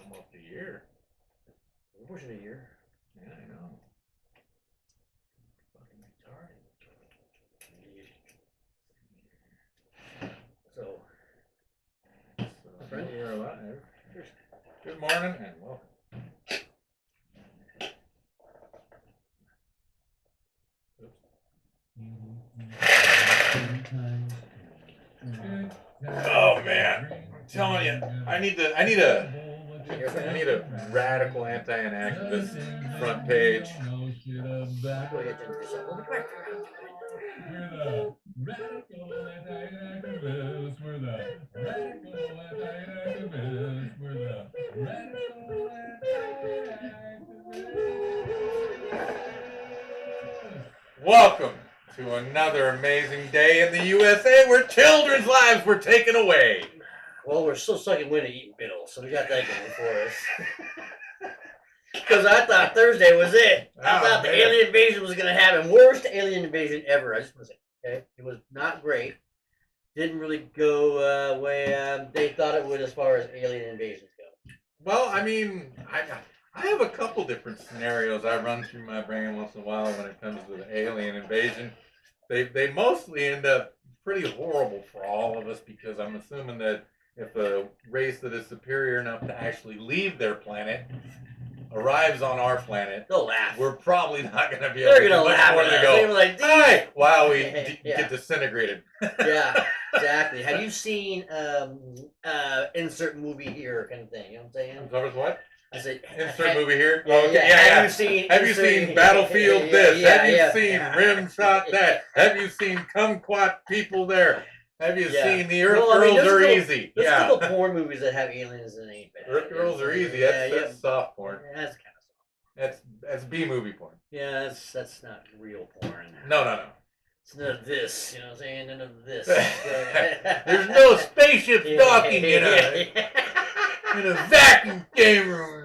almost a year. We're pushing a year. Yeah, I know. Fucking retarded. So friend, you're alive. Good morning and welcome. Oh man, I'm telling you, I need a radical anti-inactivist front page. go ahead and do something. We're the radical anti-inactivists. We're the radical anti-inactivists. We're the radical anti-inactivists. Welcome to another amazing day in the USA where children's lives were taken away. Well, we're still stuck in winter eating Biddle, so we got that going for us. Because I thought Thursday was it. I thought the alien invasion was going to happen. Worst alien invasion ever. I just want to say, okay? It was not great. Didn't really go way they thought it would as far as alien invasions go. Well, I mean, I have a couple different scenarios I run through my brain once in a while when it comes to the alien invasion. They mostly end up pretty horrible for all of us because I'm assuming that if a race that is superior enough to actually leave their planet arrives on our planet, they'll laugh. We're probably not going to be able They're to do much more than go, like, hi, while we get disintegrated. Yeah, exactly. Have you seen insert movie here kind of thing? You know what I'm saying? I'm sorry, what? I said insert movie here. Yeah, okay, yeah. Have you seen Battlefield this? Have you seen Rim Shot that? Have you seen Kumquat People there? Have you seen The Earth Girls Are Easy? There's still porn movies that have aliens and ain't bad. Earth Girls Are Easy. That's soft porn. Yeah, that's kind of soft. That's B movie porn. Yeah, that's not real porn. No. It's none of this, you know what I'm saying? None of this. There's no spaceships docking in a vacuum chamber.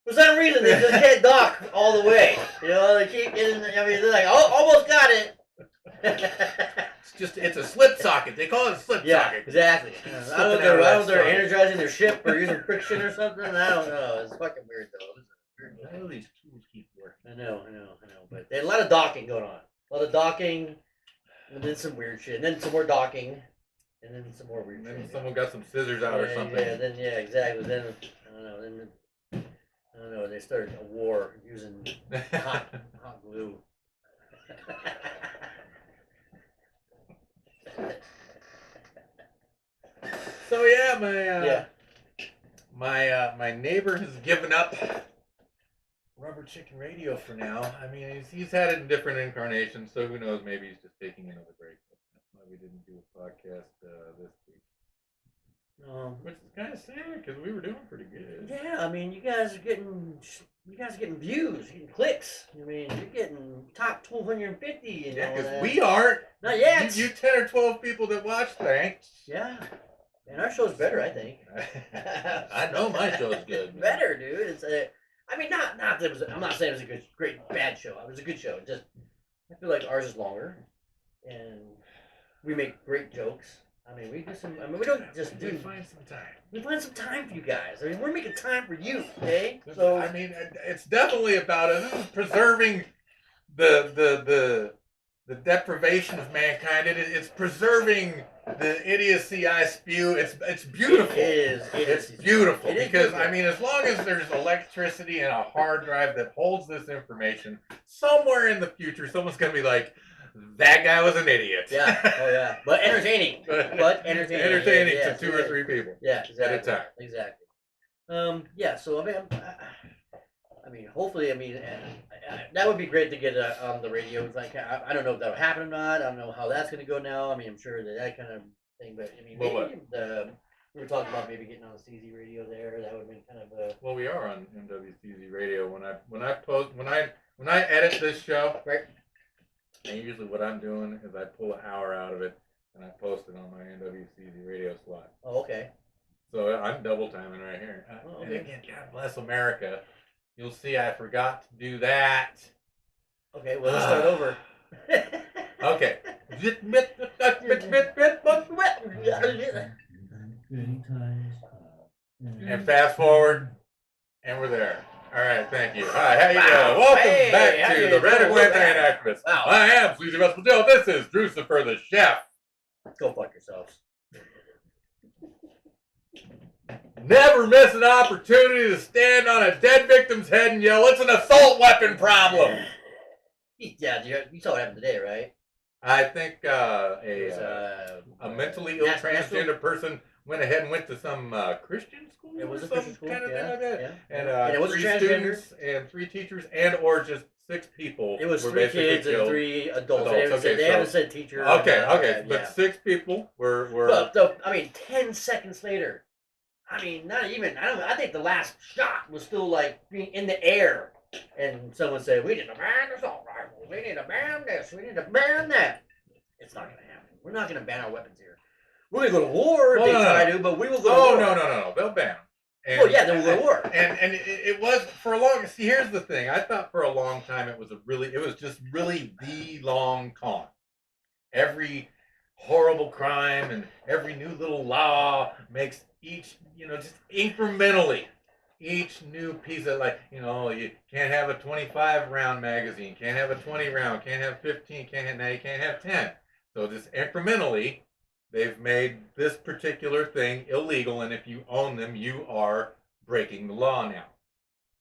For some reason, they just can't dock all the way. You know, they keep getting. I mean, they're like, oh, almost got it. It's a slip socket. They call it a slip socket. Exactly. I don't know if they're energizing their ship or using friction or something. I don't know. It's fucking weird though. How do these tools keep working? I know. But they had a lot of docking going on. A lot of docking, and then some weird shit, and then some more docking, and then some more weird shit. Then someone got some scissors out or something. Yeah, exactly. Then I don't know. They started a war using hot glue. So yeah, my neighbor has given up Rubber Chicken Radio for now. I mean, he's had it in different incarnations, so who knows? Maybe he's just taking another break. That's why we didn't do a podcast this week. Which is kind of sad because we were doing pretty good. Yeah, I mean, you guys are getting views, you're getting clicks. I mean, you're getting top 250. You know, because we aren't. Not yet. You 10 or 12 people that watch, thanks. Yeah. And our show's better, I think. I know my show's good. Better, dude. It's I mean, not that it was. I'm not saying it was a great, bad show. It was a good show. Just I feel like ours is longer, and we make great jokes. I mean, we do some. I mean, we don't just do. We find some time. We find some time for you guys. I mean, we're making time for you, okay? So I mean, it's definitely about us. This is preserving the deprivation of mankind. It's preserving the idiocy I spew. It's beautiful. It's beautiful because I mean, as long as there's electricity and a hard drive that holds this information, somewhere in the future, someone's gonna be like, that guy was an idiot. Yeah. Oh yeah. But entertaining. Entertaining to two or three people. Yeah. Exactly. At a time. Exactly. Yeah. So I mean, hopefully, that would be great to get on the radio. Like, I don't know if that'll happen or not. I don't know how that's going to go now. I mean, I'm sure that kind of thing. But I mean, maybe we were talking about maybe getting on the CZ radio there. That would have been kind of a. Well, we are on MWCZ radio. When I edit this show, right. And usually what I'm doing is I pull an hour out of it and I post it on my NWCZ radio slot. Oh, okay. So I'm double timing right here. Okay. And again, God bless America. You'll see I forgot to do that. Okay, well, let's start over. Okay. And fast forward And we're there. All right, thank you. Hi, how you Wow. doing? Welcome Hey, back how to you the doing? Radical We're back. Anti-Inactivists. Wow. I am Sleazy Russell Joe. This is Drucifer the Chef. Go fuck yourselves. Never miss an opportunity to stand on a dead victim's head and yell, "It's an assault weapon problem." Yeah, you saw what happened today, right? I think It was, a mentally ill transgender person went ahead and went to some Christian school. It was or a Christian some school, kind of yeah, thing like that. yeah. And it was a 3 transgender. students and 3 teachers and or just 6 people. It was were 3 basically kids and killed. 3 adults. Adults, They haven't said teacher. Okay, but yeah. 6 people were. But I mean, 10 seconds later. I mean, not even. I think the last shot was still like being in the air, and someone said, "We need to ban assault rifles. We need to ban this. We need to ban that." It's not going to happen. We're not going to ban our weapons here. We're going to go to war if they try to, but we will go to war. No. They'll ban them. And, well, yeah, then we'll go to war. And it was for a long. See, here's the thing. I thought for a long time it was just really the long con. Every horrible crime and every new little law makes each, just incrementally, each new piece of, like, you can't have a 25 round magazine, can't have a 20 round, can't have 15, now you can't have 10. So just incrementally, they've made this particular thing illegal, and if you own them, you are breaking the law now.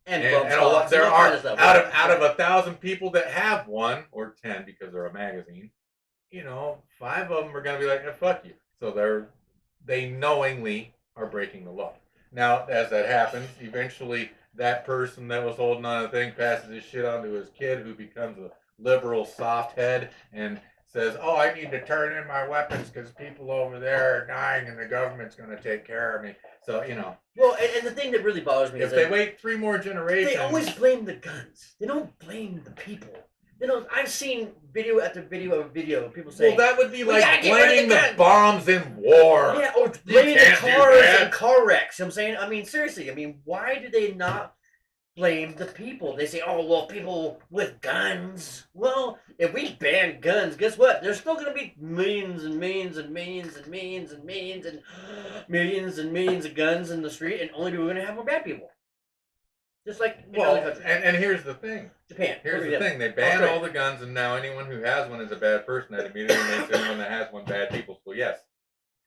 And there are out of 1,000 people that have one or 10 because they're a magazine, 5 of them are going to be like, fuck you. So they knowingly are breaking the law. Now, as that happens, eventually that person that was holding on to the thing passes his shit on to his kid, who becomes a liberal soft head and says, "Oh, I need to turn in my weapons because people over there are dying and the government's going to take care of me." So, Well, and the thing that really bothers me if is they wait 3 more generations, they always blame the guns. They don't blame the people. I've seen video after video of people saying, well, that would be like blaming the bombs in war. Yeah, or blaming the cars and car wrecks. You know what I'm saying? I mean, seriously. I mean, why do they not blame the people? They say, "Oh, well, people with guns." Well, if we ban guns, guess what? There's still going to be millions and millions and millions and millions and millions and millions and millions of guns in the street, and only people are going to have more bad people. Just like in other countries. And here's the thing. Japan. Here's the thing. They ban all the guns, and now anyone who has one is a bad person. That immediately makes anyone that has one bad people. So yes,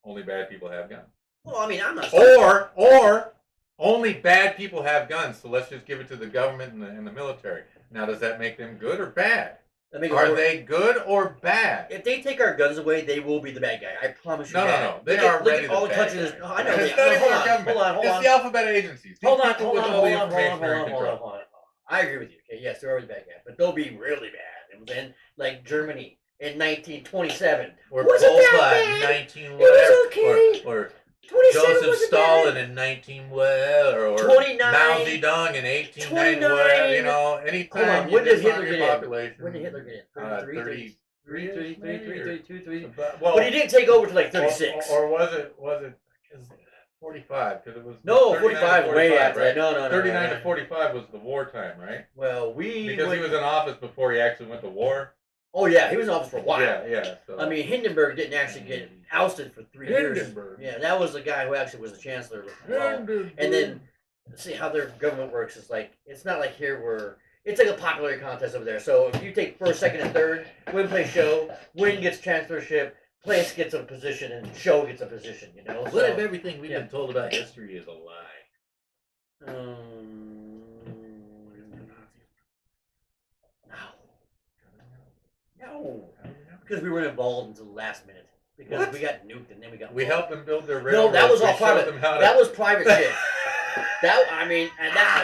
only bad people have guns. Well, I mean, I'm not. Or only bad people have guns. So let's just give it to the government and the military. Now, does that make them good or bad? Are they good or bad? If they take our guns away, they will be the bad guy. I promise you. No. They are already the bad guys. I know. It's not even our government. Hold on. It's the alphabet agencies. Hold on. I agree with you. Okay, yes, they're already bad guys, but they'll be really bad. And then, like Germany in 1927, or wasn't Pol that Pot bad? in 19 It was whatever, okay. or 27 Joseph wasn't Stalin bad. in 19 whatever, or 29. Mao Zedong in 1890 whatever. Anytime. Hold on. When did Hitler get population, in? When did Hitler get in? 33. Well, But he didn't take over till like 36. Or was it 45? Because it was 45 way after that. No. 39 to 45 was the wartime, right? Well, because he was in office before he actually went to war. Oh yeah, he was in office for a while. Yeah. So. I mean, Hindenburg didn't actually get ousted for 3 years. Yeah, that was the guy who actually was the chancellor. And then, see how their government works. It's not like here where it's like a popularity contest over there. So if you take first, second, and third, win plays show, win gets chancellorship, place gets a position, and show gets a position. What if everything we've been told about history is a lie? No, because we weren't involved until the last minute. Because we got nuked and then we got. We helped them build their railroad. No, that was all private. That was private shit.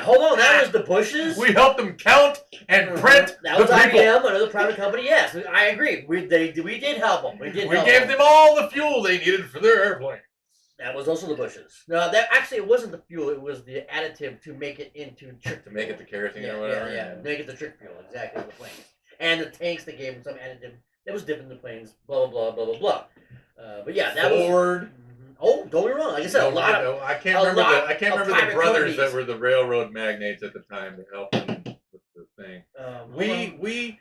Hold on, that was the Bushes. We helped them count and print. That was IBM, another private company. Yes, I agree. We did help them. We gave them all the fuel they needed for their airplane. That was also the Bushes. No, that actually it wasn't the fuel. It was the additive to make it into trick. To make it the kerosene or whatever. Yeah. Make it the trick fuel exactly for the planes. And the tanks, they gave them some additive that was different than the planes. Blah blah blah blah blah. But yeah, that Ford. was. Oh, don't be wrong. Like I said, I can't remember the brothers that were the railroad magnates at the time that helped them with the thing. We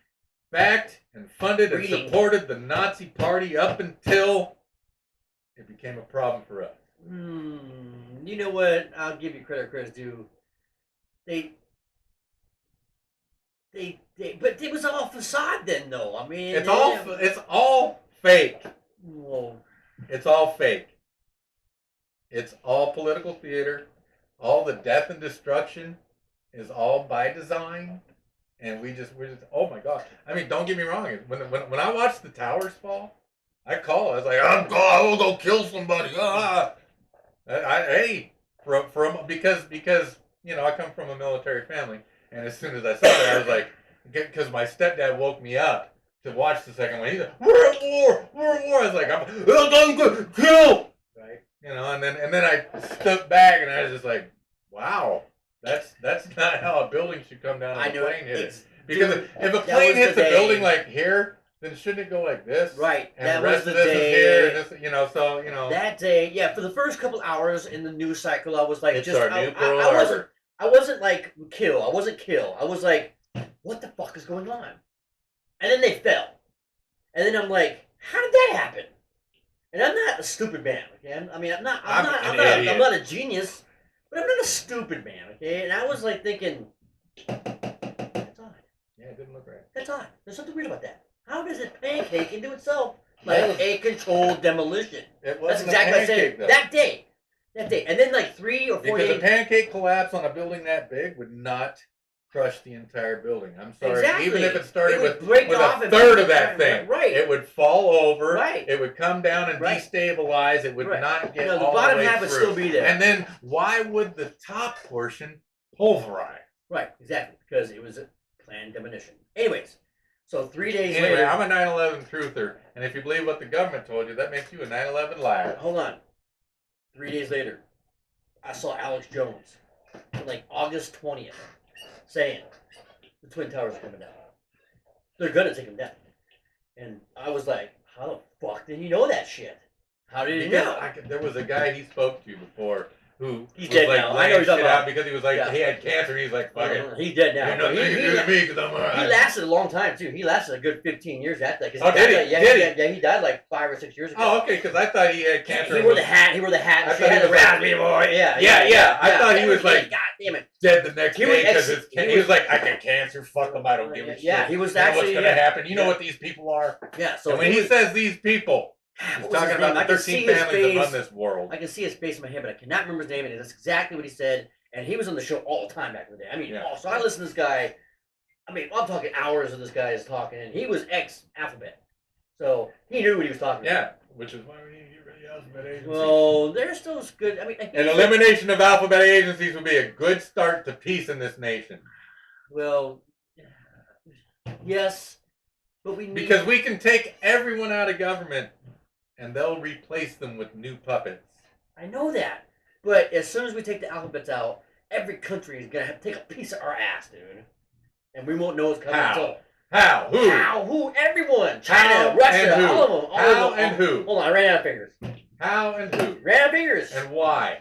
backed and funded and supported the Nazi Party up until it became a problem for us. You know what? I'll give you credit where credit's due. but it was all facade then, though. I mean, It's all fake. Well, It's all fake. It's all political theater. All the death and destruction is all by design. And we're just, oh my God. I mean, don't get me wrong. When I watched the towers fall, I was like, I will go kill somebody. Because I come from a military family, and as soon as I saw that, I was like, because my stepdad woke me up to watch the second one. He's like, we're at war. I was like, I'm going kill. right. And then I stepped back, and I was just like, wow. That's not how a building should come down on a plane hit it. Because if a plane hits a building like here, then shouldn't it go like this? Right. And that the rest was of the this day. is here, and this, That day, yeah. For the first couple hours in the news cycle, I was like, It's just our new Pearl I wasn't like kill. I wasn't kill. I was like, what the fuck is going on? And then they fell, and then I'm like, how did that happen? And I'm not a stupid man, okay? I mean, I'm not a genius. But I'm not a stupid man, okay? And I was like thinking, that's odd. Yeah, it didn't look right. That's odd. There's something weird about that. How does it pancake into itself like a controlled demolition? It That's wasn't exactly what I a said. pancake, though. That day. And then like 3 or 4 Because days. a pancake collapse on a building that big would not crush the entire building. I'm sorry. Exactly. Even if it started It would with break a off and third break of that down. thing, Right. it would fall over. Right. It would come down and Right. destabilize. It would Right. not get The all bottom the way half would through. still be there. And then why would the top portion pulverize? Right, exactly. Because it was a planned demolition. Anyways, so 3 days Anyway, later. I'm a 9/11 truther, and if you believe what the government told you, that makes you a 9/11 liar. Hold on. 3 days later, I saw Alex Jones, like August 20th, saying the Twin Towers are coming down. They're gonna take them down. And I was like, how the fuck did he know that shit? How did he know? There was a guy he spoke to before who He's was dead like now. I know laying he's talking shit out about. because he was like Yeah. he had cancer. And he's like, fuck it. He's dead now. You're not But making it to me because I'm he alright. lasted a long time too. He lasted a good 15 years after that. 'Cause Oh, did he? died, like, Did he? Yeah, he died like 5 or 6 years ago. Oh, okay, because I thought he had cancer. He and wore was the hat. He wore the hat. I And she thought had he the was like- raspy boy. Yeah. Yeah. I thought he was like God damn it. dead the next He was day because ex- he was like, I got cancer. Fuck him. I don't give a shit. Yeah, he was You know actually. what's gonna Yeah. happen? You know Yeah. what these people are. Yeah. So And when he says these people, he's what was talking his about name? I the can 13 see his families that face. run this world. I can see his face in my head, but I cannot remember his name, and that's exactly what he said. And he was on the show all the time back in the day. I mean, Yeah. so I listened to this guy. I mean, I'm talking hours of this guy is talking, and he was ex-alphabet, so he knew what he was talking Yeah, about. which is why we need to get rid of the alphabet agency. Well, they're still good. I mean, An elimination of alphabet agencies would be a good start to peace in this nation. Well, yes, but we need Because we can take everyone out of government and they'll replace them with new puppets. I know that, but as soon as we take the alphabets out, every country is gonna have to take a piece of our ass, dude, and we won't know it's coming How? until. How? Who? How? Who? Everyone. China, How Russia, and who? all of them. All How of them. and who? Hold on, I ran out of fingers. How and who? Ran out of fingers. And why?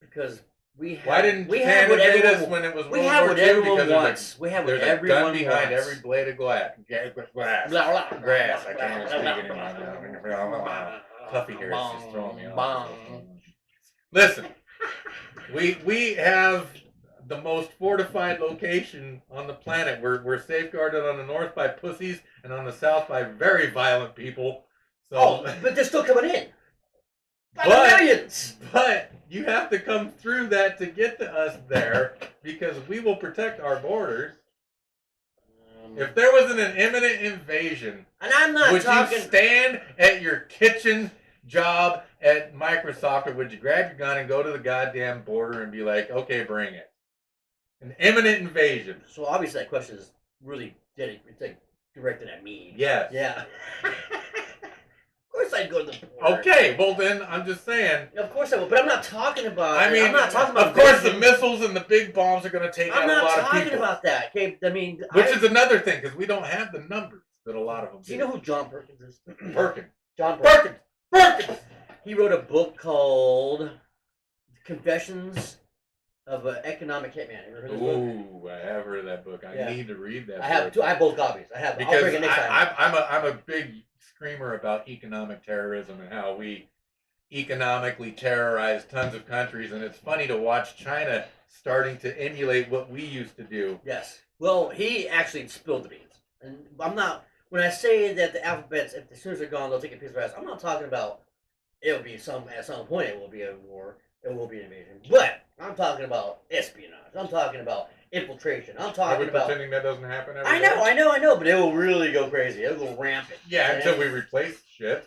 Because we have. Why didn't we Japan have what invade us everyone, when it was we World have War what II? everyone Because wants. We have what there's a everyone gun behind wants. every blade of glass. Grass. Blah, blah, Grass. I blah, can't blah, speak blah, anymore. blah, Puffy here is blah, just throwing me off. blah. Listen, we have the most fortified location on the planet. We're safeguarded on the north by pussies and on the south by very violent people. So, Oh, but they're still coming in. By the But- millions. but you have to come through that to get to us there because we will protect our borders. If there wasn't an imminent invasion, And I'm not would talking. you stand at your kitchen job at Microsoft, or would you grab your gun and go to the goddamn border and be like, okay, bring it? An imminent invasion. So obviously that question is really it's like directed at me. Yes. Yeah. Of course I'd go to the border. Okay, well then, I'm just saying. Of course I would, but I'm not talking about. I mean, I'm not talking about. of course, the basic- missiles and the big bombs are going to take I'm out a not lot of talking people. about that. Okay, I mean, Which is another thing, because we don't have the numbers that a lot of them do you know who John Perkins is? Perkins. John Perkins. Perkins! He wrote a book called Confessions of an Economic Hitman. You ever heard of this book? Ooh, I have heard of that book. I Yeah. need to read that I have book. two. I have both copies. I'll Because bring it next time. I'm a big screamer about economic terrorism and how we economically terrorized tons of countries, and it's funny to watch China starting to emulate what we used to do. Yes. Well, he actually spilled the beans, and I'm not. When I say that the alphabets, if as soon as they're gone, they'll take a piece of ass. I'm not talking about it'll be at some point it will be a war, it will be an invasion. But I'm talking about espionage. I'm talking about infiltration. I'm Are talking we about. pretending that doesn't happen every I day? know, but it will really go crazy. It'll go rampant. Yeah, And- until we replace shit.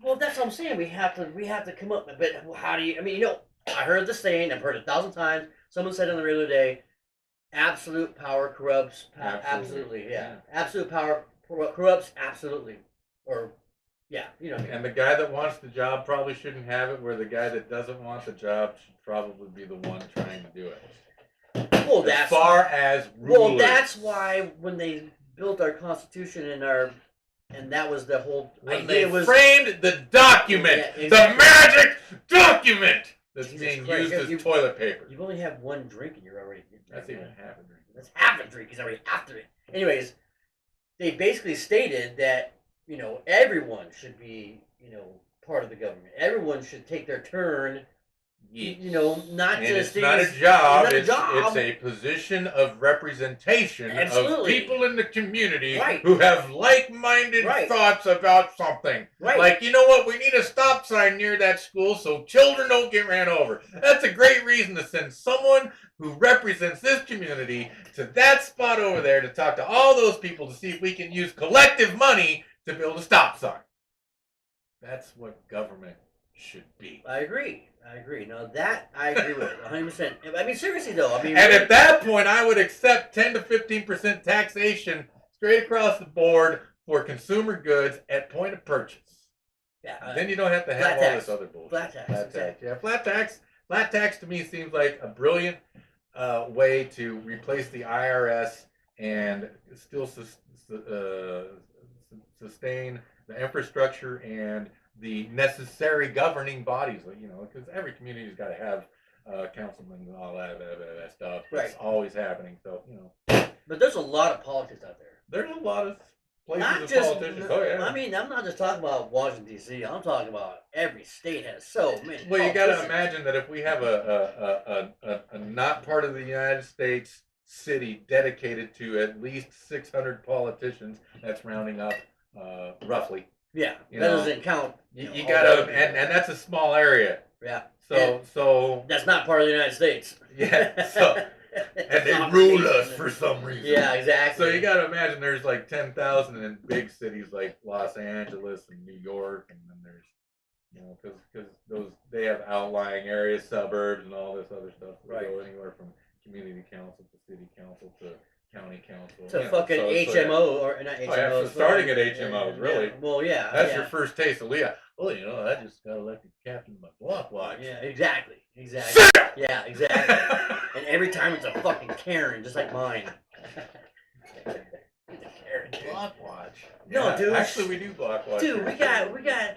Well, that's what I'm saying. We have to come up. But how do you? I mean, I heard the saying. I've heard it 1,000 times. Someone said on the radio today, "Absolute power corrupts." Absolutely, yeah. Absolute power corrupts. Absolutely, or yeah, you know what I mean. And the guy that wants the job probably shouldn't have it, where the guy that doesn't want the job should probably be the one trying to do it. Well, As that's far as rulers. well, that's why when they built our Constitution and that was the whole when idea they was framed the document, Yeah, exactly. the magic document that's Jesus being Christ, used you- as toilet paper. you've only had one drink and you're already That's even half a drink. That's half a drink. He's already after it. Anyways, they basically stated that everyone should be part of the government. Everyone should take their turn. Not And just it's not a things- job. It's It's, not a job. it's a position of representation Absolutely. of people in the community Right. who have like-minded Right. thoughts about something. Right. Like, you know what? We need a stop sign near that school so children don't get ran over. That's a great reason to send someone who represents this community to that spot over there to talk to all those people to see if we can use collective money to build a stop sign. That's what government should be. I agree. No, that I agree with 100%. I mean, seriously though. I mean, And at that point, I would accept 10 to 15% taxation straight across the board for consumer goods at point of purchase. yeah, Then you don't have to have flat all tax. this other bullshit. Flat tax, exactly. Yeah, flat tax. Flat tax to me seems like a brilliant way to replace the IRS and still sustain the infrastructure and the necessary governing bodies. Because every community's got to have councilmen and all that stuff. It's Right. always happening. So But there's a lot of politics out there. there's a lot of places Not of just. politicians. Oh yeah. I mean, I'm not just talking about Washington D.C. I'm talking about every state has so many. Well, you got to politicians. imagine that if we have a not part of the United States city dedicated to at least 600 politicians, that's rounding up roughly. Yeah, You that know, doesn't count. You all got the other to, people. and that's a small area. Yeah. So That's not part of the United States. yeah. So and they rule us for some reason. Yeah, exactly. So you got to imagine there's like 10,000 in big cities like Los Angeles and New York, and then there's because those they have outlying areas, suburbs, and all this other stuff. They Right. go anywhere from community council to city council to county council to you know, fucking so- HMO or not Oh, HMOs. yeah, so starting at HMOs, really. Yeah. Well, yeah. That's yeah. your first taste of Leah. Well, I just got elected captain of my block watch. Yeah, exactly. Yeah, exactly. And every time it's a fucking Karen, just like mine. It's a Karen, dude. Block watch. No, Yeah, dude. Actually, we do block watch. Dude, we got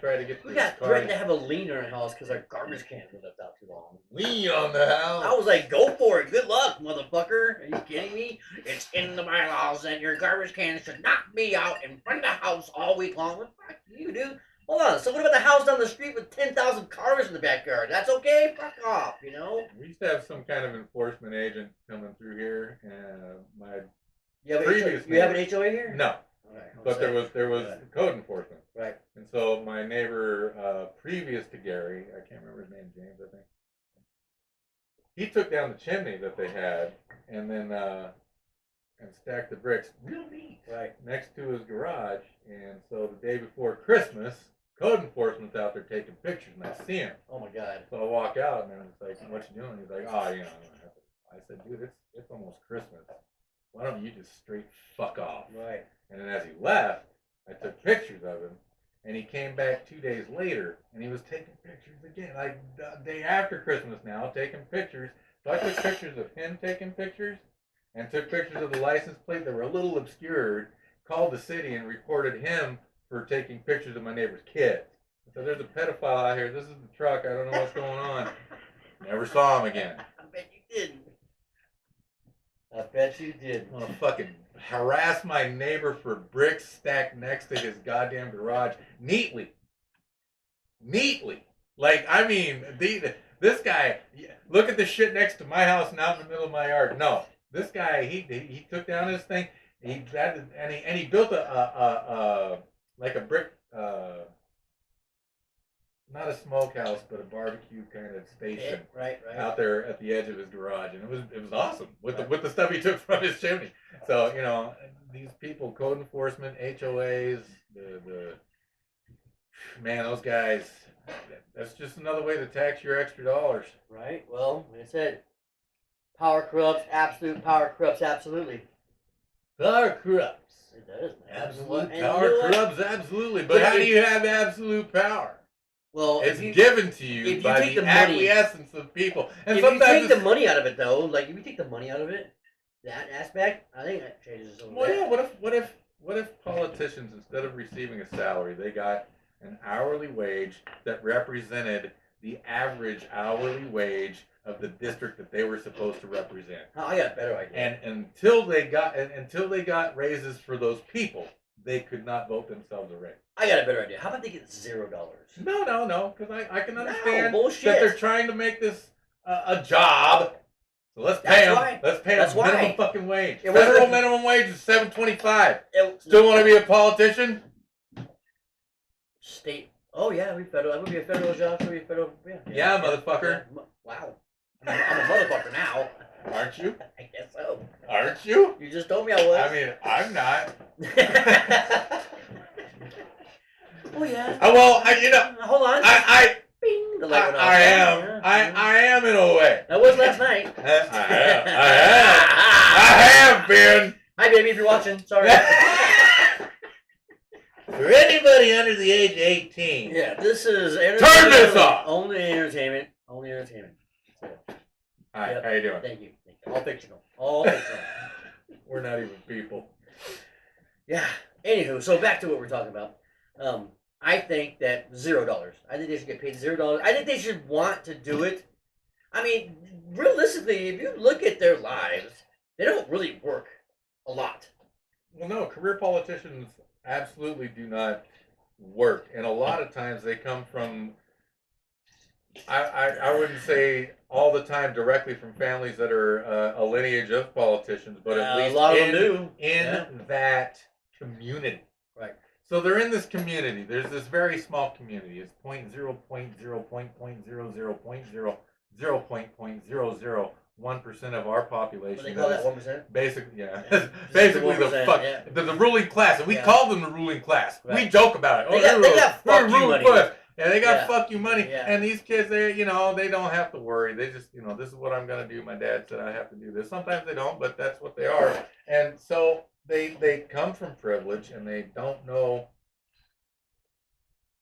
try to get we these got cars. threatened to have a lien in our house because our garbage cans were left out too long. Lean on the house. I was like, go for it. Good luck, motherfucker. Are you kidding me? It's in the bylaws that your garbage cans should not be out in front of the house all week long. Well, fuck you, dude. Hold on. So what about the house down the street with 10,000 cars in the backyard? That's okay? Fuck off, We used to have some kind of enforcement agent coming through here, and You have, Previous you have an neighbor. HOA here? no, Okay, but there was Right. code enforcement, Right. and so my neighbor previous to Gary, I can't remember his name, James, I think. He took down the chimney that they had, and then and stacked the bricks real neat Right. next to his garage. And so the day before Christmas, code enforcement's out there taking pictures, and I see him. Oh my God. So I walk out, and I was like, "What you doing?" He's like, "Oh, I said, "Dude, it's almost Christmas. Why don't you just straight fuck off?" Right. And then as he left, I took pictures of him, and he came back 2 days later, and he was taking pictures again, like the day after Christmas now, taking pictures. So I took pictures of him taking pictures, and took pictures of the license plate that were a little obscured, called the city and reported him for taking pictures of my neighbor's kids. I said, "There's a pedophile out here. This is the truck. I don't know what's going on." Never saw him again. I bet you didn't. I bet you did. I want to fucking harass my neighbor for bricks stacked next to his goddamn garage neatly. Neatly. Like, I mean, this guy. Look at the shit next to my house and out in the middle of my yard. No, this guy. He took down his thing. He built a like a brick. Not a smokehouse, but a barbecue kind of station Right. out there at the edge of his garage, and it was awesome with the stuff he took from his chimney. So these people, code enforcement, HOAs, the man, those guys. That's just another way to tax your extra dollars. Right. Well, like I said, power corrupts. Absolute power corrupts. Absolutely. Power corrupts. It does. Absolute And power you know what? corrupts, absolutely. But how do you have absolute power? Well, It's if you given to if you you by take the the money- acquiescence of people. And if you sometimes take the money out of it, though, like if you take the money out of it, that aspect, I think that changes a little well, bit. yeah. What if politicians, instead of receiving a salary, they got an hourly wage that represented the average hourly wage of the district that they were supposed to represent? Oh, I got a better idea. And until they got raises for those people, they could not vote themselves a raise. I got a better idea. How about they get $0? No, because I can understand bullshit. that they're trying to make this a job. So let's pay That's them. why. Let's pay That's them minimum why. fucking wage. It wasn't- Federal minimum wage is $7.25. It- Still want to be a politician? State. Oh yeah, we federal. That would be a federal job. That would be a federal. Yeah, motherfucker. Yeah. Wow. I'm a motherfucker now. Aren't you? I guess so. Aren't you? You just told me I was. I mean, I'm not. Oh yeah. Well, Hold on. I Bing, the light went off. am. Yeah. I am in a way. That was last night. I have been. Hi, baby, if you're watching. Sorry. For anybody under the age of 18. Yeah, this is Turn this off. Only entertainment. Only entertainment. That's it. Hi, Yep. how you doing? Thank you. All fictional. All fictional. We're not even people. Yeah. Anywho, so back to what we're talking about. I think that $0. I think they should get paid $0. I think they should want to do it. I mean, realistically, if you look at their lives, they don't really work a lot. Well, no, career politicians absolutely do not work, and a lot of times they come from. I wouldn't say all the time directly from families that are a lineage of politicians, but at least a lot of them do. in that community. Right. So they're in this community. There's this very small community. It's 0.0.0.0.0.0.00001% of our population. What they call that 1%? Basically, yeah. Yeah. Basically, the 1%, fuck, yeah. the ruling class, and we Yeah. call them the ruling class. We Right. joke about it. They got they're fuck you ruling money. class. Yeah, they got Yeah. fuck you money. Yeah. And these kids, they don't have to worry. They just, this is what I'm gonna do. My dad said I have to do this. Sometimes they don't, but that's what they are. And so they come from privilege, and they don't know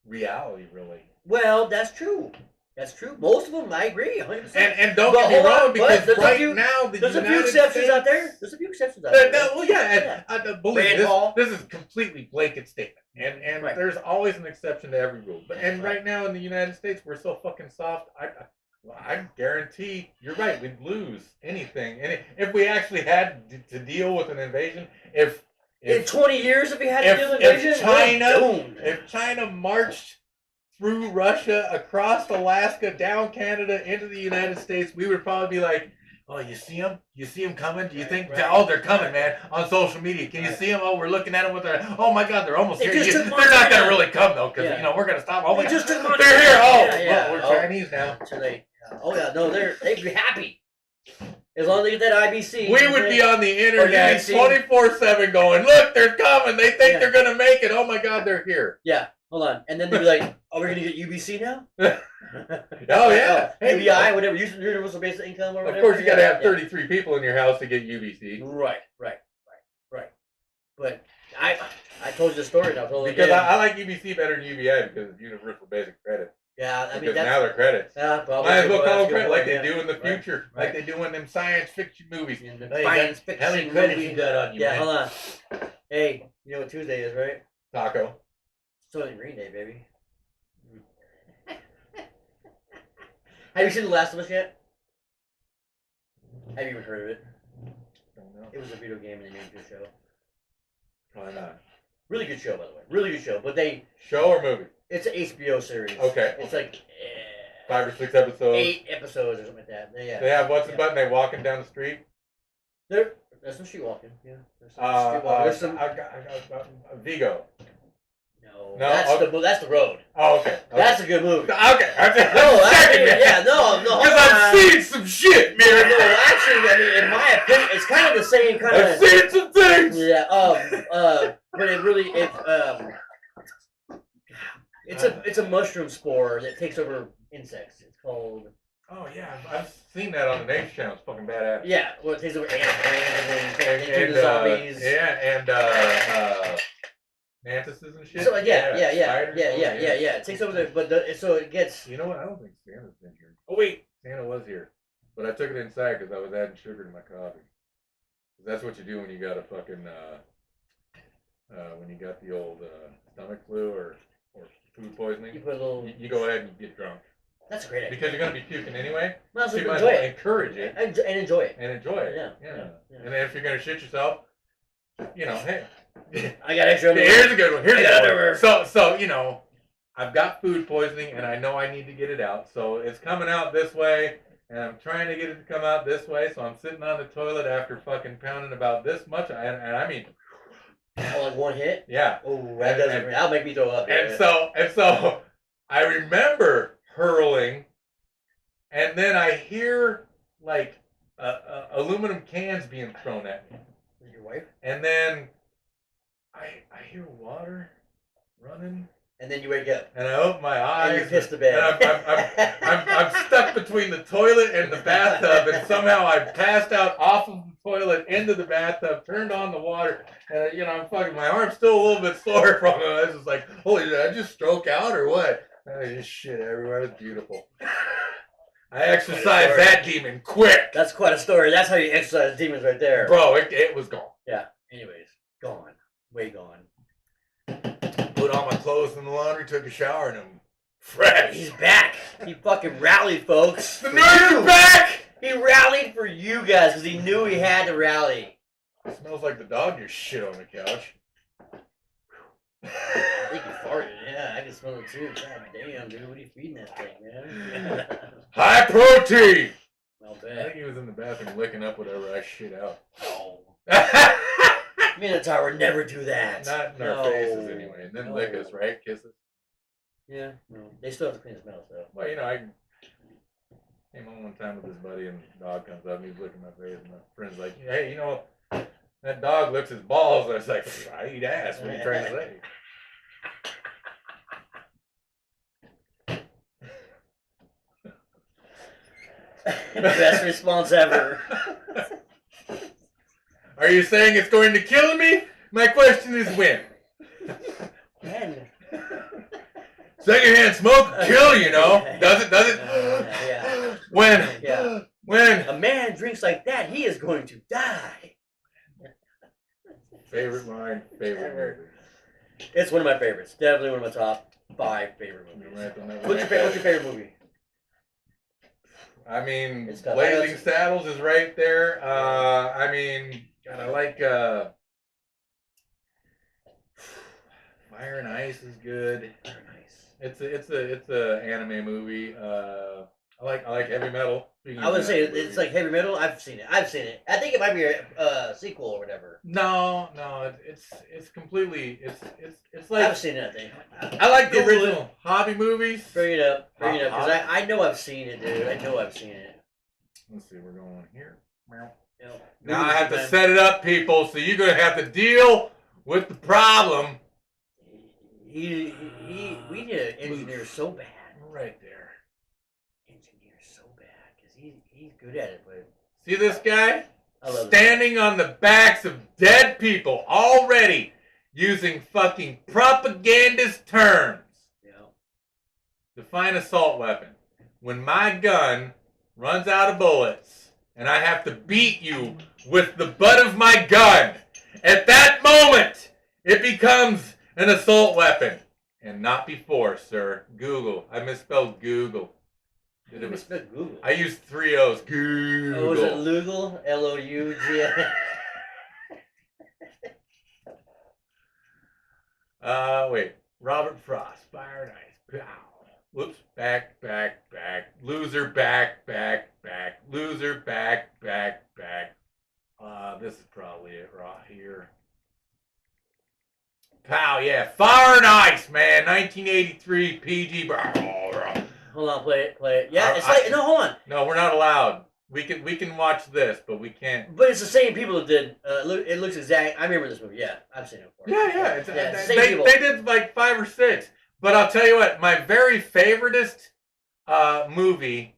reality really. Well, that's true. That's true. Most of them, I agree, 100%. And don't But get me hold on, wrong, but because there's a right few- now the There's a few United exceptions out States- there. There's a few exceptions out there. Well, yeah, and believe Rand this, Paul. this is a completely blanket statement, and Right. there's always an exception to every rule. But Right. right now in the United States, we're so fucking soft. I guarantee you're right. We'd lose anything, and if we actually had to deal with an invasion, In 20 years, if we had to if- do an if invasion, China- we're doomed. if China marched through Russia, across Alaska, down Canada, into the United States, we would probably be like, "Oh, you see them? You see them coming? Do you think? Right. Oh, they're coming, man! On social media, can you Right. see them? Oh, we're looking at them with their. Oh my God, they're almost They here. just took They're not gonna Montana. really come though, because Yeah. we're gonna stop. Oh, They my just God. took Montana. They're here. Oh, Yeah, yeah. well, we're Oh. Chinese now. So oh yeah, no, they'd be happy as long as they get that IBC. We would be on the internet UBC. 24/7 going, look, they're coming. They think Yeah. they're gonna make it. Oh my God, they're here. Yeah, hold on, and then they'd be like, "Oh, we're gonna get UBC now." Oh yeah. Hey, UBI, whatever, universal basic income or Of whatever. course, you got to have Yeah. 33 people in your house to get UBC. Right. But I told you the story, and I told you Because again. I like UBC better than UBI because it's universal basic credit. Yeah, I mean Because that's now they're credits. probably Might as well that's call a them good credit like point, they do in the Right. future, like they do in them science fiction movies. In the Hey, science how many fiction credits movie. you got on you, Yeah, man? hold on. Hey, you know what Tuesday is, right? Taco. It's only Green Day, baby. Have you seen The Last of Us yet? Have you even heard of it? Don't know. It was a video game and they made it into a show. Probably not. Really good show, by the way. Really good show. But Show or movie? it's an HBO series. Okay. It's like 5 or 6 episodes. 8 episodes or something like that. Yeah. They have what's the button? They walking down the street. There's some street walking. Yeah. There's some street walking. There's some. I got Vigo. No. No, That's the road. Oh, okay. That's a good movie. Okay. No, actually, yeah, no. Because I've seen some shit, No, man. actually, I mean, in my opinion, it's kind of the same kind I've of. seen some things. Yeah. But it's a mushroom spore that takes over insects. It's called. Oh yeah, I've seen that on the Nature Channel. It's fucking badass. Yeah. Well, it takes over ants and then into the zombies. Yeah, and mantises and shit. So like, yeah. Spiders. It takes over so it gets. You know what? I don't think Santa's been here. Oh wait, Santa was here, but I took it inside because I was adding sugar to my coffee. 'Cause that's what you do when you got a fucking when you got the old stomach flu or food poisoning. You put a little. You go ahead and get drunk That's a great idea. because you're gonna be puking anyway. Might as So you well might as enjoy well it. encourage it And enjoy it. and enjoy it. Yeah. And then if you're gonna shit yourself, you know, hey. I got extra. Here's a good one. Here's I a got good underwear. one. So you know, I've got food poisoning and I know I need to get it out. So it's coming out this way, and I'm trying to get it to come out this way. So I'm sitting on the toilet after fucking pounding about this much, and I mean, Oh, like one hit. yeah. Oh, that'll make me throw up. And Yeah. so I remember hurling, and then I hear like aluminum cans being thrown at me, Your wife. and then I hear water running. And then you wake up. And I open my eyes. And you piss the bed. And I'm stuck between the toilet and the bathtub, and somehow I passed out off of the toilet into the bathtub, turned on the water, and you know I'm fucking. My arm's still a little bit sore from it. I was just like, holy, did I just stroke out or what? I just shit everywhere. It was beautiful. I exercised that demon quick, That's quite a story. That's how you exercise demons right there. bro. It was gone. Yeah. Anyways, gone. Way gone. Put all my clothes in the laundry, took a shower, and I'm fresh. He's back. He fucking rallied, folks. The nerds are back. He rallied for you guys because he knew he had to rally. It smells like the dog just shit on the couch. I think he farted. Yeah, I can smell it too. God damn, dude. What are you feeding that thing, man? High protein. Well, I bet. think he was in the bathroom licking up whatever I shit out. Oh. Not Minotaur would never do that. in our faces anyway. And then lick us, right? Kiss us. Yeah, no. They still have to clean his mouth, though. Well, you know, I came home one time with his buddy, and the dog comes up and he's licking my face, and my friend's like, hey, you know, that dog licks his balls. And I was like, I eat ass. What are you trying to say? Best response ever. Are you saying it's going to kill me? My question is when. When? Secondhand smoke will kill you, know. Does it? Yeah. When? Yeah. When? A man drinks like that, he is going to die. Favorite line, favorite movie. It's one of my favorites. Definitely one of my top 5 favorite movies. What's your favorite movie? I mean, It's tough. Blazing Saddles is right there. I mean, God, I like Fire and Ice is good. Very nice. It's a anime movie. I like heavy metal. I would say it's like heavy metal. I've seen it. I think it might be a sequel or whatever. No, it's completely it's like I've seen it. I think. I like the Google it. original hobby movies. Bring it up, because Hobby? I know I've seen it, dude. I know I've seen it. Let's see, we're going here. Yep. Now I have to set it up, people. So you're gonna have to deal with the problem. We need an engineer so bad. Right there. Engineer so bad because he's good at it, but See this guy? I love Standing on the backs of dead people already using fucking propagandist terms. it. Yeah. Define assault weapon. When my gun runs out of bullets and I have to beat you with the butt of my gun, at that moment it becomes an assault weapon. And not before, sir. Google. I misspelled Google. You misspelled Google. I used 3 O's. Google. Oh, was it Lugal? L-O-U-G. Wait. Robert Frost. Fire and Ice. Pow. Whoops. Back. Loser. Back. Loser. Back. This is probably it right here. Pow, yeah. Fire and Ice, man. 1983 PG. Hold on, play it. Yeah, it's like, no, hold on. No, we're not allowed. We can watch this, but we can't. But it's the same people that did. It looks exact. I remember this movie. Yeah, I've seen it before. Yeah. It's the same people. They did like 5 or 6. But I'll tell you what, my very favoriteest movie,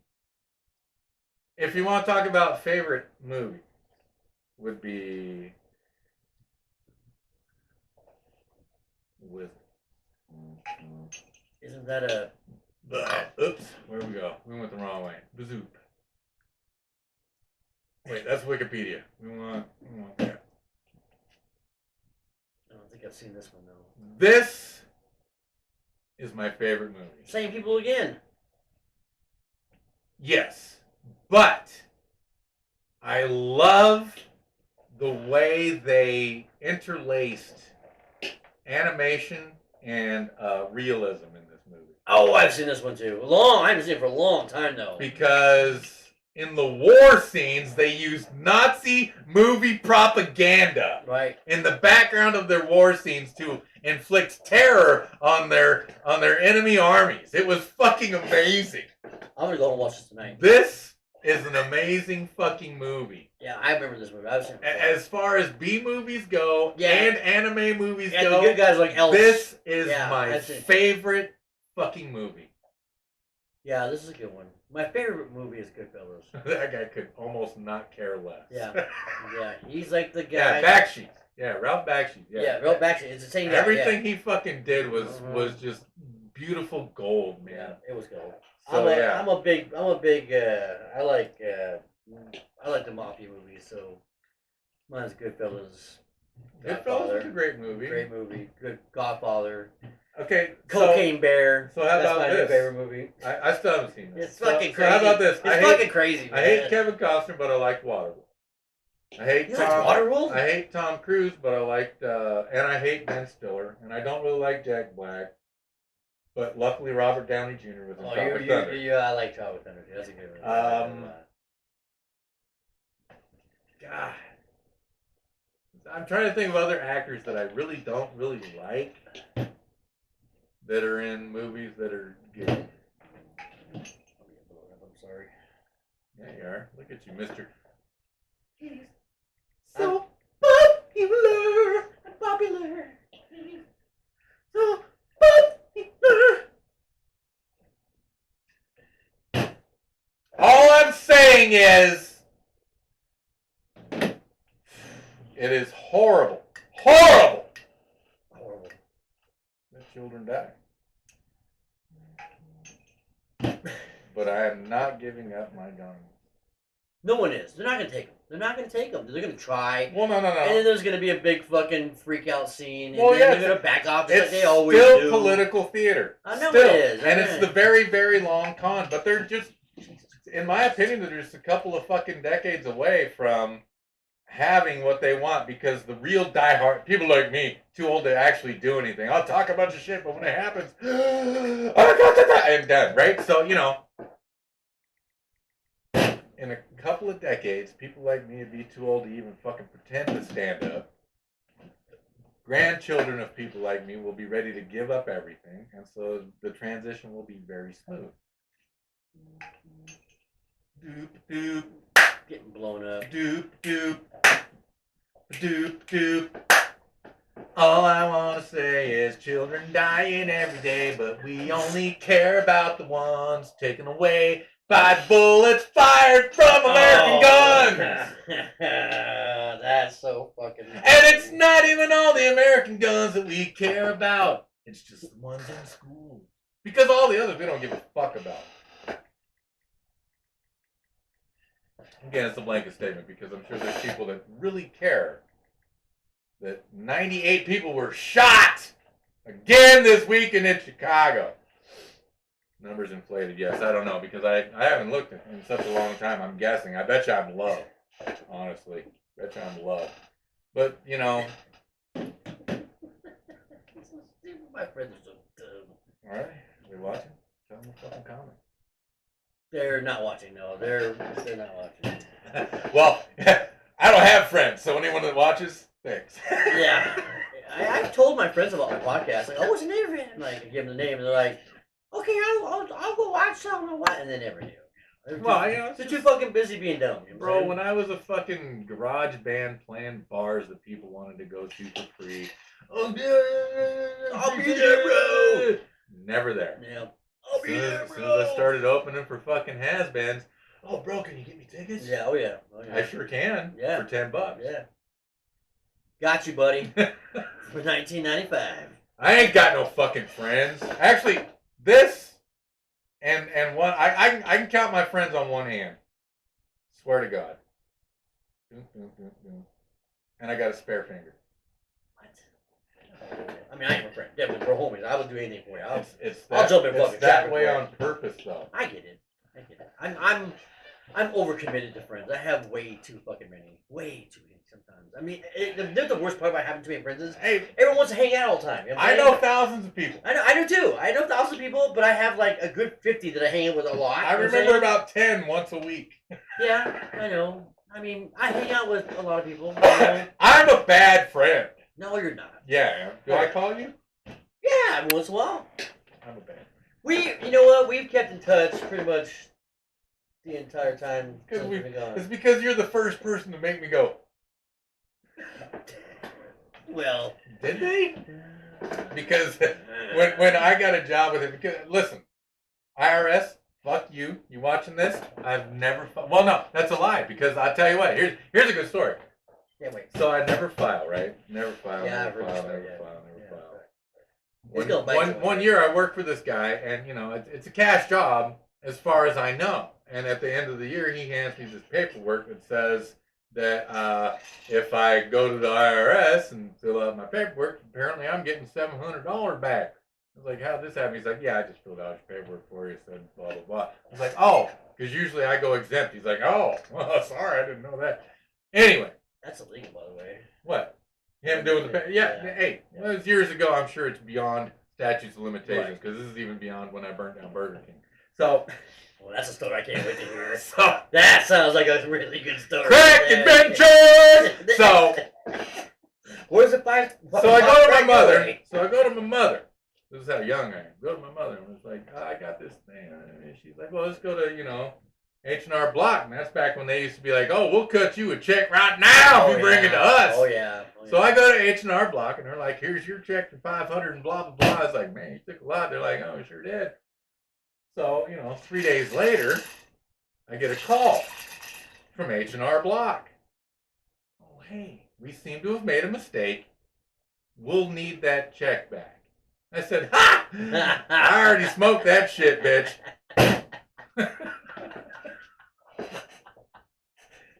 if you want to talk about favorite movie, would be with. Isn't that a? Oops, where we go? We went the wrong way. Bazoop. Wait, that's Wikipedia. We want that. I don't think I've seen this one though. This is my favorite movie. Same people again. Yes, but I love the way they interlaced animation and realism in this movie. Oh, I've seen this one too. I haven't seen it for a long time though. Because in the war scenes, they used Nazi movie propaganda Right. in the background of their war scenes to inflict terror on their enemy armies. It was fucking amazing. I'm gonna go and watch this tonight. This is an amazing fucking movie. Yeah, I remember this movie. I've seen it before. As far as B movies go and anime movies And go, the good guys like Elf. this is Yeah, my that's it. favorite fucking movie. Yeah, this is a good one. My favorite movie is Goodfellas. That guy could almost not care less. Yeah. Yeah, he's like the guy. Yeah, Bakshi. Yeah, Ralph Bakshi. Yeah, Ralph Bakshi. It's the same guy. Everything he fucking did was just beautiful gold, man. Yeah, it was gold. So I'm a big. I like the mafia movies. So mine's Goodfellas. Goodfellas is a great movie. Great movie. Good Godfather. Okay, Cocaine Bear. So how That's about my this? favorite movie. I still haven't seen this. It's fucking So crazy. how about this? It's fucking crazy, man. I hate Kevin Costner, but I like Waterworld. I hate You Tom. like Waterworld? I hate Tom Cruise, but I liked, and I hate Ben Stiller, and I don't really like Jack Black. But luckily, Robert Downey Jr. was in Tropic Thunder. I like Tropic Thunder. That's a good one. God, I'm trying to think of other actors that I really don't really like that are in movies that are good. I'm sorry. Yeah, you are. Look at you, Mister. He's So popular. He's so popular. All I'm saying is, it is horrible. Horrible. Horrible. Let children die. But I am not giving up my gun. No one is. They're not gonna take them. They're not gonna take them. They're gonna try. Well, no. And then there's gonna be a big fucking freak out scene. And Well, then yeah, they're gonna back off just It's like they always still do. political theater. I know Still. it is. And I it's know. the very, very long con. But they're just, in my opinion, they're just a couple of fucking decades away from having what they want, because the real diehard people like me, too old to actually do anything. I'll talk a bunch of shit, but when it happens, and done, right? So, in a couple of decades, people like me would be too old to even fucking pretend to stand up. Grandchildren of people like me will be ready to give up everything, and so the transition will be very smooth. Doop doop. Getting blown up. Doop doop. Doop doop. All I want to say is children dying every day, but we only care about the ones taken away by bullets fired from American guns. That's so fucking. And it's not even all the American guns that we care about. It's just the ones in school. Because all the others we don't give a fuck about. Again, it's a blanket statement because I'm sure there's people that really care that 98 people were shot again this weekend in Chicago. Numbers inflated, yes. I don't know because I haven't looked in such a long time. I'm guessing. I bet you I'm low, honestly. Bet you I'm low. But, My friends are so dumb. All right, we watching? Tell them to fucking comment. They're not watching. No, they're not watching. Well, I don't have friends, so anyone that watches, thanks. Yeah, I've told my friends about my podcast. Like, oh, what's the name of it? And like, I give them the name, and they're like, okay, I'll go watch something or what, and they never do. Well, you know, it's they're just- too fucking busy being dumb. You know what I'm Bro, saying? when I was a fucking garage band playing bars that people wanted to go to for free, I'll be there, bro. Never there. Yeah. I'll be there, As bro. soon as I started opening for fucking has-beens, oh, bro, can you get me tickets? Yeah. Oh yeah. Oh, yeah. I sure can. Yeah. For $10. Yeah. Got you, buddy. For 1995. I ain't got no fucking friends. Actually, this and one I can count my friends on one hand. Swear to God. And I got a spare finger. What? I mean, I ain't my friend. Yeah, but we're homies. I would do anything for you. It's I'll that, jump in it's fucking that traffic way for you. on purpose though. I get it. I'm overcommitted to friends. I have way too fucking many. Way too many sometimes. I mean, the worst part about having too many friends is Hey, everyone wants to hang out all the time. You know what I I'm know saying? thousands of people. I do too. I know thousands of people, but I have like a good 50 that I hang out with a lot. I you know what I'm remember saying? about 10 once a week. Yeah, I know. I mean, I hang out with a lot of people. You know? I'm a bad friend. No, you're not. Yeah, I am. Do I call you? Yeah, every once in a while. I'm a bad You know what? We've kept in touch pretty much the entire time Because since we've been gone. It's because you're the first person to make me go, Well, did they? Because when I got a job with him, because listen, IRS, fuck you. You watching this? I've never. Well, no, that's a lie. Because I'll tell you what. Here's a good story. can't wait. So I never file, right? Never file. Yeah, never I've heard file. the story, Never yeah. file. Never Yeah, file. It's going back to it. One year I worked for this guy, and you know it's a cash job as far as I know. And at the end of the year, he hands me this paperwork that says that if I go to the IRS and fill out my paperwork, apparently I'm getting $700 back. I was like, how'd this happen? He's like, yeah, I just filled out your paperwork for you. Said blah blah blah. I was like, oh, because usually I go exempt. He's like, oh, well, sorry, I didn't know that. Anyway, That's illegal, by the way. what? Him doing the yeah. Yeah. Hey, well, it was years ago. I'm sure it's beyond statutes of limitations Right. because this is even beyond when I burnt down Burger King. So, Well, that's a story I can't wait to hear. so That sounds like a really good story. crack Yeah. adventures. So Where's the five? So I go to my mother. So I go to my mother. This is how young I am. Go to my mother and was like, oh, I got this thing. And she's like, well, let's go to, H&R Block. And that's back when they used to be like, oh, we'll cut you a check right now if you bring it to us. Oh yeah. Oh, So yeah. I go to H&R Block and they're like, here's your check for $500 and blah, blah, blah. I was like, man, you took a lot. They're like, oh, sure did. So, 3 days later, I get a call from H&R Block. Oh, hey, we seem to have made a mistake. We'll need that check back. I said, ha! I already smoked that shit, bitch.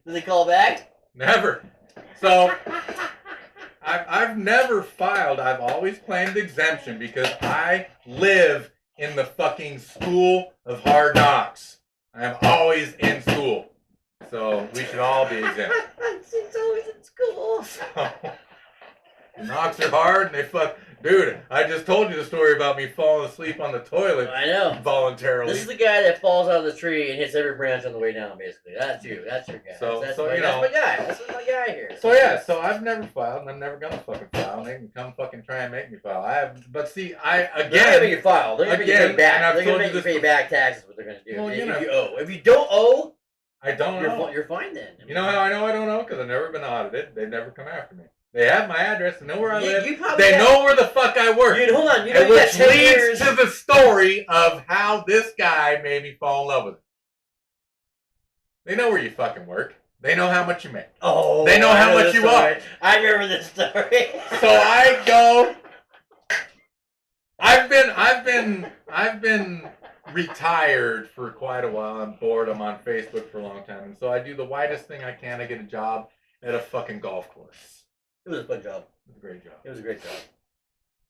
Did they call back? Never. So, I've never filed. I've always claimed exemption because I live in the fucking school of hard knocks. I am always in school. So, we should all be exempt. She's always in school. So, knocks are hard and they fuck. Dude, I just told you the story about me falling asleep on the toilet I know. voluntarily. This is the guy that falls out of the tree and hits every branch on the way down, basically. That's you. That's your guy. So- that's so, my, you that's know. my guy. That's my guy here. So yeah, so I've never filed, and I'm never gonna fucking file. And they can come fucking try and make me file. But see, They're gonna make you file. They're gonna make you Again, pay back. and I've They're gonna told make you you this pay back taxes. What they're gonna do? Well, if, you know. you owe. If you don't owe, I don't know. you're fine then. I You know how I know I don't know? Because I've never been audited. They've never come after me. They have my address. They know where I live. You probably They have- know where the fuck I work. Dude, hold on. You know And you got which 10 leads years. to the story of how this guy made me fall in love with him. They know where you fucking work. They know how much you make. Oh, They know I how much this you story. want. I remember this story. So I go. I've been retired for quite a while. I'm bored. I'm on Facebook for a long time, and so I do the widest thing I can. I get a job at a fucking golf course. It was a fun job. It's a great job. It was a great job.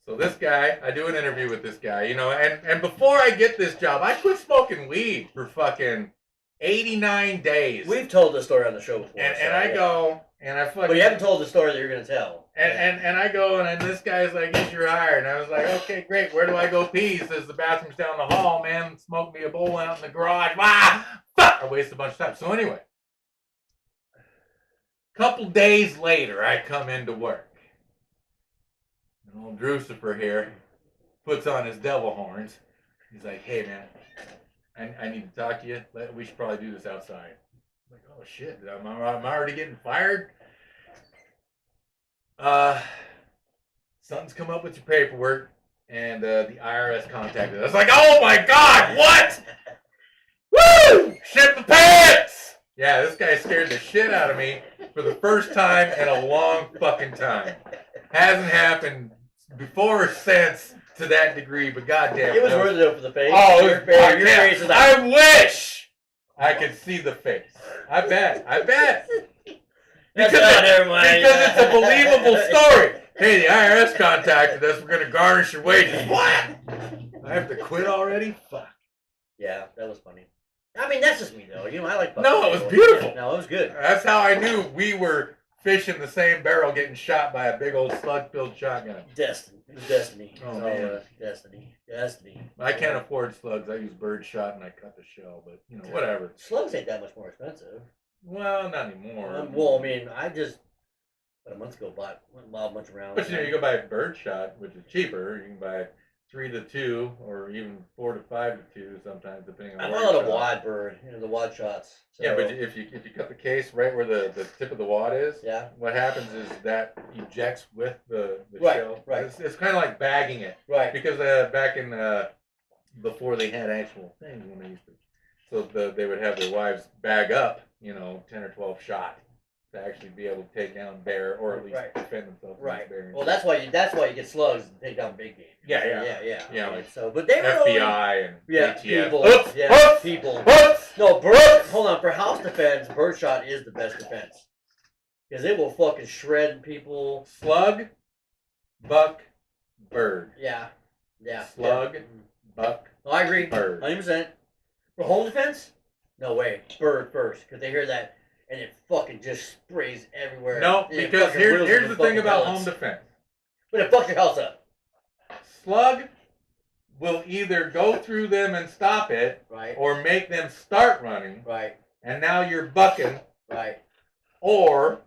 So this guy, I do an interview with this guy, and before I get this job, I quit smoking weed for fucking 89 days. We've told this story on the show before. And so, I yeah. go, and I fucking. But you haven't told the story that you're going to tell. And I go, and then this guy's like, "Yes, you're hired." And I was like, "Okay, great. Where do I go pee?" He says, "The bathroom's down the hall, man. Smoke me a bowl out in the garage." Ah, fuck! I wasted a bunch of time. So anyway, couple days later, I come into work. And old Drucifer here puts on his devil horns. He's like, "Hey, man, I need to talk to you. We should probably do this outside." I'm like, "Oh shit, am I already getting fired?" Something's come up with your paperwork, and the IRS contacted us. I was like, "Oh my god, what? Woo! Shit the pants!" Yeah, this guy scared the shit out of me for the first time in a long fucking time. Hasn't happened before or since to that degree, but goddamn, It was worth it though for the face. Oh, your face is like, I wish I could see the face. I bet. That's Because not everybody. because it's a believable story. Hey, the IRS contacted us. We're gonna garnish your wages. What? I have to quit already? Fuck. Yeah, that was funny. I mean, that's just me though. You know, I like. No, it was Buffalo. beautiful. Yeah, no, it was good. That's how I knew we were fish in the same barrel, getting shot by a big old slug-filled shotgun. Destiny. It was destiny. Oh, It's man. all, destiny. I can't afford slugs. I use bird shot and I cut the shell, but you know, whatever. Slugs ain't that much more expensive. Well, not anymore. Well, I mean, I just about a month ago bought a bunch of rounds. But you know, you go buy bird shot, which is cheaper. You can buy 3 to 2, or even 4 to 5 to 2, sometimes depending on. I where bought you're a shot. wad bird, the wad shots. So, Yeah, but if you cut the case right where the tip of the wad is, yeah, what happens is that ejects with the Right, shell. right. It's kind of like bagging it, right. because back in before they had actual things when they used to, so they would have their wives bag up, 10 or 12 shot to actually be able to take down bear, or at least Right. defend themselves Right. against bear. Well, that's why you get slugs to take down big game. Yeah. Yeah. like So, but they were FBI and yeah, ATF. people. Oops, Yeah, oops, people. oops. No, bird. Hold on. For house defense, birdshot is the best defense because it will fucking shred people. Slug, buck, bird. Yeah. Slug, Yeah. buck, No, I agree. bird. 100%. For home defense, no way. Bird first, because they hear that and it fucking just sprays everywhere. No, It because fucking here's whittles the with thing fucking about pellets. home defense. But it fucks your house up. Slug will either go through them and stop it, Right. or make them start running, Right. and now you're bucking, Right. or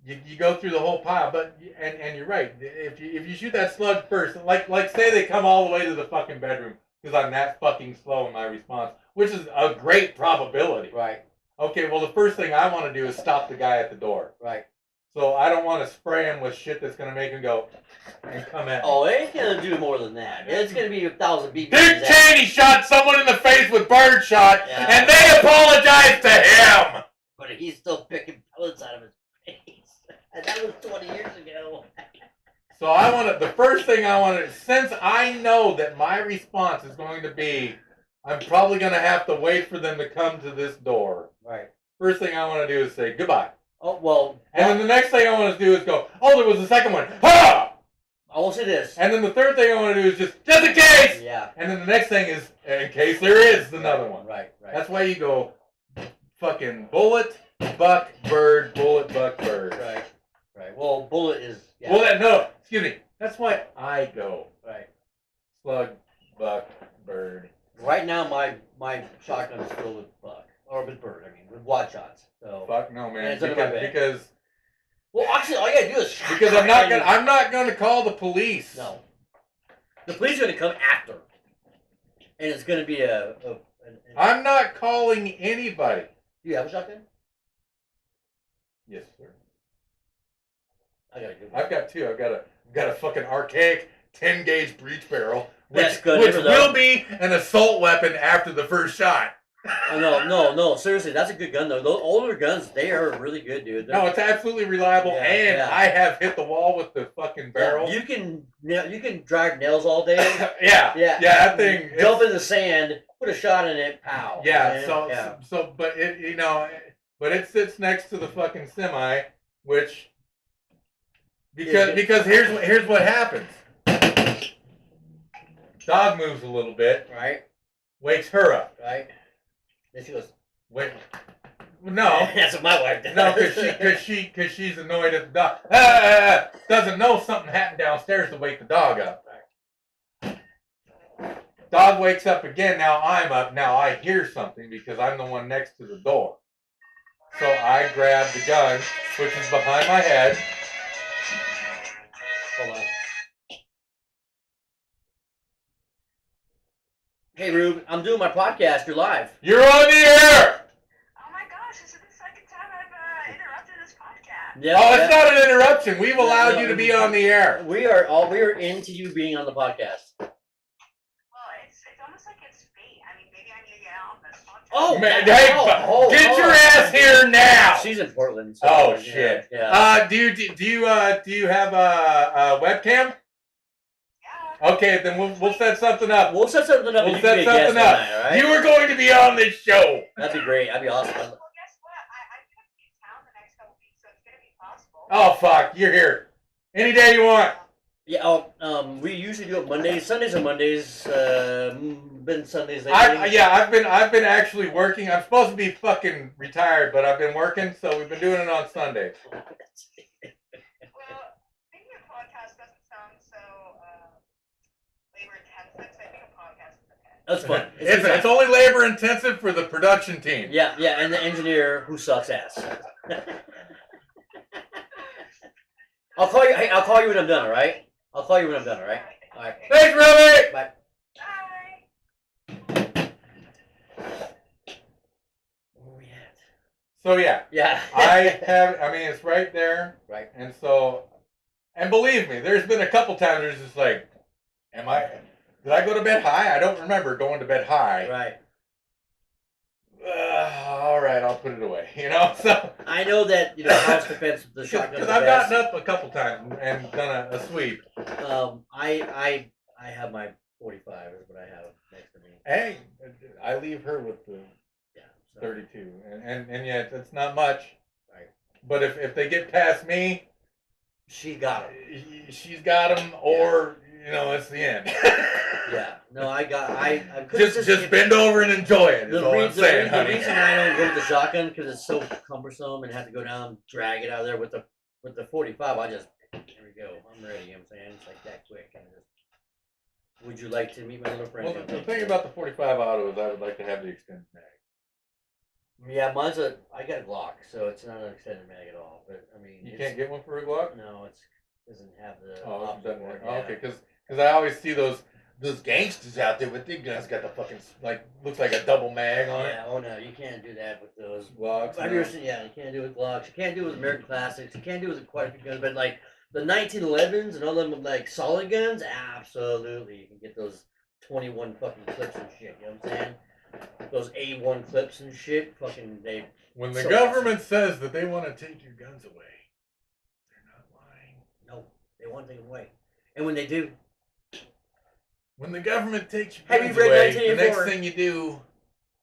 you go through the whole pile. But and you're right. If you shoot that slug first, like say they come all the way to the fucking bedroom because I'm that fucking slow in my response, which is a great probability. Right. Okay, well the first thing I want to do is stop the guy at the door. Right. So I don't want to spray him with shit that's gonna make him go and come at me. Oh, it's gonna do more than that. It's gonna be 1,000 BBs. Dick Cheney shot someone in the face with bird shot, Yeah. and they apologized to him. But he's still picking pellets out of his face. And that was 20 years ago. So the first thing I want to, since I know that my response is going to be, I'm probably going to have to wait for them to come to this door. Right. First thing I want to do is say goodbye. Oh, well. And then the next thing I want to do is go, oh, there was a second one. Ha! I will say this. And then the third thing I want to do is just in case. Yeah. And then the next thing is, in case there is another one. Right. That's why you go fucking bullet, buck, bird, bullet, buck, bird. Right. Well, bullet is. Yeah. Well, no, excuse me. That's why I go Right. slug, buck, bird. Right now, my shotgun is filled with buck. Or with bird, with wad shots. So. Fuck no, man. Yeah, it's under my bed. Because Well, actually, all you gotta do is. I'm not gonna call the police. No. The police are gonna come after. And it's gonna be I'm not calling anybody. Do you have a shotgun? Yes, sir. I got a good one. I've got two. I've got a fucking archaic 10-gauge breech barrel, That's which good. will Remember be an assault weapon after the first shot. Oh, no. Seriously, that's a good gun though. Those older guns, they are really good, dude. No, it's absolutely reliable, Yeah, and yeah. I have hit the wall with the fucking barrel. You can drive nails all day. yeah, that thing. Jump in the sand, put a shot in it, pow. Yeah, man. but it sits next to the fucking semi, which because here's what happens. Dog moves a little bit, Right. wakes her up. Right. Then she goes, Wait. No. that's what my wife does. No, cause she's annoyed at the dog. Doesn't know something happened downstairs to wake the dog up. Dog wakes up again. Now I'm up. Now I hear something because I'm the one next to the door. So I grab the gun, which is behind my head. Hold on. Hey, Rube, I'm doing my podcast. You're live. You're on the air. Oh my gosh, this is the second time I've interrupted this podcast. Yep, Oh, yep. it's not an interruption. We've allowed you to be on the air. We are into you being on the podcast. Well, it's almost like it's fate. I mean, maybe I need to get on this podcast. Oh, Man, yeah. hey, Oh, get your ass here now. She's in Portland. So, Oh yeah, shit. Yeah. Do you have a webcam? Yeah. Okay, then we'll set something up. We'll set something up. We'll and you can set be a guest something up. one night, all right? You are going to be on this show. That'd be great. That'd be awesome. Well, guess what? I'm going to be in town the next couple weeks, so it's going to be possible. Oh fuck, you're here. Any day you want. Yeah. We usually do it Mondays, Sundays, or Mondays. Been Sundays lately. I've been actually working. I'm supposed to be fucking retired, but I've been working, so we've been doing it on Sundays. Well, maybe a podcast doesn't sound so labor intensive, so I think a podcast is okay. That's fun. It's only labor intensive for the production team. Yeah, and the engineer who sucks ass. I'll call you. Hey, I'll call you when I'm done. All right. All right. All right. Thanks, Robbie. Bye. Bye. Where we at? So yeah, Yeah. I mean, it's right there. Right. And so, and believe me, there's been a couple times where it's just like, did I go to bed high? I don't remember going to bed high. Right. All right, I'll put it away. You know, so I know that house defense, the shotgun. because I've gotten up a couple times and done a sweep. I have my 45 is what I have next to me. Hey, I leave her with the Yeah. So, 32, and yet it's not much. Right. But if they get past me, she got him. she's got them, or it's the end. Yeah. No, I just bend over and enjoy it. Is all I'm saying, the honey. reason I don't go with the shotgun because it's so cumbersome and have to go down, drag it out of there with the 45. I just here we go. I'm ready. You know what I'm saying? It's like that quick. And just, would you like to meet my little friend? Well, the thing about the 45 auto is I would like to have the extended mag. Yeah, I got a Glock, so it's not an extended mag at all. But I mean, You can't get one for a Glock? No, it doesn't have the. Oh, it option doesn't for it, oh, yeah. okay, because I always see those gangsters out there with their guns got the fucking looks like a double mag on it. Yeah, oh no, you can't do that with those. Glocks. I've no. never seen, you can't do it with Glocks. You can't do it with American Classics. You can't do it with quite a few guns, but like the 1911s and all them like solid guns, absolutely. You can get those 21 fucking clips and shit. You know what I'm saying? Those A1 clips and shit. Fucking they. When the So government says that they want to take your guns away, they're not lying. No, they want to take them away, and when they do, When the government takes your Have you guns read away, the 1984? next thing you do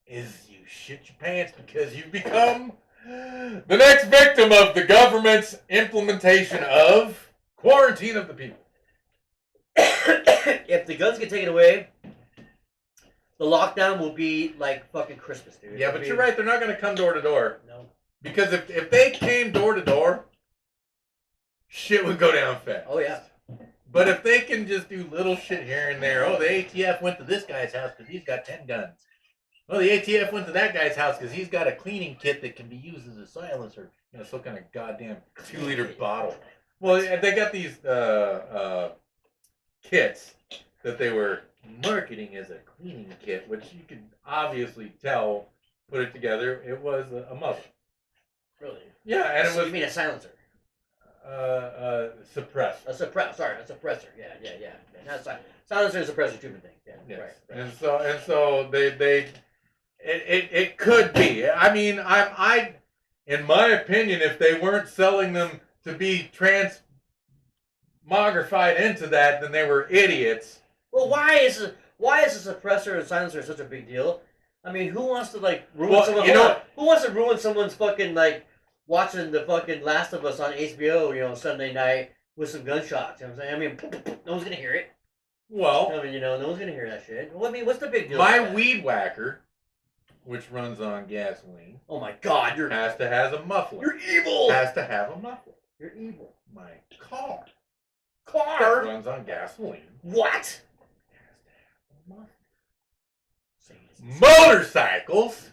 is you shit your pants because you've become the next victim of the government's implementation of quarantine of the people. if the guns get taken away, the lockdown will be like fucking Christmas, dude. Yeah, It'll but be- you're right. They're not going to come door to door. No. Because if they came door to door, shit would go down fast. Oh yeah. But if they can just do little shit here and there, the ATF went to this guy's house because he's got 10 guns. The ATF went to that guy's house because he's got a cleaning kit that can be used as a silencer. Some kind of goddamn 2-liter bottle. Well, they got these kits that they were marketing as a cleaning kit, which you could obviously tell, put it together, it was a muzzle. Really? Yeah, and it You was mean a silencer? suppressed. A suppressor. Yeah. Not a silencer and suppressor, two different things. Yeah. Yes. Right. And so it could be. I mean, I in my opinion, if they weren't selling them to be transmogrified into that, then they were idiots. Well, why is a suppressor and silencer such a big deal? I mean, who wants to like ruin someone? Who wants to ruin someone's fucking like watching the fucking Last of Us on HBO, Sunday night with some gunshots? You know what I'm saying? I mean, no one's gonna hear it. Well, I mean, no one's gonna hear that shit. Well, I mean, what's the big deal? my with that? weed whacker which runs on gasoline, Oh my God, has to have a muffler. you're evil. Has to have a muffler. You're evil. My car Car. runs on gasoline. What? Has to have a muffler. Say it. Motorcycles,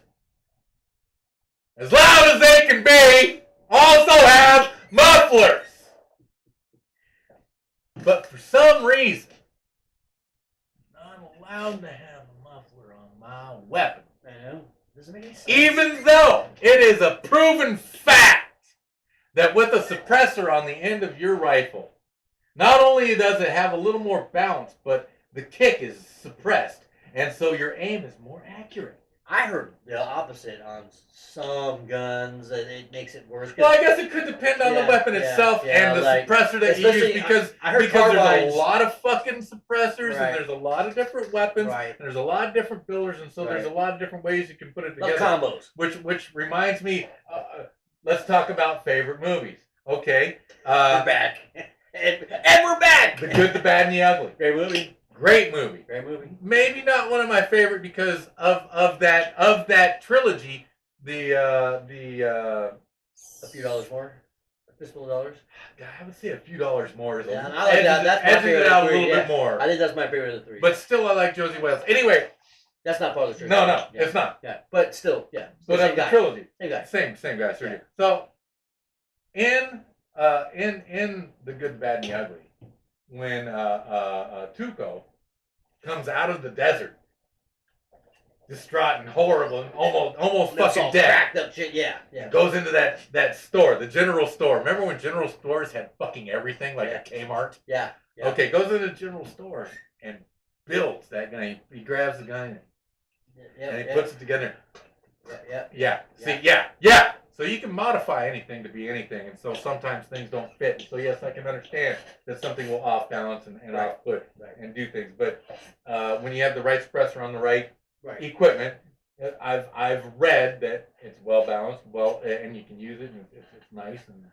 as loud as they can be, also have mufflers. But for some reason, I'm not allowed to have a muffler on my weapon. I know. Doesn't make any sense. Even though it is a proven fact that with a suppressor on the end of your rifle, not only does it have a little more bounce, but the kick is suppressed, and so your aim is more accurate. I heard the opposite on some guns, that it makes it worse. Well, I guess it could depend on the weapon itself and the suppressor that you use, especially, because I heard there's carbines. a lot of fucking suppressors, Right. and there's a lot of different weapons, Right. and there's a lot of different builders, and so there's a Right. lot of different ways you can put it Like together. combos. Which reminds me, let's talk about favorite movies. Okay, We're back. And we're back. The Good, the Bad, and the Ugly. Great movie. Great movie. Great movie. Maybe not one of my favorite because of that trilogy. A few dollars more. A fistful of dollars. God, I would say a few dollars more is Yeah, I like that. That's my edges favorite it out a of the little three, bit more. I think that's my favorite of the three. But still, I like Josie Wales. Anyway, that's not part of the trilogy. no, Yeah. it's not. Yeah, but still, yeah. But Same of the guy. trilogy, Same guy. same guy. Sure. Yeah. So, in the Good, the Bad, and the Ugly, when Tuco comes out of the desert, distraught and horrible and almost That's fucking all dead, cracked up shit. Yeah. goes into that store, the general store. Remember when general stores had fucking everything, like Yeah. a Kmart? Yeah. Okay, goes into the general store and builds that guy. He grabs the guy and he puts it together. Yeah. Yeah. So you can modify anything to be anything, and so sometimes things don't fit. So yes, I can understand that something will off balance and Right. off put Right. and do things. But when you have the right suppressor on the right Right. equipment, I've read that it's well balanced, and you can use it, and it's nice. And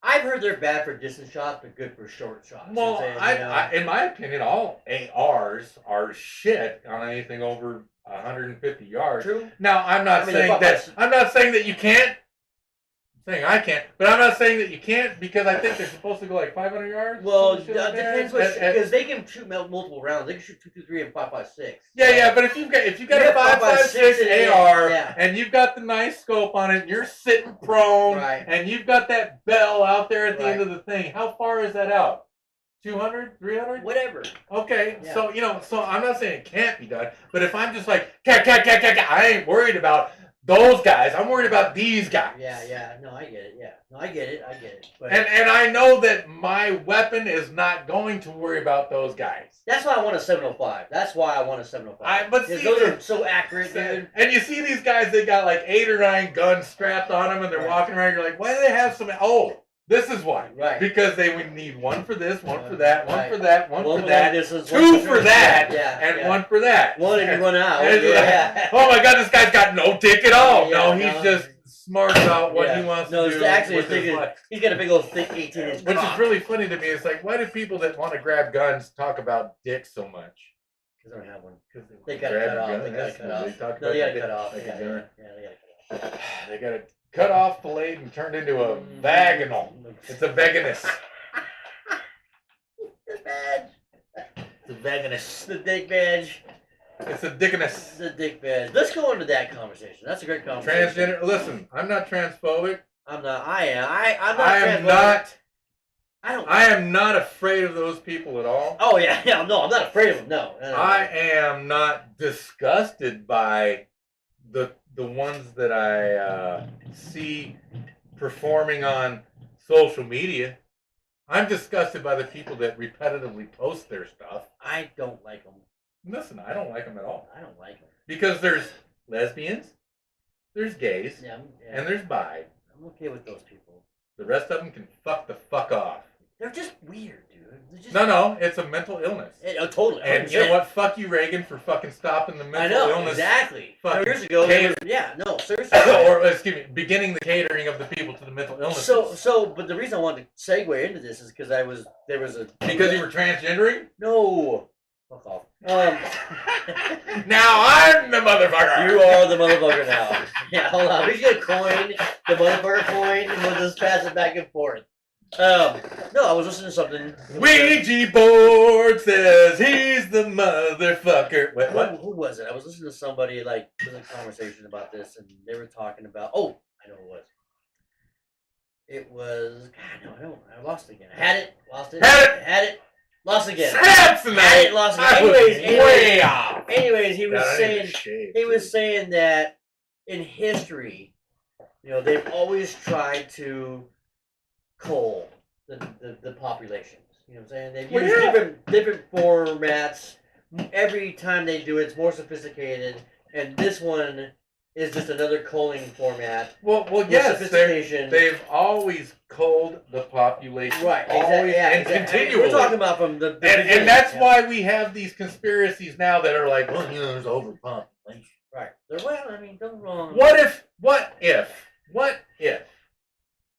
I've heard they're bad for distance shots, but good for short shots. well, It's in my opinion, all ARs are shit on anything over 150 yards. true. Now, I'm not I mean, saying the that. I'm not saying that you can't. I'm saying I can't, but I'm not saying that you can't because I think they're supposed to go like 500 yards. Well, some shit like that. depends because they can shoot multiple rounds. They can shoot 223 and 556. Yeah, but if you've got You a have 5.56 5.56 AR yeah. and you've got the nice scope on it, and you're sitting prone, Right. and you've got that bell out there at the end Right. of the thing, how far is that out? 200, 300? Whatever. Okay, Yeah. so I'm not saying it can't be done, but if I'm just like, I ain't worried about those guys. I'm worried about these guys. Yeah. No, I get it. Yeah. No, I get it. But And I know that my weapon is not going to worry about those guys. that's why I want a 705. That's why I want a 705. But Because see, those are so accurate, dude. and you see these guys, they got like 8 or 9 guns strapped on them, and they're Right. walking around. You're like, why do they have so many? Oh, this is why. Right. Because they would need one for this, one for that, one Right. for that, one for for that, this is 2 for that, Yeah. and yeah. 1 for that. One if you run out. And it's Yeah. like, oh my God, this guy's got no dick at all. Yeah, no, he's no. just smart about what Yeah. he wants No, to it's do actually with his thinking- life. He's got a big old thick 18-inch Which cock. is really funny to me. It's like, why do people that want to grab guns talk about dicks so much? Because I don't have one. Because They gotta cut off. They gotta cut off. They talk No, about they gotta dick cut off. like a Yeah, gun. they gotta cut off. They got it cut off, filleted, and turned into a vaginal. It's a veganus. The badge. It's a veganus. The dick badge. It's a dickinus. The dick badge. Let's go into that conversation. That's a great conversation. Transgender. Listen, I'm not transphobic. I'm not. I am. I'm not. I am transphobic. not. I don't. I am not afraid of those people at all. Oh yeah. No, I'm not afraid of them. No. I am not disgusted by the ones that I see performing on social media. I'm disgusted by the people that repetitively post their stuff. I don't like them. Listen, I don't like them at all. I don't like them. Because there's lesbians, there's gays, Yeah. and there's bi. I'm okay with those people. The rest of them can fuck the fuck off. They're just weird, dude. They're just. No, it's a mental illness. Totally. And you know what? Fuck you, Reagan, for fucking stopping the mental I know illness. exactly. fucking Years ago, cater- seriously. or excuse me, beginning the catering of the people to the mental illnesses. But the reason I wanted to segue into this is because there was a because you were transgendering? no. Fuck off. Now I'm the motherfucker. You are the motherfucker now. Yeah, hold on. We should coin the motherfucker coin and we'll just pass it back and forth. No, I was listening to something. Ouija board says he's the motherfucker. Wait, what? Who was it? I was listening to somebody like with a conversation about this, and they were talking about. Oh, I know who it was. It was. God, no, I lost it again. I had it, lost it, had it, lost it again. Samsonite. Had it, lost it I again. was Anyways, way off. anyways, he was God, I need saying. to shave, He was dude. saying that in history, they've always tried to cull the populations. You know what I'm saying? They've Well, used yeah. different formats. Every time they do it, it's more sophisticated. And this one is just another culling format. Well, with yes, sophistication. they've always culled the population. Right, Always exactly. Yeah, and exactly. I mean, continually. we're talking about from the beginning. And that's Yeah. why we have these conspiracies now that are like, well, there's overpopulation. Right. Well, I mean, don't wrong. What if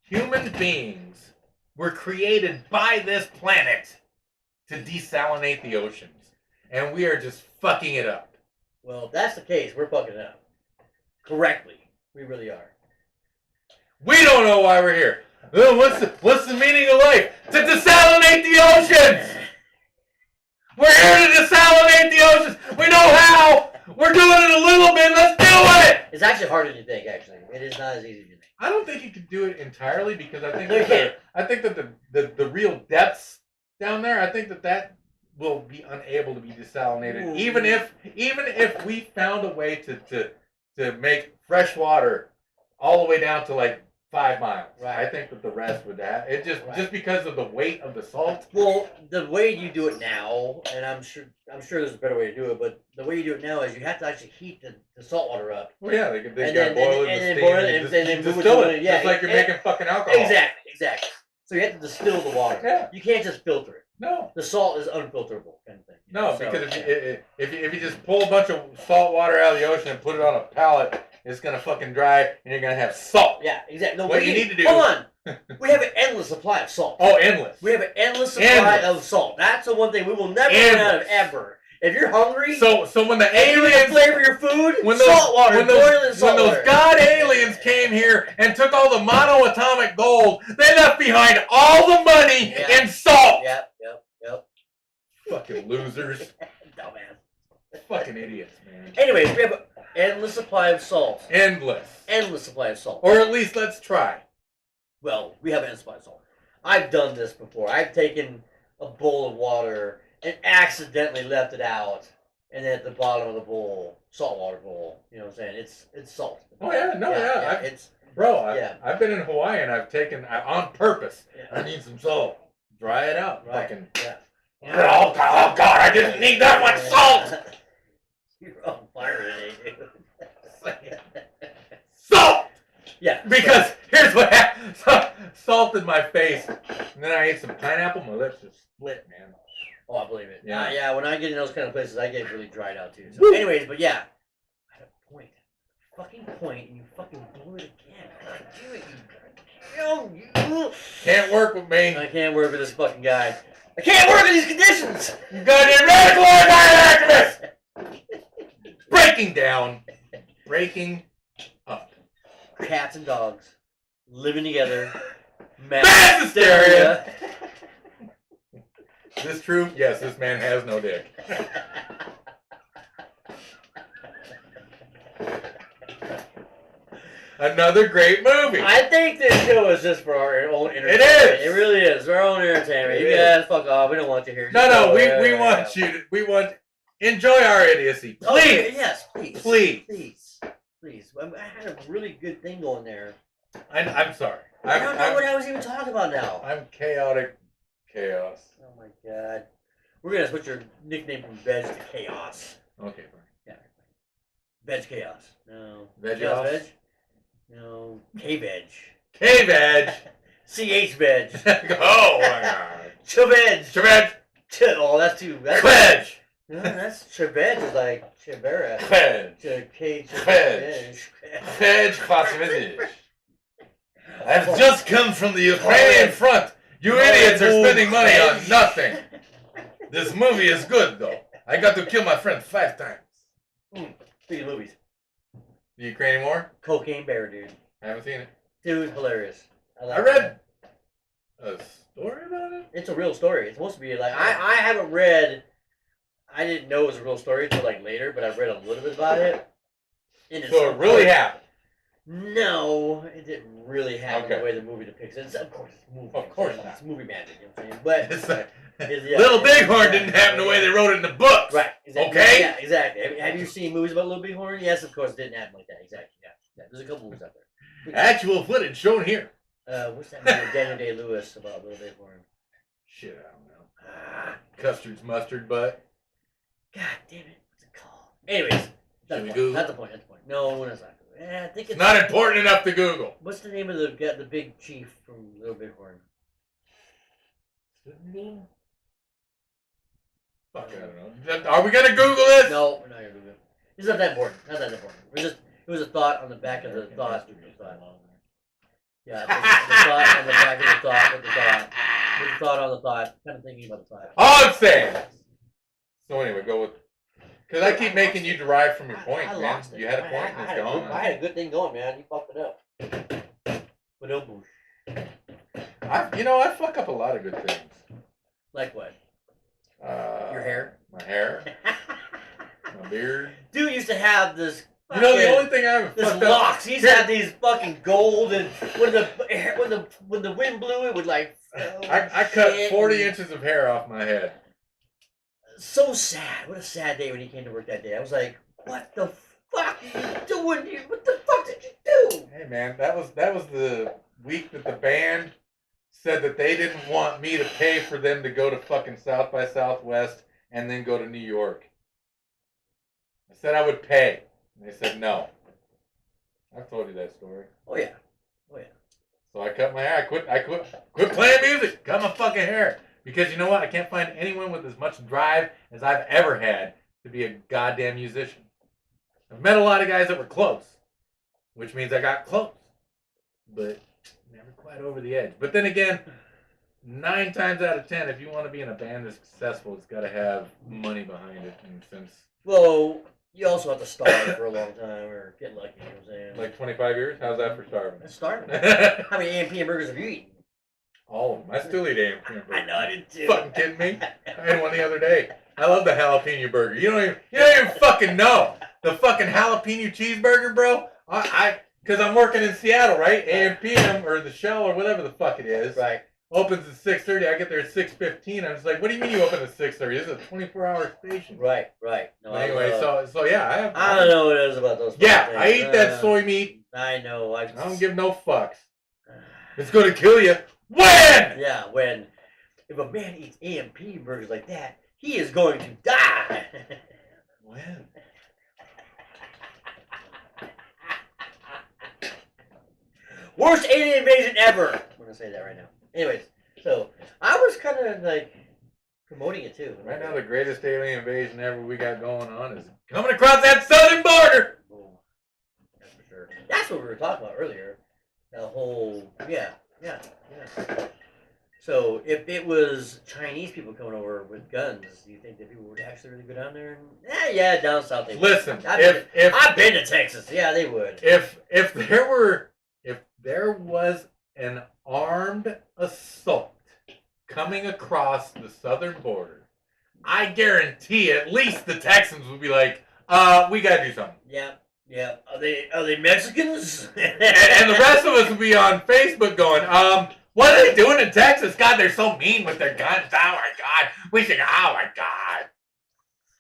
human beings were created by this planet to desalinate the oceans, and we are just fucking it up? Well, if that's the case, we're fucking it up. Correctly. We really are. We don't know why we're here. What's the meaning of life? To desalinate the oceans! We're here to desalinate the oceans! We know how! We're doing it a little bit, let's do it! It's actually harder than you think, actually. It is not as easy as you think. I don't think you could do it entirely because I think No, you can't. that the real depths down there, I think that will be unable to be desalinated. Ooh. Even if we found a way to make fresh water all the way down to like 5 miles. Right. I think that the rest would have it Right. just because of the weight of the salt. Well, the way you do it now, and I'm sure there's a better way to do it, but the way you do it now is you have to actually heat the salt water up. Well, yeah, they And gotta then- boil it and and then steam boil it and and then move it distill to it, the- yeah, just like you're and- making fucking alcohol. Exactly. So you have to distill the water. Yeah. You can't just filter it. No. The salt is unfilterable kind of thing. No, So, because yeah. if you just pull a bunch of salt water out of the ocean and put it on a pallet, it's gonna fucking dry and you're gonna have salt. Yeah, exactly. No, What you need to do- Hold on. We have an endless supply of salt. Oh, endless. We have an endless supply Endless. of salt. That's the one thing we will never run out of Endless. ever. If you're hungry, So when the and you need to aliens flavor your food, when those, salt water, when boil it in those, salt when water. those god aliens came here and took all the monoatomic gold, they left behind all the money Yeah. in salt. Yep. Fucking losers. Dumbass. Fucking idiots, man. Anyways, we have an endless supply of salt. Endless. Endless supply of salt. Or at least let's try. Well, we have an endless supply of salt. I've done this before. I've taken a bowl of water and accidentally left it out, and then at the bottom of the bowl, saltwater bowl. You know what I'm saying? It's salt. Oh yeah, no, yeah. It's Bro, I've been in Hawaii and I've taken on purpose. yeah. I need some salt. Dry it out. Right. Fucking. Yeah. Oh God, I didn't need that much salt. You're on fire today, dude. Salt. Yeah. Because here's what happened. Salt in my face, and then I ate some pineapple. My lips just split, man. Oh, I believe it. Yeah. Yeah. When I get in those kind of places, I get really dried out too. So, Woo. anyways, but yeah, I had a point. Fucking point, and you fucking blew it again. God damn it, you. Can't work with me. I can't work with this fucking guy. I can't work in these conditions. You goddamn radical anti-activist. Breaking down. Breaking up. Cats and dogs living together. Mass hysteria. Is this true? Yes, this man has no dick. Another great movie. I think this show is just for our own entertainment. is. It really is. For our own entertainment. It You is. guys fuck off. We don't want you here. No, we want you to, enjoy our idiocy. Please. Okay, yes, please. Please. Please. I had a really good thing going there. I'm sorry. I don't know what I was even talking about now. I'm chaotic chaos. Oh my god. We're gonna switch your nickname from Veg to Chaos. Okay, fine. Yeah. Veg Chaos. No. Veg Chaos Chaos? Veg? No. K-Veg. K-Veg. C-H Veg. Oh my god. Ch-Veg. Veg. Oh, that's too. That's Veg. No, that's Ch-Veg is like Chivera. Veg. K Veg. Veg Khvasevich. I've just come from the Ukrainian front. You idiots are spending money on nothing. This movie is good though. I got to kill my friend 5 times. Speaking of movies, The Ukrainian War? Cocaine Bear, dude. I haven't seen it. Dude, hilarious. I read a story about it. It's a real story. It's supposed to be like I haven't read. I didn't know it was a real story until like later, but I've read a little bit about it. And So it really happened. No, it didn't really happen Okay. the way the movie depicts it. Of course, it's movie. Of course not. It's movie magic. You know what I'm saying? But It's like, yeah, Little Bighorn didn't happen the way they wrote it in the books. Right. Exactly. Okay? Yeah, exactly. Have you seen movies about Little Bighorn? Yes, of course, it didn't happen like that. Exactly. Yeah. There's a couple movies out there. Actual footage shown here. What's that movie with Daniel Day-Lewis about Little Bighorn? Shit, I don't know. Custard's mustard butt. God damn it! What's it called? Anyways, Should we Google? not the point. Not the point. No, that's not. I think It's not important enough to Google. What's the name of the big chief from Little Bighorn? Fuck, I don't know. Are we gonna Google this? No, we're not gonna do it. It's not that important. Not that important. It was a thought on the back of the thought. Yeah, the thought on the back of the thought with the thought. With the thought on the thought. Kind of thinking about the thought. All I'm saying. So anyway, go with. Because I keep making you derive from your point, I man. lost it. You had a point and it's gone. I had a good thing going, man. You fucked it up. But no boosh. I fuck up a lot of good things. Like what? Your hair? My hair. My beard. Dude used to have this. You know, the only thing I haven't This fucked up. locks. He's had these fucking gold, and when the wind blew, it would like. I cut shit. 40 inches of hair off my head. So sad. What a sad day when he came to work that day. I was like, "What the fuck are you doing? What the fuck did you do?" Hey man, that was the week that the band said that they didn't want me to pay for them to go to fucking South by Southwest and then go to New York. I said I would pay. And they said no. I've told you that story. Oh yeah. So I cut my hair. I quit playing music. Cut my fucking hair. Because you know what? I can't find anyone with as much drive as I've ever had to be a goddamn musician. I've met a lot of guys that were close, which means I got close, but never quite over the edge. But then again, 9 times out of 10, if you want to be in a band that's successful, it's got to have money behind it. And since Well, you also have to starve for a long time or get lucky. You know what I'm saying? like 25 years, how's that for starving? Starving. How many A&P hamburgers have you eaten? All of them. I still eat A&P burgers. I know I did too. Fucking kidding me? I had one the other day. I love the jalapeno burger. You don't even fucking know. The fucking jalapeno cheeseburger, bro. Cause I'm working in Seattle, right? AM/PM or the Shell or whatever the fuck it is. Right. Opens at 6:30. I get there at 6:15. I was like, what do you mean you open at 6:30? This is a 24-hour station. Right. No, But anyway, so yeah, I don't know what it is about those. Yeah, things. I eat that soy meat. I know. I don't give no fucks. It's gonna kill you. When? Yeah, when if a man eats A&P burgers like that, he is going to die. When? Worst alien invasion ever. I'm gonna say that right now. Anyways, so I was kind of like promoting it too. Right now, the greatest alien invasion ever we got going on is coming across that southern border. Boom. That's for sure. That's what we were talking about earlier. The whole yeah. So if it was Chinese people coming over with guns, do you think that people would actually really go down there? Yeah, down south they would. Listen, I've been to Texas. Yeah, they would. If there was an armed assault coming across the southern border, I guarantee at least the Texans would be like, we gotta do something. Yeah. Are they Mexicans? And the rest of us would be on Facebook going, what are they doing in Texas? God, they're so mean with their guns. Oh my God. Oh my God.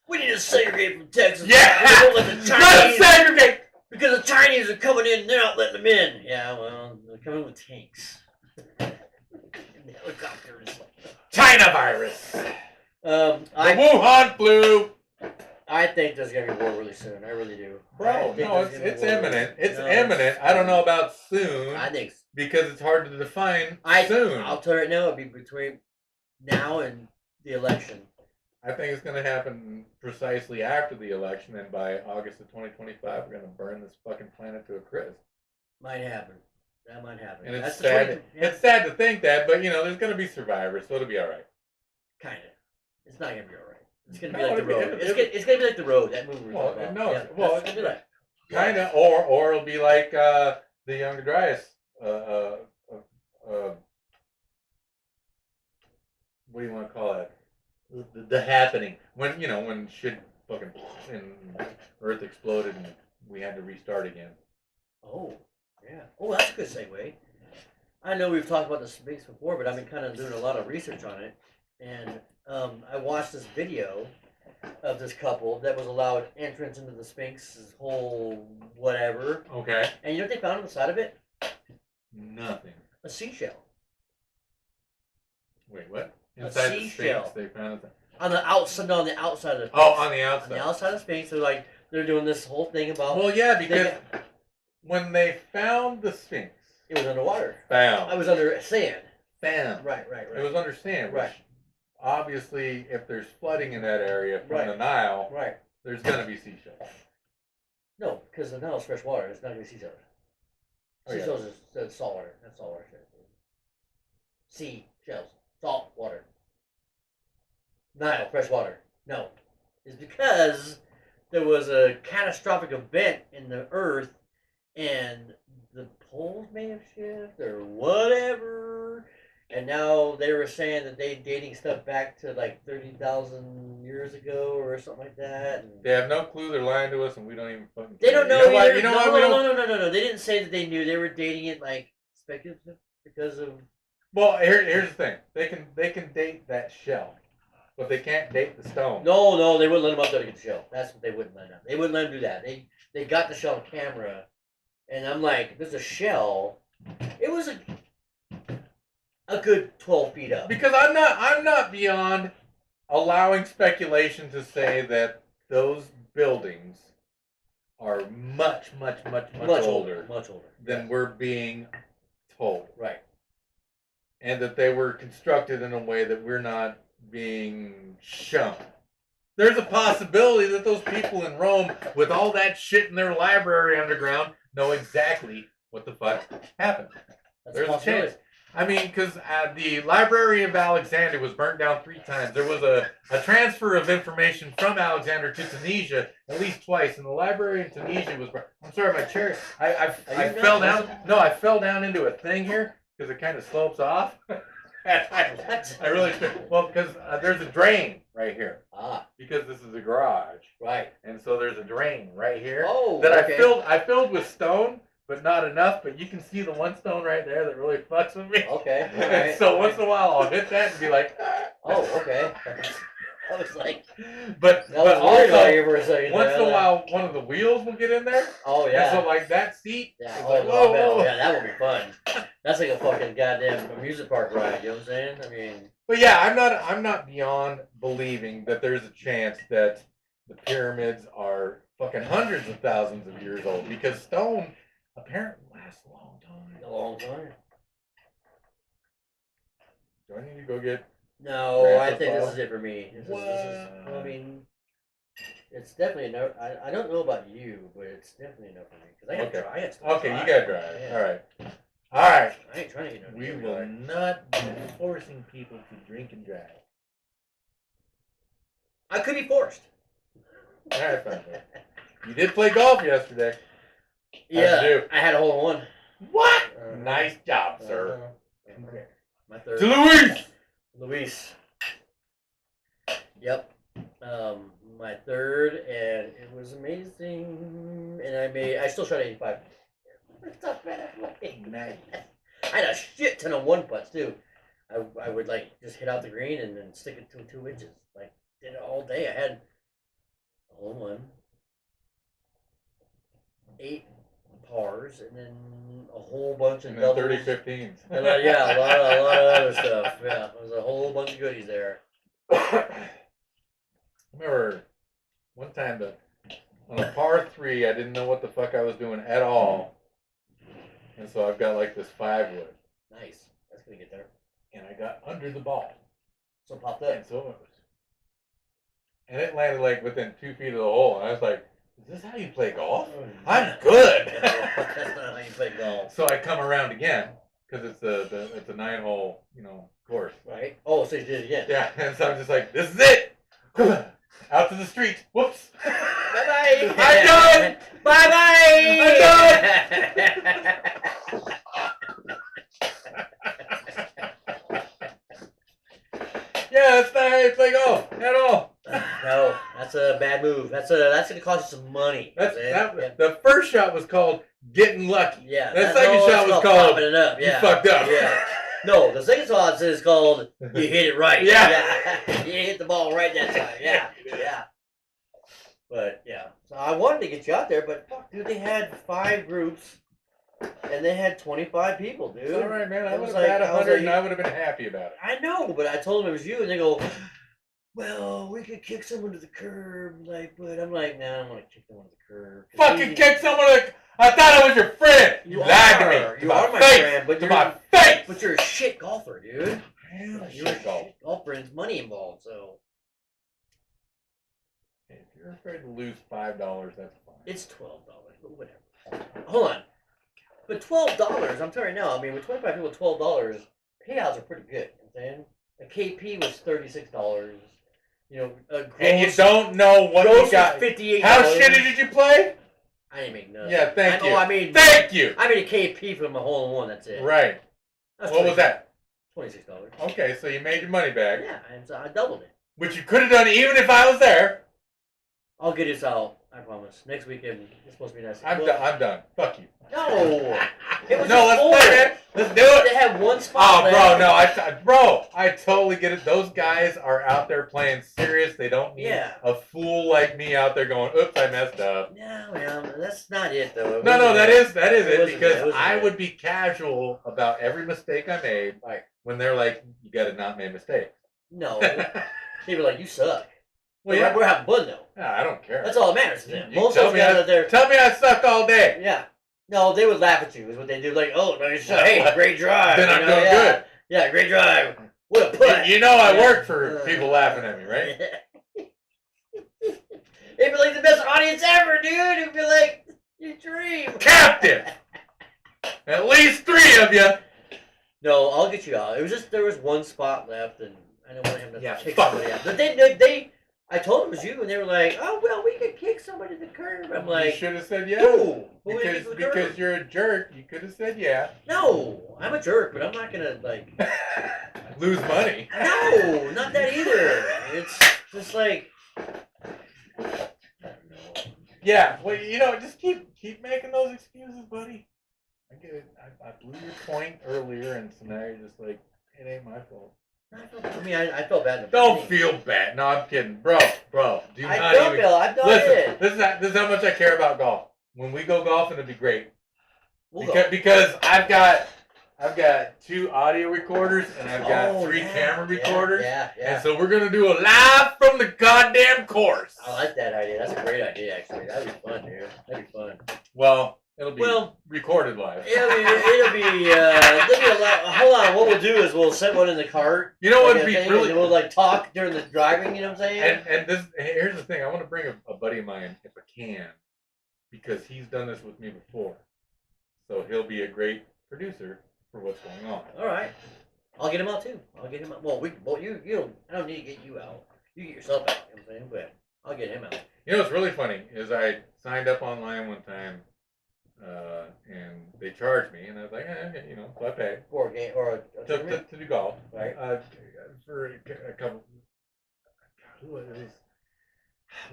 We need to segregate from Texas. Yeah. We don't let the Gotta Chinese segregate. because the Chinese are coming in. They're not letting them in. Yeah, well, they're coming with tanks, and helicopters. China virus. The Wuhan flu. I think there's gonna be war really soon. I really do. Bro, no, it's imminent. It's imminent. I don't know about soon. I think because it's hard to define soon. I'll tell you right now, it'll be between now and the election. I think it's going to happen precisely after the election, and by August of 2025, we're going to burn this fucking planet to a crisp. Might happen. That might happen. And That's it's sad. It's sad to think that, but there's going to be survivors, so it'll be all right. Kind of. It's not gonna be all right. It's gonna be No, like the it'd be- road. it'd- It's gonna be like the road. That movie. we Well, talked about. no, Yeah, well, that's gonna be like. kind of, or it'll be like the Young Dryas. What do you want to call it? The happening when when shit fucking and Earth exploded and we had to restart again. Oh, yeah. Oh, that's a good segue. I know we've talked about the Sphinx before, but I've been kind of doing a lot of research on it, and I watched this video of this couple that was allowed entrance into the Sphinx's whole whatever, Okay. and you know what they found on the side of it? Nothing. A seashell Wait, what? A Inside the seashell. Sphinx, they found it. on the outside. No, on the outside of the. Oh, Sphinx. on the On outside. the outside of the Sphinx, they're doing this whole thing about Well, yeah, they because got- when they found the Sphinx, it was underwater. I found, was under sand. found. Right. It was under sand, which Right. obviously, if there's flooding in that area from Right. the Nile, Right. there's gonna be seashells. No, because the Nile's fresh water. It's not gonna be seashells. Oh, yeah. Seashells is saltwater. That's saltwater shit. Sea shells, salt water. Nile, fresh water. No, it's because there was a catastrophic event in the Earth, and the poles may have shifted or whatever. And now they were saying that they dating stuff back to like 30,000 years ago or something like that. And They have no clue. They're lying to us, and we don't even fucking. they don't care. know You know why? either. You know no, why we no, don't? no. They didn't say that they knew. They were dating it like speculative because of. Well, here's the thing. They can date that shell, but they can't date the stone. No, they wouldn't let him up there to get the shell. That's what they wouldn't let him. They wouldn't let him do that. They got the shell on camera, and I'm like, there's a shell. It was a good 12 feet up. Because I'm not beyond allowing speculation to say that those buildings are much older Much older. than we're being told, Right. and that they were constructed in a way that we're not being shown. There's a possibility that those people in Rome, with all that shit in their library underground, know exactly what the fuck happened. That's There's a possibility. chance. I mean, because the Library of Alexander was burnt down 3 times. There was a transfer of information from Alexander to Tunisia at least twice, and the library in Tunisia was burnt. I'm sorry, my chair. I fell down. No, I fell down into a thing here because it kind of slopes off. I really well because there's a drain right here Ah, because this is a garage, right. and so there's a drain right here Oh, that okay. I filled with stone, but not enough. But you can see the one stone right there that really fucks with me. Okay. All And right. so once in a while I'll hit that and be like, Oh, okay. I was like, but I was worried about you for a second. once there. in a while one of the wheels will get in there. Oh And yeah. so like that seat Yeah, is oh, like, no, whoa, man. whoa. Yeah, that would be fun. That's like a fucking goddamn amusement park ride. You know what I'm saying? I mean, But yeah, I'm not beyond believing that there's a chance that the pyramids are fucking hundreds of thousands of years old because stone apparently lasts a long time. a long time. Do I need to go get? No, Grandpa I think this Bob? is it for me. This is well, I What? mean, it's definitely enough. I don't know about you, but it's definitely enough for me because I got Okay. to try it. Okay, you gotta drive. Yeah. All right. I ain't trying to get no. We damn will car. not be forcing people to drink and drive. I could be forced. All right, fine. You did play golf yesterday. Yeah, you do? I had a hole in one. What? Uh-huh. Nice job, sir. Okay. My third. To Luis. Luis. Yep. My third, and it was amazing. And I still shot 85. It's not bad. Nice. I had a shit ton of one putts too. I would like just hit out the green and then stick it to 2 inches. Like did it all day. I had a hole in one, 8 pars, and then a whole bunch of And then doubles. 30 15s. And yeah, a lot of other stuff. Yeah, there was a whole bunch of goodies there. I remember one time that on a par 3, I didn't know what the fuck I was doing at all. And so I've got like this 5-wood. Nice. That's gonna get there. And I got under the ball. So popped And up. so it was. And it landed like within 2 feet of the hole. And I was like, is this how you play golf? I'm good. That's not how you play golf, So I come around again because it's it's a 9-hole, course. right? Oh, so you did it again. Yeah, and so I'm just like, this is it. Out to the streets. Whoops. Bye-bye. I'm done. Bye-bye. Yeah, that's not how you play golf at all. No, that's a bad move. That's gonna cost you some money. That's yeah. the first shot was called getting lucky. Yeah. The second shot was called popping it up. you Yeah. fucked up. Yeah. No, the second shot is called you hit it right. Yeah. You hit the ball right that time. Yeah. Yeah. But yeah, so I wanted to get you out there, but fuck, dude, they had 5 groups, and they had 25 people, dude. It's all right, man. I It would was have had like- I was 100, and like- I would have been happy about it. I know, but I told them it was you, and they go, "Well, we could kick someone to the curb." Like, but I'm like, "Nah, I'm gonna kick someone to the curb." Fucking kick someone. I thought I was your friend. You lied to me. are. To You my are my face. friend, but to you're my face. But you're a shit golfer, dude. Man, You're a shit golfer, and there's money involved, so If you're afraid to lose $5, that's fine. it's $12, but whatever. Hold on, but $12, I'm telling you now. I mean, with 25 people, $12 payouts are pretty good. You know what I'm saying a KP was $36. You know, and you gross, don't know what gross you got. was $58. How shitty did you play? I didn't make nothing. Yeah, thank you. I mean, Thank you. I made a KP from a hole in one. That's it. Right. That's What was that? $26. Okay, so you made your money back, Yeah, and so I doubled it. which you could have done even if I was there. I'll get this out. I promise. Next weekend it's supposed to be nice. I'm Well, done. I'm done. Fuck you. No. It was No, just let's four. play, man. Let's do it. They had one Oh, spot. bro, no, I totally get it. Those guys are out there playing serious. They don't need Yeah. a fool like me out there going, "Oops, I messed up." No, man, that's not it though. It No, wasn't that is It it wasn't because it wasn't I it. would be casual about every mistake I made. Right. When they're like, "You got to not make mistakes." No. They were like, "You suck." Well, yeah, We're having fun though. yeah, I don't care. That's all that matters to them. You Most tell of those me guys I- out there. Tell me I suck all day. Yeah. No, they would laugh at you. Is what they do. Like, "Oh, nice shot. Hey, great drive." Then you I'm know, doing yeah. good. Yeah, great drive. What a putt. You know I Yeah. work for people laughing at me, right? It'd be like the best audience ever, dude. It'd be like your dream. Captive. At least 3 of you. No, I'll get you out. It was just there was one spot left, and I didn't want him to Yeah, kick fuck somebody out. But they, I told them it was you, and they were like, "Oh well, we could kick somebody to the curb." I'm You like, should have said yeah. "Who? Who would kick Because to the curb?" because you're a jerk, you could have said yeah. No, I'm a jerk, but I'm not gonna like. Lose money. No, not that either. It's just like. Yeah, well, just keep making those excuses, buddy. I get it. I blew your point earlier, and so now you're just like, it ain't my fault. I mean, I felt bad. in the Don't beginning. feel bad. No, I'm kidding, bro. Do I not don't even. feel. I've done Listen, it. this is how much I care about golf. When we go golfing, it'd be great. We'll Because I've got 2 audio recorders and I've got Oh, 3 yeah, camera yeah, recorders. Yeah, yeah. And so we're gonna do a live from the goddamn course. I like that idea. That's a great idea, actually. That'd be fun, dude. That'd be fun. Well, it'll be Well, recorded live. It'll be there'll be a lot. Hold on. What we'll do is we'll set one in the cart. You know like what'd a be thing, really and we'll like talk during the driving. You know what I'm saying? and this here's the thing. I want to bring a buddy of mine if I can, because he's done this with me before. So he'll be a great producer for what's going on. All right. I'll get him out too. I'll get him out. Well, you don't. I don't need to get you out. You get yourself out. You know what I'm saying? But I'll get him out. You know what's really funny is I signed up online one time, and they charged me, and I was like, okay, so I paid For a game or a tournament. to do golf, Right. for a couple. Who was it? It was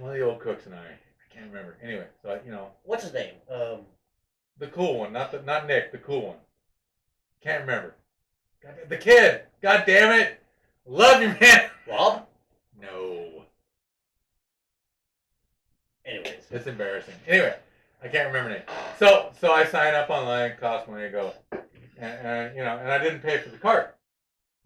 one of the old cooks and I can't remember. Anyway, so What's his name? the cool one, not Nick, the cool one. Can't remember. The kid. God damn it. Love you, man. Rob. No. Anyways. It's embarrassing. Anyway, I can't remember name. So I sign up online, cost money to go, and I didn't pay for the cart.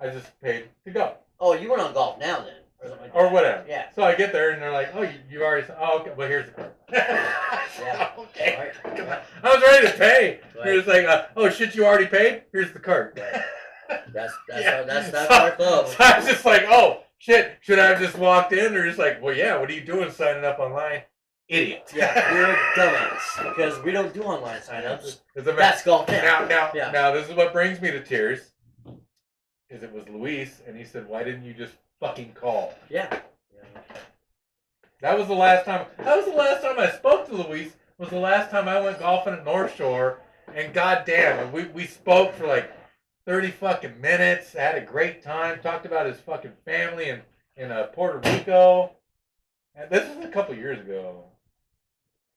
I just paid to go Oh, you went on Golf Now then, or something like or that. whatever. Yeah. So I get there and they're like, "Oh, you already." Oh, okay. Well, here's the cart. Yeah. Okay. Right. I was ready to pay. Right. They're just like, "Oh shit, you already paid? Here's the cart." That's Yeah. that's So- our club. So I was just like, "Oh shit, should I have just walked in?" They're just like, "Well, yeah. What are you doing signing up online, idiot?" Yeah, you're a dumbass because we don't do online signups. As a matter- That's Golf Now. Now, Yeah. this is what brings me to tears. Is it was Luis, and he said, "Why didn't you just fucking call?" Yeah. That was the last time. That was the last time I spoke to Luis. Was the last time I went golfing at North Shore, and goddamn, we spoke for like 30 fucking minutes. Had a great time. Talked about his fucking family in Puerto Rico. And this was a couple years ago.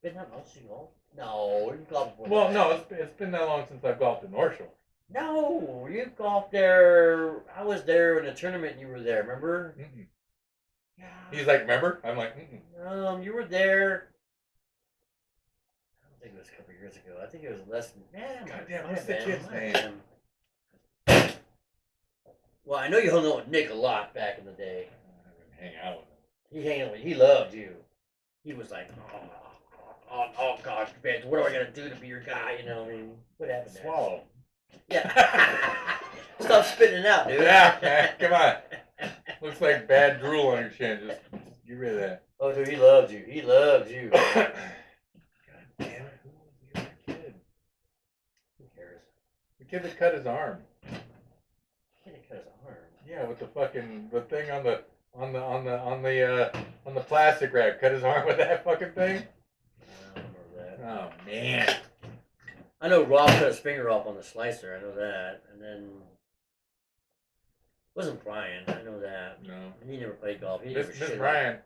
Been that much ago? No, you golfed before Well, that. no, it's been that long since I've golfed at North Shore. No, you golfed there. I was there in a tournament and you were there, remember? Mm-mm. Yeah. He's like, remember? I'm like, mm-mm. You were there. I don't think it was a couple years ago. I think it was less than. Goddamn, what's the kid's name? Well, I know you hung out with Nick a lot back in the day. I didn't hang out with him. He loved you. He was like, oh gosh, bitch, what am I gonna do to be your guy? You know, I mean, what happened there? Swallow. Yeah. Stop spitting it out, dude. Yeah, man, come on. Looks like bad drool on your chin. Just get rid of that. Oh, dude, he loved you. He loved you. God damn it! Who was the other kid? Who cares? The kid that cut his arm. He didn't cut his arm. Yeah, with the thing on the plastic wrap. Cut his arm with that fucking thing. I don't remember that. Oh man. I know Rob cut his finger off on the slicer. I know that. And then it wasn't Brian. I know that. No. He never played golf. He never Miss shit. Brian.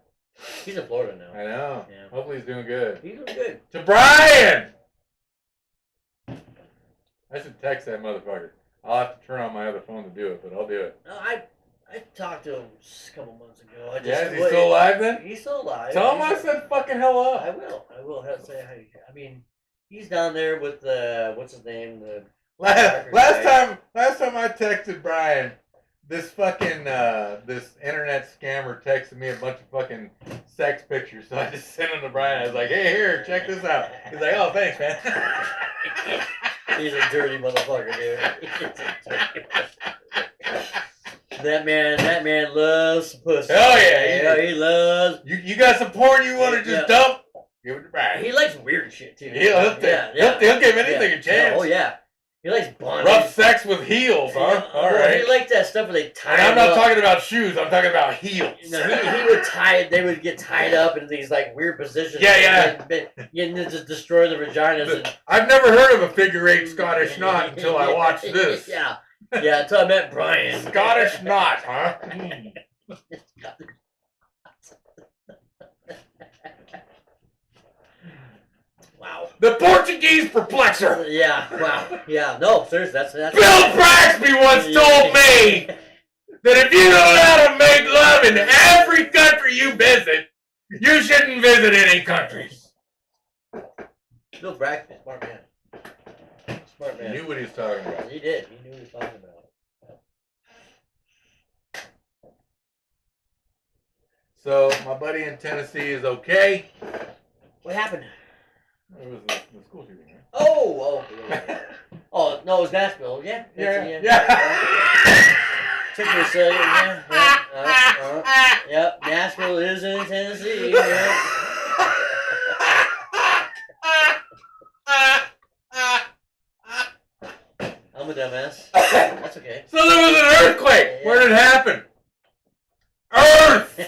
He's in Florida now. I know. Yeah. Hopefully he's doing good. He's doing good. To Brian! I should text that motherfucker. I'll have to turn on my other phone to do it, but I'll do it. No, I talked to him a couple months ago. Yeah, is he still alive then? He's still alive. Tell him I said fucking hell up. I will have to say hi. I mean, he's down there with what's his name? The Last time I texted Brian, this fucking this internet scammer texted me a bunch of fucking sex pictures, so I just sent them to Brian. I was like, "Hey, here, check this out." He's like, "Oh, thanks, man." He's a dirty motherfucker, dude. He's a dirty motherfucker. That man loves pussy. Oh yeah, he loves. You got some porn you want to just dump? Give it to Brian. He likes weird shit too. He'll give anything a chance. Oh yeah. He likes bondage. Rough sex with heels, huh? Yeah, All right. He likes that stuff where they tie. And I'm not up. talking about shoes. I'm talking about heels. No, he would tie. They would get tied up in these like weird positions. Yeah. And just destroy the vaginas. And, I've never heard of a figure eight Scottish knot until I watched this. Yeah, until I met Brian. Scottish knot, huh? Wow. The Portuguese perplexer. Yeah. Wow. Yeah. No, seriously, that's. Bill Braxby once told me that if you don't know how to make love in every country you visit, you shouldn't visit any countries. Bill Braxton, smart man. Smart He man. knew what he was talking about. He did. He knew what he was talking about. So my buddy in Tennessee is okay. What happened? It was the school shooting, right? Oh, yeah. Oh no, it was Nashville. Yeah. Yeah. Took me a second. Yep. Nashville is in Tennessee. Yeah. I'm a dumbass. That's okay. So there was an earthquake. Where did it happen? Earth.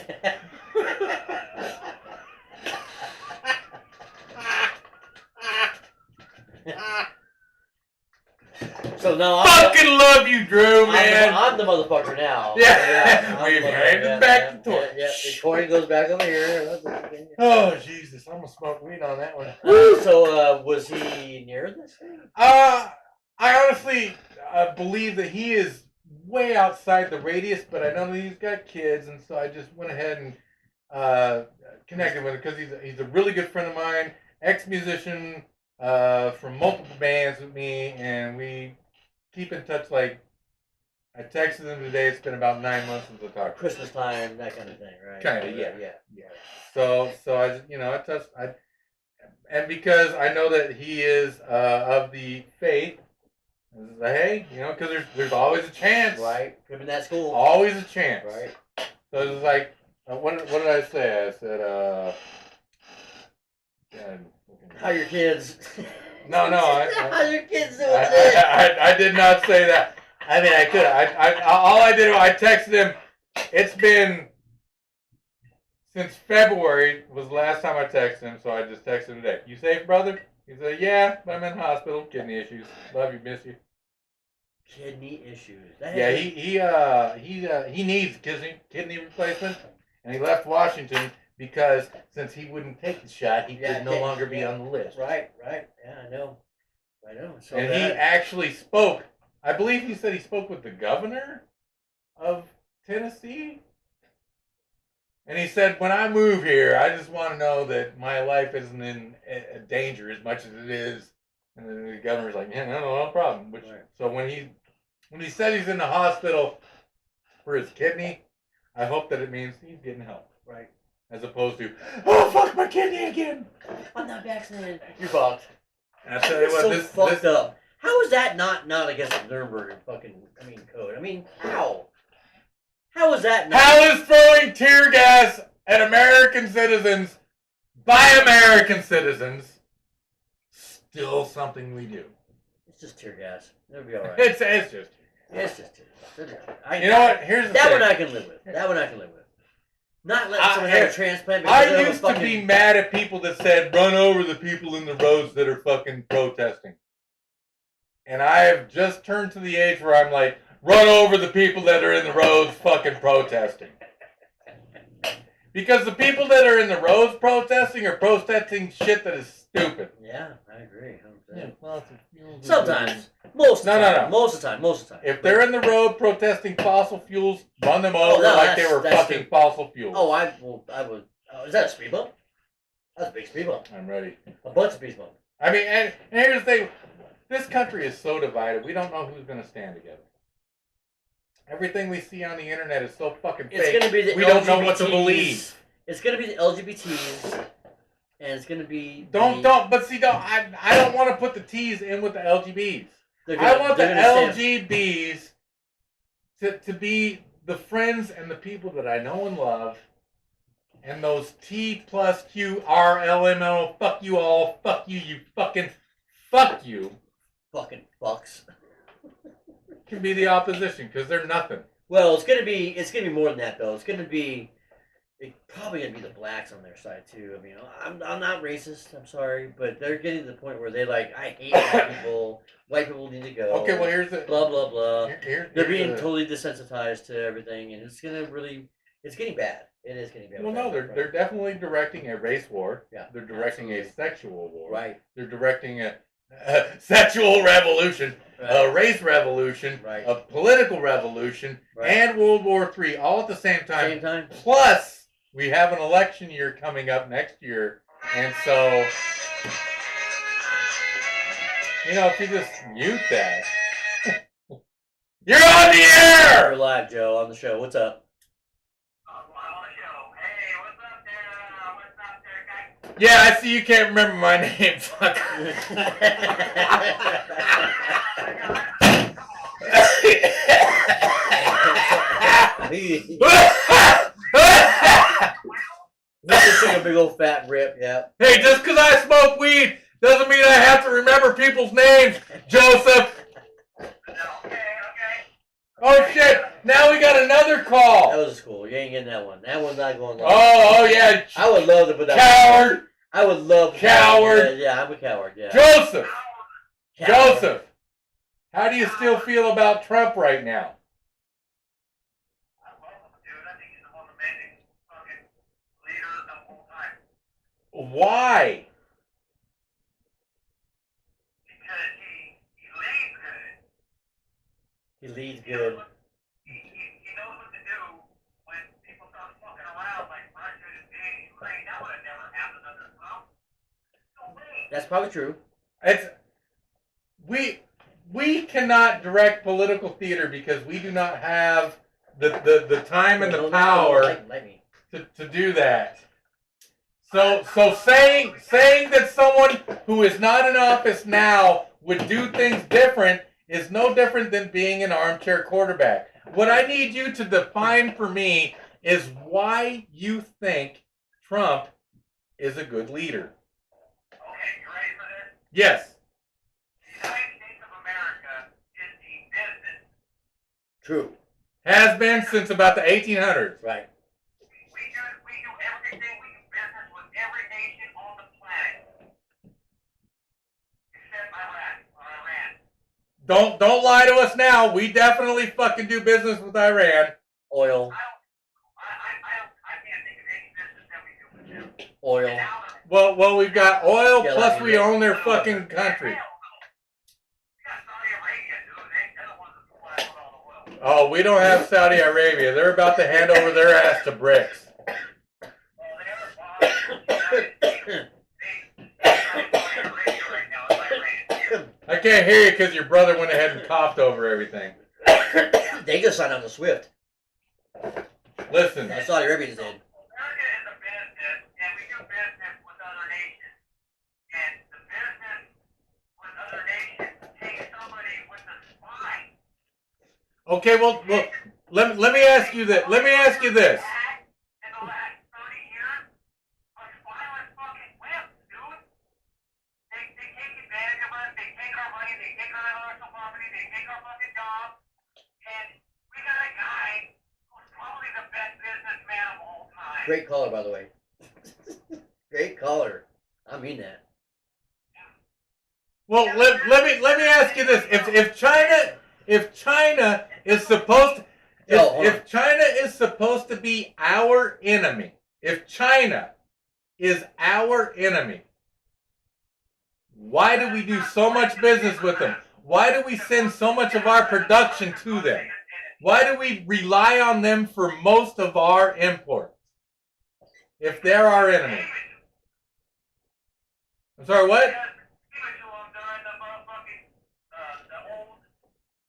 So now Fucking love you, Drew, man. I'm the motherfucker now. Yeah. I'm We've the motherfucker, handed back the torch. Yeah, the coin goes back over here. Oh Jesus! I'm gonna smoke weed on that one. So was he near this thing? I honestly believe that he is way outside the radius, but I know that he's got kids, and so I just went ahead and connected with him because he's a really good friend of mine, ex-musician from multiple bands with me, and we keep in touch. Like I texted him today. It's been about 9 months since I talked to him. Christmas time, that kind of thing, right? Kinda, yeah. Yeah. So I just, I touched, and because I know that he is of the faith, I was like, hey, because there's always a chance, Right. Could have been that school. always a chance, Right. So it was like, what did I say? I said, God, How your kids? no, How your kids doing today? I did not say that. I mean, I could. All I did was I texted him. It's been since February was the last time I texted him, so I just texted him today. You safe, brother? He said, yeah, but I'm in the hospital. Kidney issues. Love you, miss you. Kidney issues. That Yeah, has he needs kidney replacement, and he left Washington because since he wouldn't take the shot, he Yeah, could no longer be on the list. Right. Yeah, I know. So And he actually spoke. I believe he said he spoke with the governor of Tennessee. And he said, when I move here, I just want to know that my life isn't in danger as much as it is. And then the governor's like, yeah, no problem. Which, Right. So when he said he's in the hospital for his kidney, I hope that it means he's getting help. Right. As opposed to, oh, fuck my kidney again. I'm not vaccinated. You're fucked. And I tell you what, so this fucked up. How is that not against the Nuremberg code? I mean, how? How is that not? How is throwing tear gas at American citizens by American citizens still something we do? It's just tear gas. It'll be all right. It's just It's just tear gas. It'll be all right. You know what? Here's the that thing. one I can live with. Not letting someone have a transplant. I Because used to be mad at people that said run over the people in the roads that are fucking protesting. And I have just turned to the age where I'm like, run over the people that are in the roads fucking protesting. Because the people that are in the roads protesting are protesting shit that is stupid. Yeah, I agree. 100%. Well, Sometimes. Most of the time. No. Most of the time. If they're in the road protesting fossil fuels, run them over no, like they were that's fucking true. fossil fuels. Oh, I would. Is that a speed bump? That's a big speed bump. I'm ready. A bunch of speed bumps. I mean, and here's the thing. This country is so divided, we don't know who's going to stand together. Everything we see on the internet is so fucking fake. It's going to be the we don't know what to believe. It's going to be the LGBTs, and it's going to be... I don't want to put the T's in with the LGBs. I want the LGBs to be the friends and the people that I know and love, and those T plus Q R L M N O, fuck you all, fuck you, you fucking, fuck you. Fucking fucks. Can be the opposition, because they're nothing. Well, it's gonna be more than that though. It's probably gonna be the blacks on their side too. I mean, I'm not racist. I'm sorry, but they're getting to the point where they like, I hate white people. White people need to go. Okay, well here's the blah blah blah. They're being the, totally desensitized to everything, and it's getting bad. It is getting bad. Well, no, they're definitely directing a race war. Yeah, they're directing a sexual war. Right. They're directing a sexual revolution, a race revolution, right. a political revolution, right. and World War III all at the same time. Same time. Plus, we have an election year coming up next year, and so, you know, if you just mute that, you're on the air. You're live, Joe, on the show. What's up? Yeah, I see you can't remember my name. Fuck. He just took a big old fat rip, yeah. Hey, just because I smoke weed doesn't mean I have to remember people's names, Joseph. Oh shit! Now we got another call. That was cool. You ain't getting that one. That one's not going on. Oh yeah. I would love to put that. Coward. I would love. Coward. Yeah, I'm a coward. Yeah. Joseph. Coward. Joseph. How do you still feel about Trump right now? I love him, dude. I think he's the most amazing fucking leader of all time. Why? Because he leads good. He leads good. He knows what to do when people start fucking around like Russia and Ukraine. That would have never happened under Trump. No way. That's probably true. It's we cannot direct political theater because we do not have the time and the power to do that. So saying that someone who is not in office now would do things different is no different than being an armchair quarterback. What I need you to define for me is why you think Trump is a good leader. Okay, you ready for this? Yes. The United States of America is a business. True. Has been since about the 1800s. Right. We do everything Don't lie to us now. We definitely fucking do business with Iran. Oil. I can't think of any business that we do with them. Oil. And now Well, we've got oil, Yeah, plus like- we own their fucking country. we got Saudi Arabia, dude. They're the ones that supply us with all the oil. Oh, we don't have Saudi Arabia. They're about to hand over their ass to BRICS. Well, they have a bomb. They Saudi Arabia right now. It's Iran. I can't hear you because your brother went ahead and coughed over everything. They just signed on the SWIFT. Listen, Saudi Arabia did. America is a business, and we do business with other nations. And the business with other nations takes somebody with a spine. okay, well, let me ask you that. Let me ask you this. In the last 30 years, a spineless fucking whip, dude. They take advantage of us. They take our money. They take our intellectual property. They take our fucking jobs. And we got a guy who's probably the best businessman of all time. Great caller, by the way. Great caller. I mean that. Well, let me ask you this: if China is supposed to, if China is supposed to be our enemy, if China is our enemy, why do we do so much business with them? Why do we send so much of our production to them? Why do we rely on them for most of our imports? If they're our enemy. I'm sorry, what? He was who during the motherfucking, the old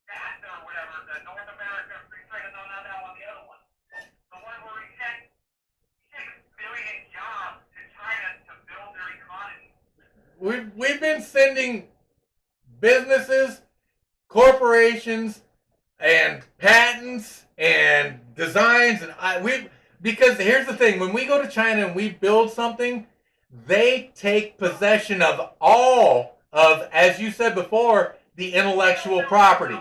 NAFTA or whatever, the North America Free Trade, no, not that one, the other one. The one where we sent 6 million jobs to China to build their economy. We've been sending businesses, corporations, and patents and designs, and because here's the thing: when we go to China and we build something, they take possession of all of, as you said before, the intellectual property.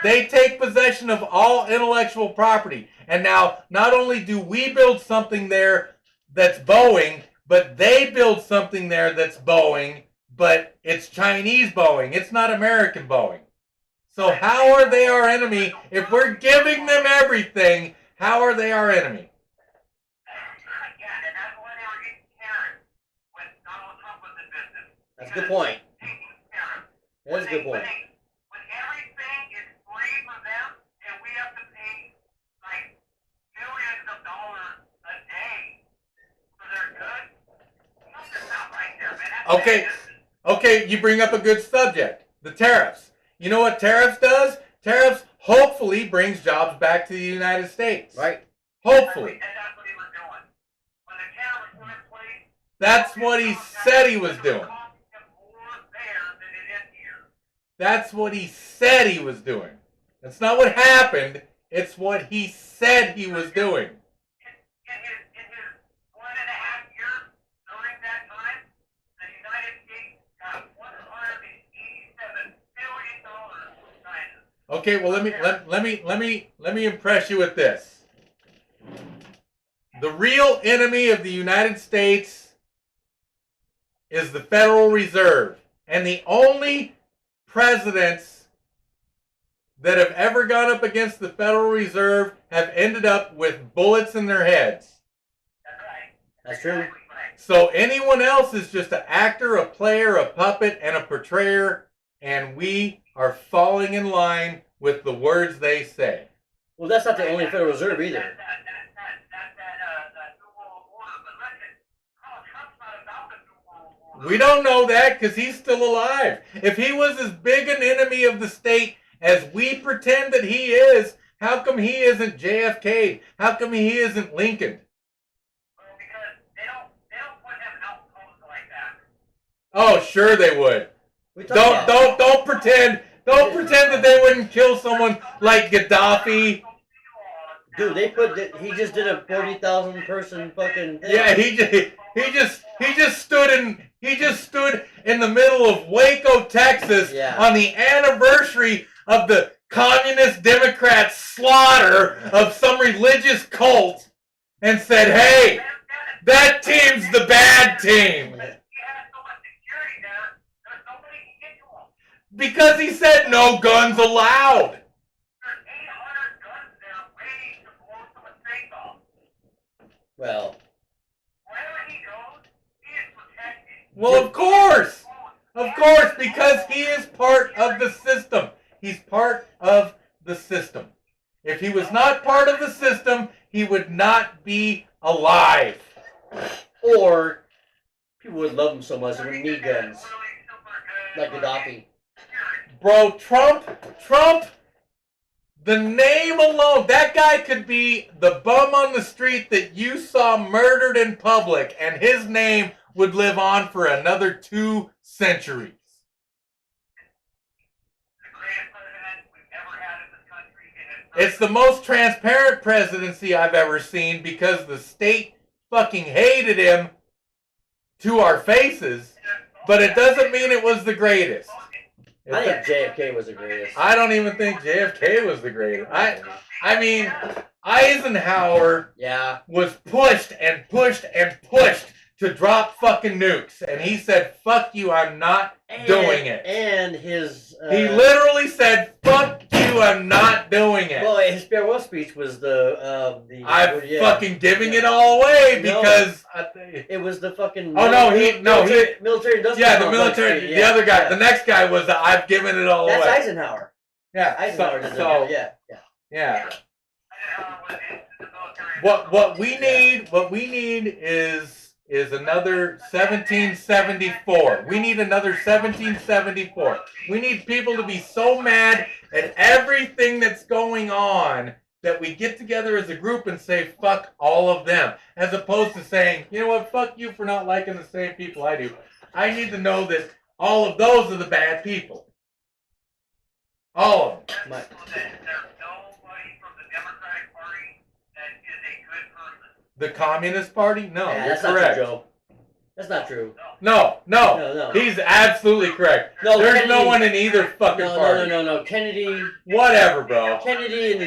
They take possession of all intellectual property. And now, not only do we build something there that's Boeing, but they build something there that's Boeing, but it's Chinese Boeing. It's not American Boeing. So how are they our enemy? If we're giving them everything, how are they our enemy? Yeah, and that's why they were getting tariffs when Donald Trump was in business. That's a good point. Taking tariffs. That's a good point. When everything is free for them, and we have to pay like millions of dollars a day for their goods, something's not right there, man. That's Okay. bad business. Okay, you bring up a good subject. The tariffs. You know what tariffs does? Tariffs hopefully brings jobs back to the United States. Right? Hopefully. And that's what he was doing. When the tariffs were in place, That's what he said he was doing. costing him more there than it is here. That's what he said he was doing. That's not what happened. It's what he said he was doing. In his 1.5 years during that time, the United States got $187 billion from China. Okay, well let me impress you with this. The real enemy of the United States is the Federal Reserve. And the only presidents that have ever gone up against the Federal Reserve have ended up with bullets in their heads. That's right. That's true. Exactly right. So anyone else is just an actor, a player, a puppet, and a portrayer, and we are falling in line with the words they say. Well, that's not the only Federal Reserve either. That's that New World Order. But listen, Donald Trump's not about the New World Order. We don't know that because he's still alive. If he was as big an enemy of the state as we pretend that he is, how come he isn't JFK? How come he isn't Lincoln? Well, because they don't put him out close like that. Oh, sure they would. We talked Don't pretend that they wouldn't kill someone like Gaddafi. Dude, he just did a 40,000 person fucking thing. Yeah, he just stood in the middle of Waco, Texas, Yeah. on the anniversary of the communist Democrat slaughter of some religious cult, and said, "Hey, that team's the bad team." He has so much security there, there's nobody can get to him. Because he said no guns allowed. There's 800 guns there waiting to blow someone's face off. Well, Wherever he goes, he is protected. Well, of course. Of course, because he is part of the system. He's part of the system. If he was not part of the system, he would not be alive. or people would love him so much they wouldn't need guns, like Gaddafi. Bro, Trump, the name alone, that guy could be the bum on the street that you saw murdered in public, and his name would live on for another 2 centuries. It's the most transparent presidency I've ever seen because the state fucking hated him to our faces, but it doesn't mean it was the greatest. I think JFK was the greatest. I don't even think JFK was the greatest. I mean, Eisenhower was pushed and pushed and pushed to drop fucking nukes, and he said, "Fuck you, I'm not doing it." And his he literally said, "Fuck you, I'm not doing it." Well, his farewell speech was I'm fucking giving it all away because it was the fucking military industrial the military speech. the other guy the next guy was I've given it all away. That's Eisenhower. Yeah, Eisenhower did so yeah. What we need is another 1774. We need another 1774. We need people to be so mad at everything that's going on that we get together as a group and say, fuck all of them. As opposed to saying, you know what, fuck you for not liking the same people I do. I need to know that all of those are the bad people. All of them. There's nobody from the Democratic Party that is a good person. The Communist Party? No, you're that's correct. Not true, Joe. That's not true. No. He's absolutely correct. No, there's Kennedy, no one in either fucking party. No. Kennedy. Whatever, bro. Kennedy and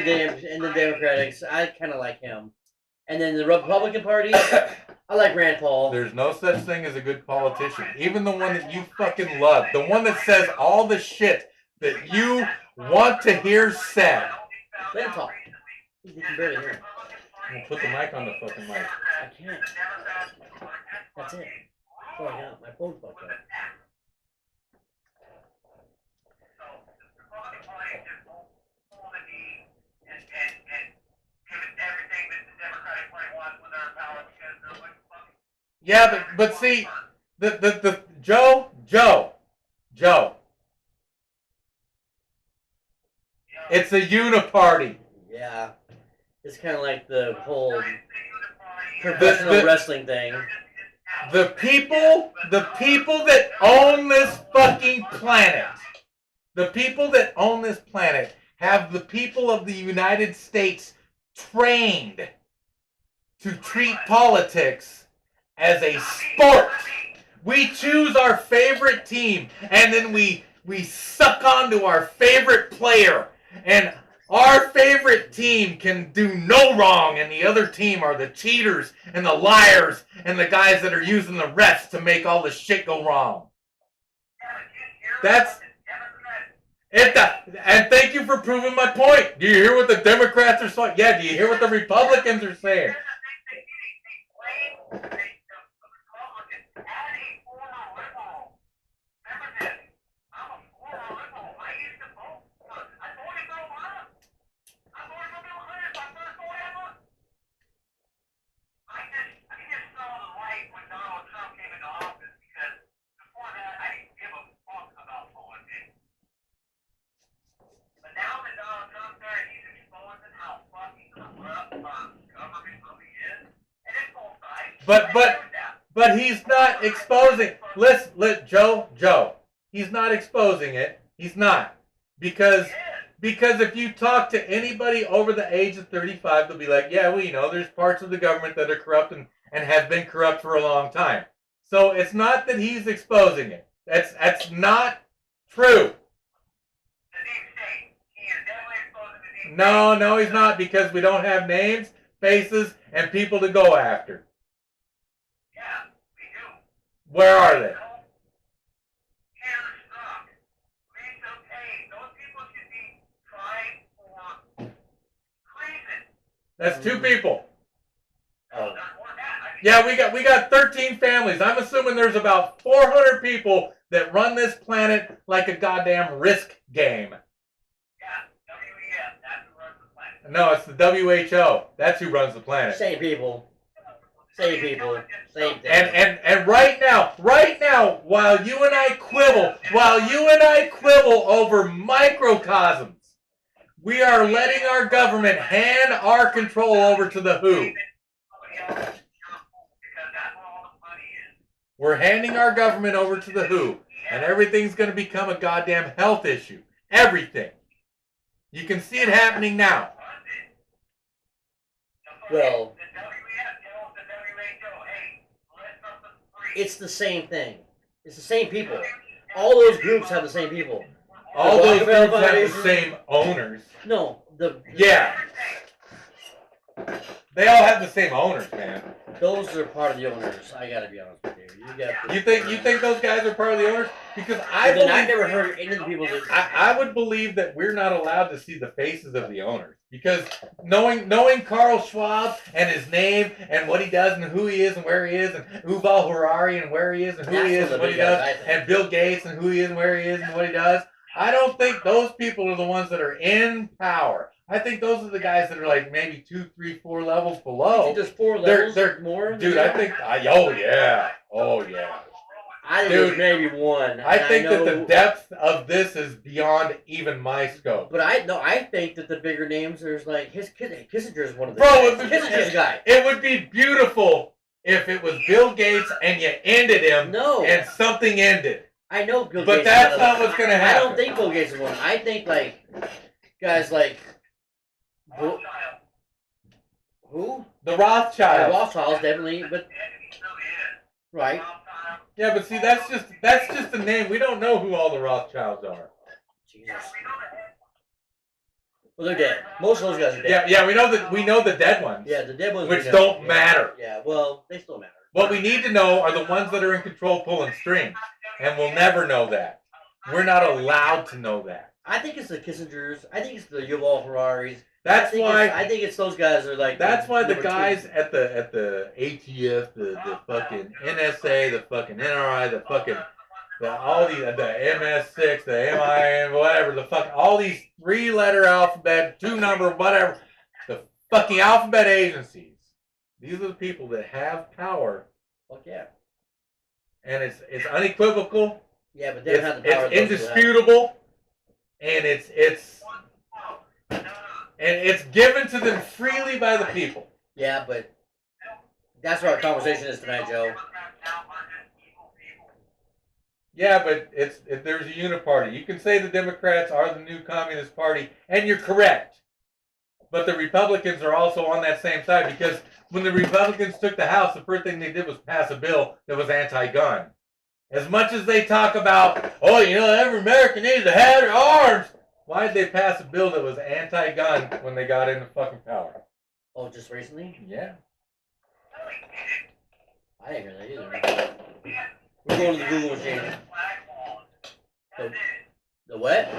the Democrats. I kind of like him. And then the Republican Party. I like Rand Paul. There's no such thing as a good politician. Even the one that you fucking love, the one that says all the shit that you want to hear said. Let him talk. You can barely hear him. Put the mic on the fucking mic. I can't. That's it. Oh, I got my phone's fucked up. Yeah, but see, the Joe. It's a uniparty. Yeah. It's kind of like the whole professional wrestling thing. The people that own this fucking planet, have the people of the United States trained to treat politics as a sport. We choose our favorite team, and then we suck onto our favorite player, and our favorite team can do no wrong, and the other team are the cheaters and the liars and the guys that are using the refs to make all the shit go wrong. That's it. And thank you for proving my point. Do you hear what the Democrats are saying? Yeah, do you hear what the Republicans are saying? But he's not exposing. Joe. He's not exposing it. He's not because if you talk to anybody over the age of 35, they'll be like, yeah, well, there's parts of the government that are corrupt and have been corrupt for a long time. So it's not that he's exposing it. That's not true. No, he's not, because we don't have names, faces, and people to go after. Where are they? That's 2 people. Oh, Yeah, we got 13 families. I'm assuming there's about 400 people that run this planet like a goddamn risk game. No, it's the WHO. That's who runs the planet. same people, same thing. And right now, while you and I quibble over microcosms, we are letting our government hand our control over to the WHO. We're handing our government over to the WHO, and everything's going to become a goddamn health issue. Everything. You can see it happening now. Well, it's the same thing. It's the same people. All those groups have the same people. All The those groups Rockefeller have the Foundation- same owners. No, Yeah. They all have the same owners, man. those are part of the owners. I gotta be honest with you. You think those guys are part of the owners? Because I've never heard any of the people that I would believe that we're not allowed to see the faces of the owners. Because knowing Carl Schwab and his name and what he does and who he is and where he is and Yuval Harari and where he is and who he is and what he does and Bill Gates and who he is and where he is and what he does, I don't think those people are the ones that are in power. I think those are the guys that are like maybe 2, 3, 4 levels I below. think there's 4 levels they're- more. Dude, I think oh yeah. I think Dude, there's maybe 1. I think that the know- depth of this is beyond even my scope. But I think that the bigger names, there's like Kissinger's one of the Bro, guys. Kissinger's a guy. It would be beautiful if it was Bill Gates and you ended him No, and something ended. I know Bill But Gates. that's is not what's gonna I happen. don't think Bill Gates is one. I think like guys like who? The Rothschilds. Rothschilds definitely, but right. Yeah, but see, that's just a name. We don't know who all the Rothschilds are. Jesus. Well, they're dead. Most of those guys are dead. Yeah, we know the dead ones. Yeah, the dead ones. Which we know. don't Yeah. matter. Yeah, well, they still matter. What we need to know are the ones that are in control pulling strings, and we'll never know that. We're not allowed to know that. I think it's the Kissingers. I think it's the Yuval Hararis. That's why. I think it's those guys are like. That's why the number two. guys at the ATF, the fucking NSA, the fucking NRI, the fucking all the MS6, the MIN, whatever, the fuck, all these 3-letter alphabet, 2-number, whatever, the fucking alphabet agencies. These are the people that have power, Fuck yeah. and it's unequivocal. Yeah, but they don't have the power. It's indisputable, and it's given to them freely by the people. Yeah, but that's what our conversation is tonight, Joe. Yeah, but there's a uniparty. You can say the Democrats are the new Communist Party, and you're correct. But the Republicans are also on that same side, because when the Republicans took the House, the first thing they did was pass a bill that was anti-gun. As much as they talk about, oh, every American needs to have their arms, why did they pass a bill that was anti-gun when they got into fucking power? Oh, just recently? Yeah. I didn't hear that either. We're going to the Google machine. The what?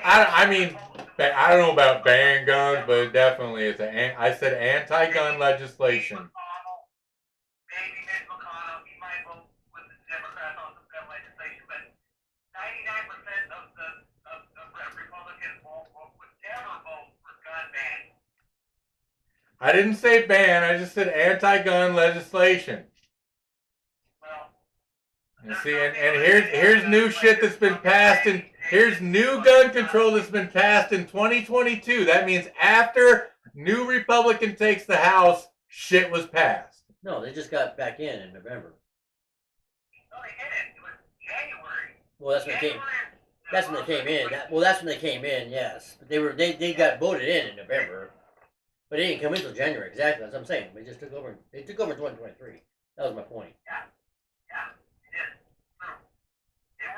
I mean, I don't know about ban guns, but definitely I said anti-gun legislation. I didn't say ban, I just said anti-gun legislation. You see, and here's new shit that's been passed, and here's new gun control that's been passed in 2022. That means after new Republican takes the House, shit was passed. No, they just got back in November. No, they didn't. It was January. Well, that's when they came. That's when they came in. That's when they came in. Yes, but they got voted in November, but they didn't come in until January. Exactly. That's what I'm saying. They just took over. They took over in 2023. That was my point. Yeah, it is. True. They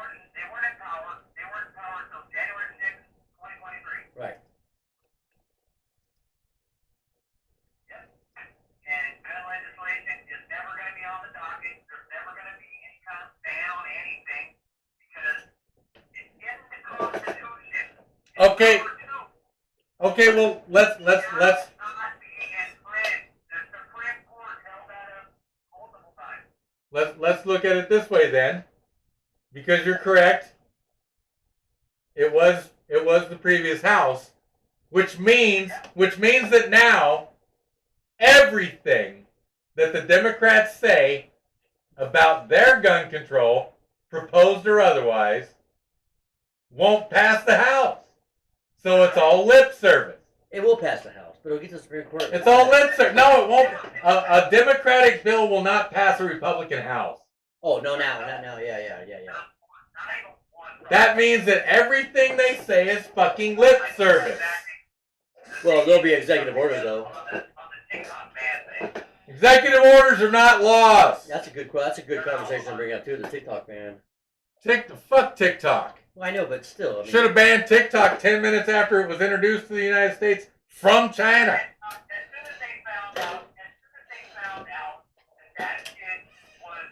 weren't in power. They weren't in power until January 6th, 2023. Right. Yep. And gun legislation is never going to be on the docket. There's never going to be any kind of ban on anything because it's Okay. Number two, Okay, well, let's. Nazi and Fred. The Supreme Court held that up multiple times. Let's look at it this way then, because you're correct. It was the previous House, which means that now everything that the Democrats say about their gun control, proposed or otherwise, won't pass the House. So it's all lip service. It will pass the House, but it'll get to the Supreme Court. It's all lip service. No, it won't. A Democratic bill will not pass a Republican House. Oh, no, now. Yeah. Not even one. That means that everything they say is fucking lip service. Well, there'll be executive orders, though. On the TikTok ban thing. Executive orders are not laws. That's a good conversation to bring up, too, the TikTok ban. Fuck TikTok. Well, I know, but still. I mean, Should have banned TikTok 10 minutes after it was introduced to the United States from China. As soon as they found out that shit was,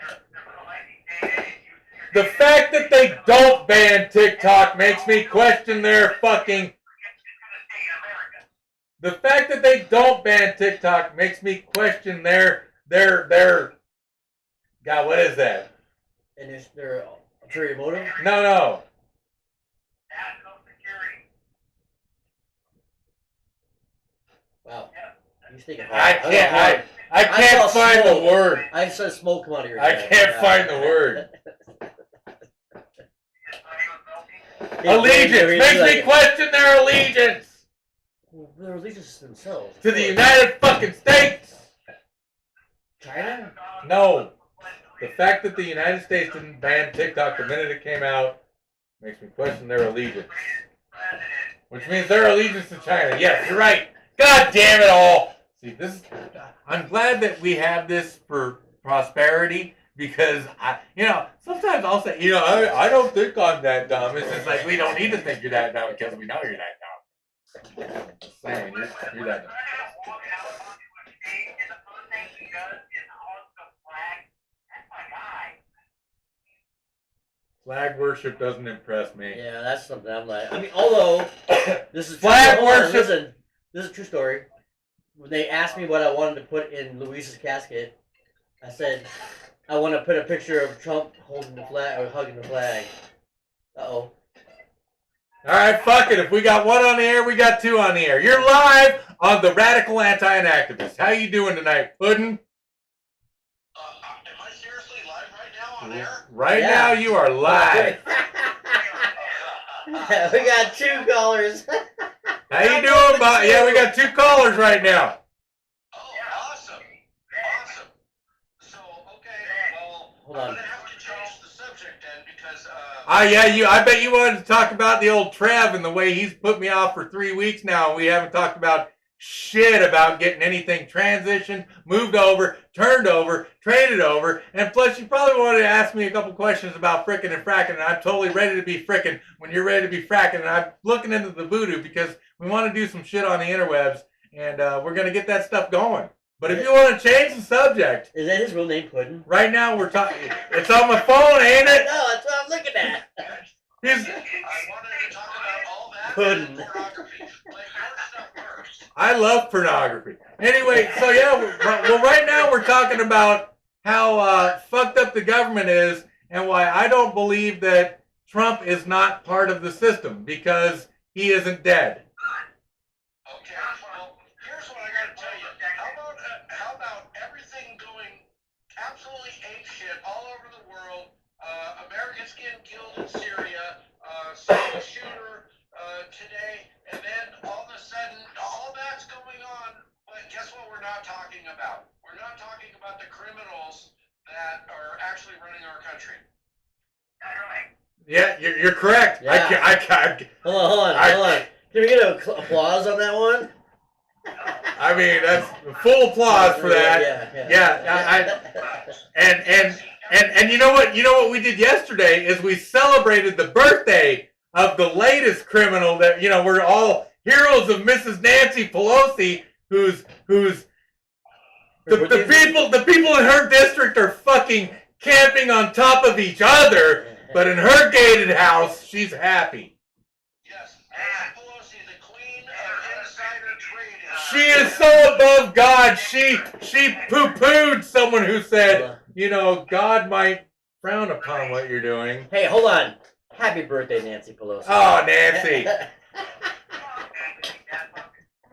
they're collecting data and using your The fact that they don't ban TikTok makes me question their fucking. it's gonna stay in America. The fact that they don't ban TikTok makes me question their. God, what is that? and they're ulterior motive? No. National security. Wow. He's thinking I hard. can't. I can't saw find the smoke. word. I saw smoke come out of your I head. can't find the word. His money was melting. Allegiance makes me question their allegiance Well, their allegiance to themselves. to the United fucking States. China? No. The fact that the United States didn't ban TikTok the minute it came out makes me question their allegiance. Which means their allegiance to China. Yes, you're right. God damn it all. See, I'm glad that we have this for prosperity because sometimes I'll say, I don't think I'm that dumb. It's just like we don't need to think you're that dumb because we know you're that dumb. Just saying, you're that dumb. Flag worship doesn't impress me. Yeah, that's something I'm like. I mean, although this is Flag hold on, worship. Listen, this is a true story. When they asked me what I wanted to put in Luis's casket, I said I want to put a picture of Trump holding the flag or hugging the flag. Uh-oh. All right, fuck it. If we got one on the air, we got two on the air. You're live on the Radical Anti-Inactivists. How you doing tonight, Puddin'? Am I seriously live right now on air? Right Yeah. now, you are live. We got two callers. How you doing, Bob? Yeah, we got two callers right now. Oh, awesome. So, okay, well, Hold I'm on. going to have to change the subject then because, I bet you wanted to talk about the old Trev and the way he's put me off for 3 weeks now. And we haven't talked about shit about getting anything transitioned, moved over, turned over, traded over. And plus, you probably wanted to ask me a couple questions about frickin' and fracking. And I'm totally ready to be frickin' when you're ready to be fracking. And I'm looking into the voodoo because we want to do some shit on the interwebs. And we're going to get that stuff going. But if you want to change the subject, Is that his real name, Puddin'? right now we're talking. It's on my phone, ain't No, it? that's what I'm looking at. He's, I wanted to talk about all that Pudding. and pornography, but your stuff works. I love pornography. Anyway, so yeah, well, right now we're talking about how fucked up the government is and why I don't believe that Trump is not part of the system because he isn't dead. Okay, well, here's what I gotta tell you. How about everything going absolutely apeshit all over the world? Americans getting killed in Syria, school shooter today, and then all of a sudden, all that's going on. But guess what? We're not talking about. We're not talking about the criminals that are actually running our country. That's right. Yeah, you're correct. Yeah. Hold on. Can we get an applause on that one? I mean, that's full applause for that. And you know what? You know what we did yesterday is we celebrated the birthday of the latest criminal that we're all heroes of Mrs. Nancy Pelosi, who's the people in her district are fucking camping on top of each other, but in her gated house, she's happy. She is so above God. She poo-pooed someone who said, you know, God might frown upon what you're doing. Hey, hold on. Happy birthday, Nancy Pelosi. Oh, Nancy.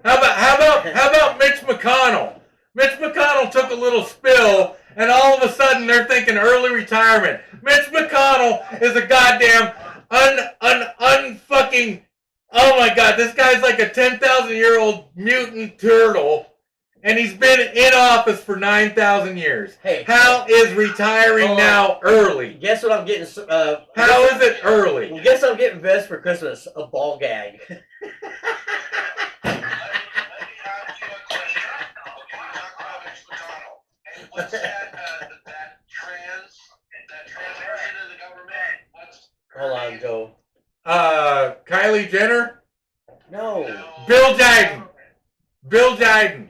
How about Mitch McConnell? Mitch McConnell took a little spill, and all of a sudden they're thinking early retirement. Mitch McConnell is a goddamn unfucking. Oh my God, this guy's like a 10,000-year-old mutant turtle, and he's been in office for 9,000 years. Hey, how is retiring now early? Guess what I'm getting? How is it early? Well, guess I'm getting best for Christmas? A ball gag. Let me ask you a question. Okay, you talk about Mitch McConnell. And what's that trans person in the government? What's her Hold on, name? Joe. Kylie Jenner? No. Bill Jiden. Bill Jiden.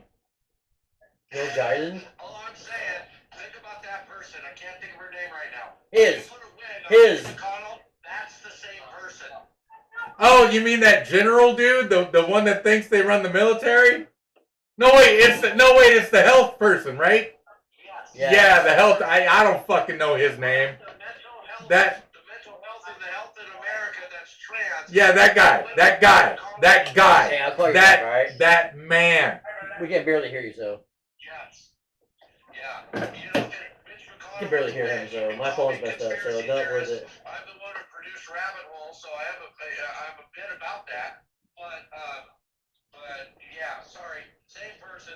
Joe Biden? All I'm saying, think about that person. I can't think of her name right now. His. You put a wig on His. Mitch McConnell, that's the same person. Oh, you mean that general dude? The one that thinks they run the military? No, wait, it's the health person, right? Yes. Yeah, the health. I don't fucking know his name. The mental health, That. the mental health and the health in America that's trans. Yeah, that guy. Hey, I'll call you back, That alright? that man. We can barely hear you, so. Yes. Yeah. You know, Mitch McConnell. I can barely hear him, so my phone's messed up, so not worth it. I'm the one who produced Rabbit Hole, so I have a bit about that. But yeah, sorry, same person.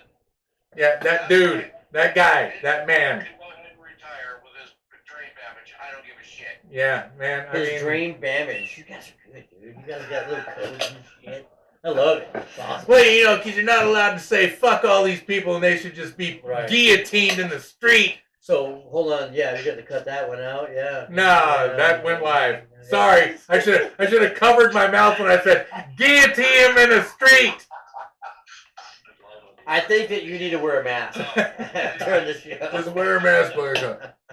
Yeah, that dude. That guy. That man. He can go ahead and retire with his brain damage. I don't give a shit. Yeah, man. I His mean, dream damage. You guys are good, dude. You guys got little codes and shit. I love it. It's awesome. well, you know, because you're not allowed to say fuck all these people and they should just be Right. guillotined in the street. So, hold on. Yeah, you got to cut that one out. Yeah. No, that went live. Sorry, I should have covered my mouth when I said guillotine him in the street. I think that you need to wear a mask during the show. Just wear a mask, boys.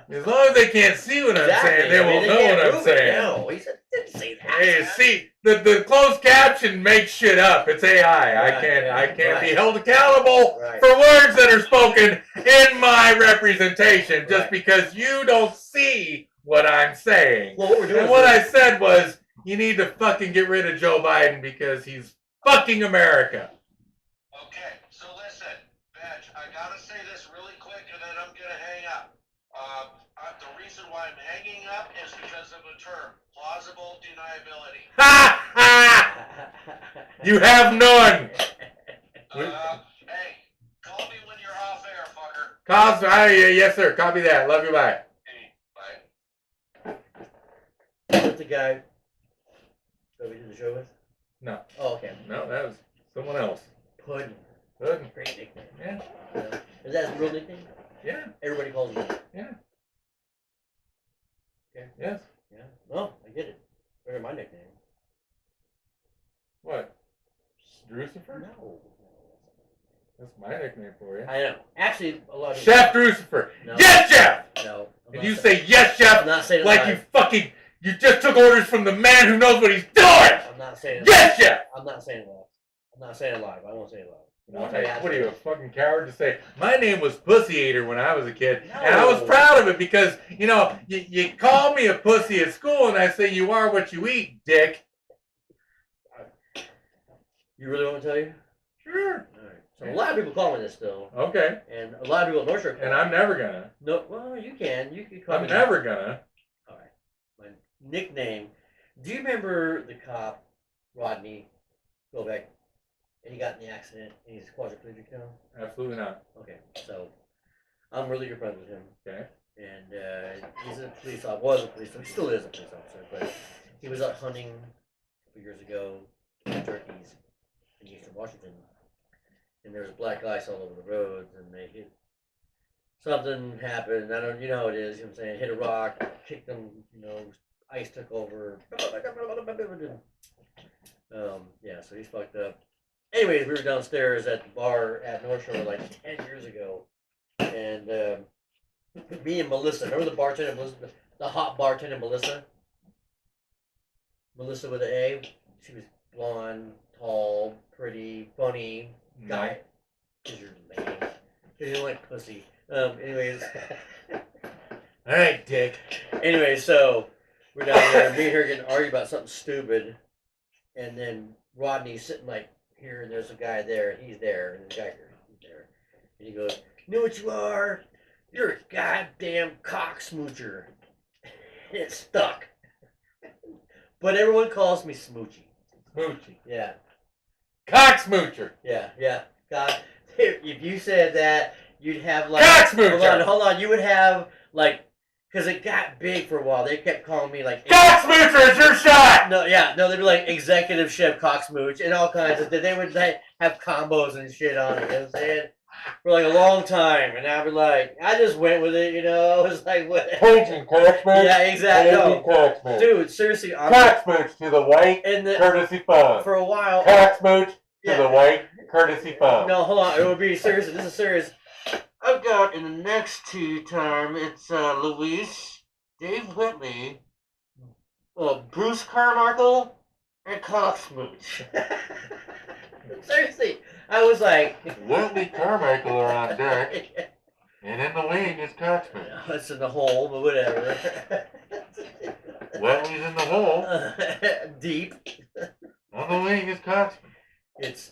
As long as they can't see what I'm saying, they won't know what I'm saying. No, he said, didn't say that. Hey, see, the closed caption makes shit up. It's AI. I can't be held accountable for words that are spoken in my representation just because you don't see what I'm saying. Well, what we're doing And what I said was, you need to fucking get rid of Joe Biden because he's fucking America. Okay, so listen, Veg, I gotta say this really quick and then I'm gonna hang up. The reason why I'm hanging up is because of the term, plausible deniability. Ha ha! You have none. Hey, call me when you're off air, fucker. Yes, sir. Copy that. Love you. Bye. Hey, bye. That's the guy that we did the show with? No. Oh, okay. No, that was someone else. Puddin. Good. Great nickname. Yeah. Is that his real nickname? Yeah. Everybody calls him that. Yeah. Okay. Yes. Yeah. No, I get it. Better my nickname. What? Drucifer? No. That's my nickname for you. I know. Actually, a lot of Chef Drucifer. No. Yes, Chef! No. I'm And not you saying- say yes, Chef, I'm not saying it like live. you just took orders from the man who knows what he's doing! I'm not saying it Yes, Chef! I'm not saying it live. I'm not saying it live. I won't say it live. I'll What tell you are you, a fucking coward to say? My name was Pussy Eater when I was a kid, No. and I was proud of it because, you know, you call me a pussy at school, and I say you are what you eat, dick. You really want me to tell you? Sure. Alright. So a lot of people call me this still. Okay. And a lot of people in North Shore call And I'm me. never gonna. No, well, you can. You can call I'm me. never gonna. Alright. My nickname. Do you remember the cop, Rodney Kovac? And he got in the accident and he's quadriplegic now? Absolutely not. Okay, so I'm really good friends with him. Okay. And he's a police officer, was a police officer, he still is a police officer, but he was out hunting a couple years ago with turkeys in eastern Washington. And there was black ice all over the roads, and they hit, something happened, I don't, you know how it is, you know what I'm saying, hit a rock, kicked them, you know, ice took over. Yeah, so he's fucked up. Anyways, we were downstairs at the bar at North Shore like 10 years ago, and me and Melissa, remember the bartender, Melissa, the hot bartender Melissa? Melissa with an A. She was blonde, tall, pretty, funny guy. 'Cause you're lame. 'Cause you don't like pussy. Anyways. All right, Dick. Anyway, so we're down there. Me and her getting argued about something stupid, and then Rodney's sitting like here, and there's a guy there, and he's there, and there's a guy here, and he's there, and he goes, "You know what you are? You're a goddamn cock smoocher." And it stuck. But everyone calls me Smoochy. Smoochy. Yeah, Cock smoocher. yeah. God, if you said that, you'd have like. Cock smoocher. Hold on. You would have like. Because it got big for a while. They kept calling me like... Cock smoocher, it's your shot! No, they'd be like executive chef cocksmooch and all kinds of... They would like, have combos and shit on it, you know what I'm saying? For like a long time. And I'd be like... I just went with it, you know? I was like, what? Paging cock smooch. Yeah, exactly. No. Cock smooch. Dude, seriously. Cock smooch to the white, courtesy phone. For a while... Cock smooch to Yeah. the white, courtesy phone. No, hold on. It would be serious. This is serious. I've got in the next two time, it's Luis, Dave Whitley, Bruce Carmichael, and Cocksmooch. Seriously, I was like... Whitley Carmichael are on deck, and in the wing is cock smooch. It's in the hole, but whatever. Whitley's in the hole, Deep. on the wing is cock smooch. It's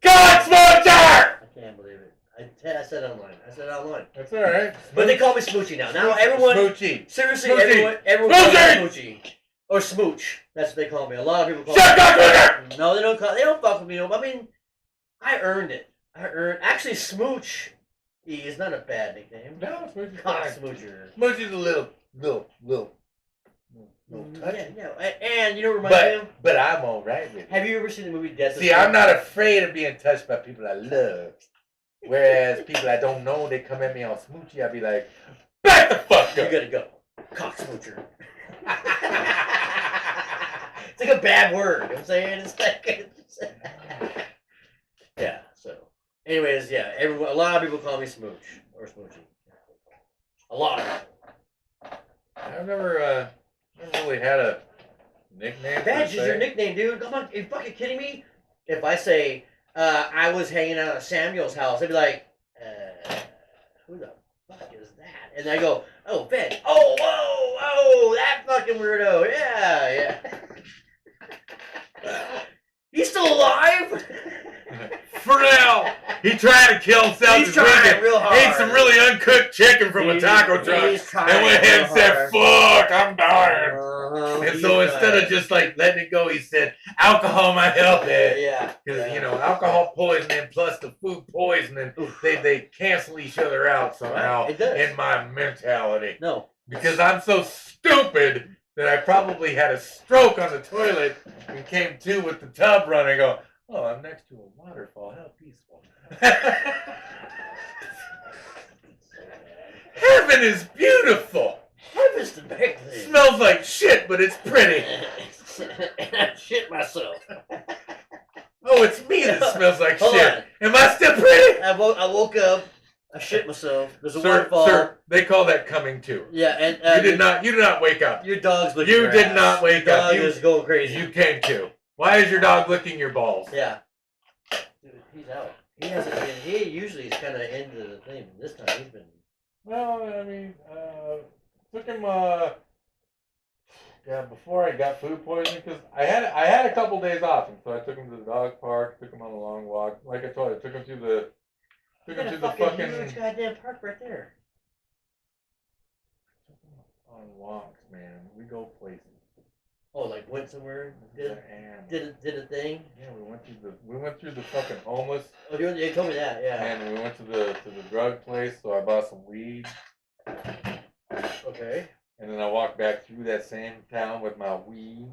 Cock smoocher! I can't believe it. I said online. That's all right. But they call me Smoochy now. Now everyone... Smoochy. Seriously, Smoochy. everyone calls me Smoochy! Smoochy. Or Smooch. That's what they call me. A lot of people call Shut up, me. Twitter! No, they don't fuck with me. No. I mean, I earned it. Actually, Smooch is not a bad nickname. No, Smoochie's Cock fine. Smoocher. Smoochie's a little touchy. Yeah. And you know what reminds me of? But I'm all right with it. Have you ever seen the movie Death? See, I'm not afraid of being touched by people I love. Whereas people I don't know, they come at me on Smoochie, I'll be like, back the fuck You up! gotta go. Cock Smoocher. It's like a bad word. You know what I'm saying? It's like... Yeah, so... Anyways, yeah, a lot of people call me Smooch. Or Smoochy. A lot of them. I've never really had a nickname. Badge per is your se. nickname, dude. Come on, are you fucking kidding me? If I say I was hanging out at Samuel's house, they'd be like, who the fuck is that? And I go, oh, Ben. Oh, whoa, that fucking weirdo. Yeah. He's still alive? For now, he tried to kill himself He's this trying weekend. real hard. Ate some really uncooked chicken from a taco truck, He's trying and went ahead and real said, hard. "Fuck, I'm dying." And He's so instead trying. of just like letting it go, he said, "Alcohol might help it." Yeah. Because you know, alcohol poisoning plus the food poisoning, they cancel each other out somehow It does. in my mentality. No. Because I'm so stupid that I probably had a stroke on the toilet and came to with the tub running. Go, oh, I'm next to a waterfall. How peaceful. Heaven is beautiful. Heaven's the big thing. Smells like shit, but it's pretty. And I shit myself. Oh, it's me that smells like Hold shit. on. Am I still pretty? I woke up. I shit myself. There's a Sir, waterfall. sir, they call that coming to. Yeah, and You did not wake up. Your dog's licking You your did ass. not wake Your up. dog You- is going crazy. You came to. Why is your dog licking your balls? Yeah. Dude, he's out. He hasn't been. He usually is kind of into the thing. This time he's been. Well, I mean, took him, before I got food poisoning, because I had a couple days off, and so I took him to the dog park, took him on a long walk. Like I told you, took him to the Huge fucking goddamn park right there. on walks, man. We go places. Oh, like went somewhere, And, did a thing. yeah, we went through the fucking homeless, Oh, you told me that. Yeah. and we went to the drug place. So I bought some weed, Okay. and then I walked back through that same town with my weed.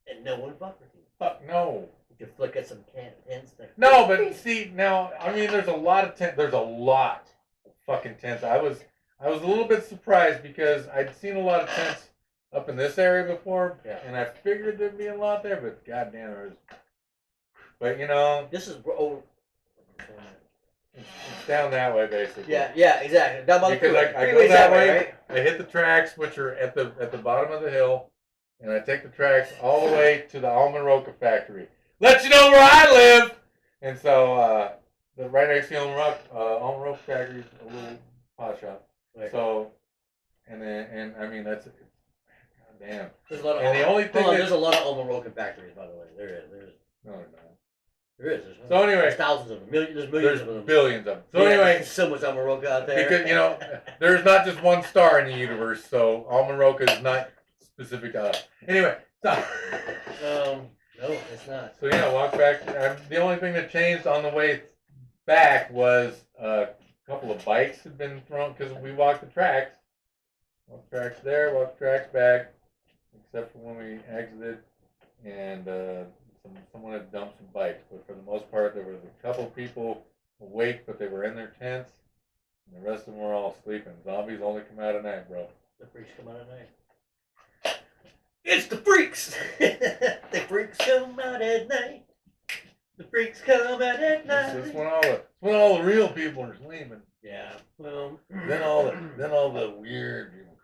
And no one fucked with you. Fuck no. You could flick at some tents. Like, No, but see now, I mean, there's a lot of fucking tents. I was a little bit surprised because I'd seen a lot of tents up in this area before, Yeah. and I figured there'd be a lot there, but goddamn, there's. But you know, This is it's down that way basically. yeah, exactly. Down by the Because freeway. I go Freeway's that way, way, right? I hit the tracks, which are at the bottom of the hill, and I take the tracks all the way to the Almaroca factory. let you know where I live. And so the right next to Alma Rock Factory is a little pot shop. Right. So, and I mean that's goddamn. There's a lot of. And the only thing there's a lot of Omaroka factories, by the way. There is. No, no. There is. So anyway, there's thousands of them. There's millions of them. Billions of them. So Yeah, anyway, there's so much Omaroka out there. because there's not just one star in the universe, so Almaroka is not specific to us. Anyway, so no, it's not. so yeah, walk back. The only thing that changed on the way back was a couple of bikes had been thrown because we walked the tracks. Walked the tracks there, walked the tracks back, except for when we exited, and someone had dumped some bikes. But for the most part, there was a couple people awake, but they were in their tents, and the rest of them were all sleeping. Zombies only come out at night, bro. The freaks come out at night. It's the freaks. The freaks come out at night. The freaks come out at night. It's when all the real people are sleeping. Yeah. Well. Then all the weird people.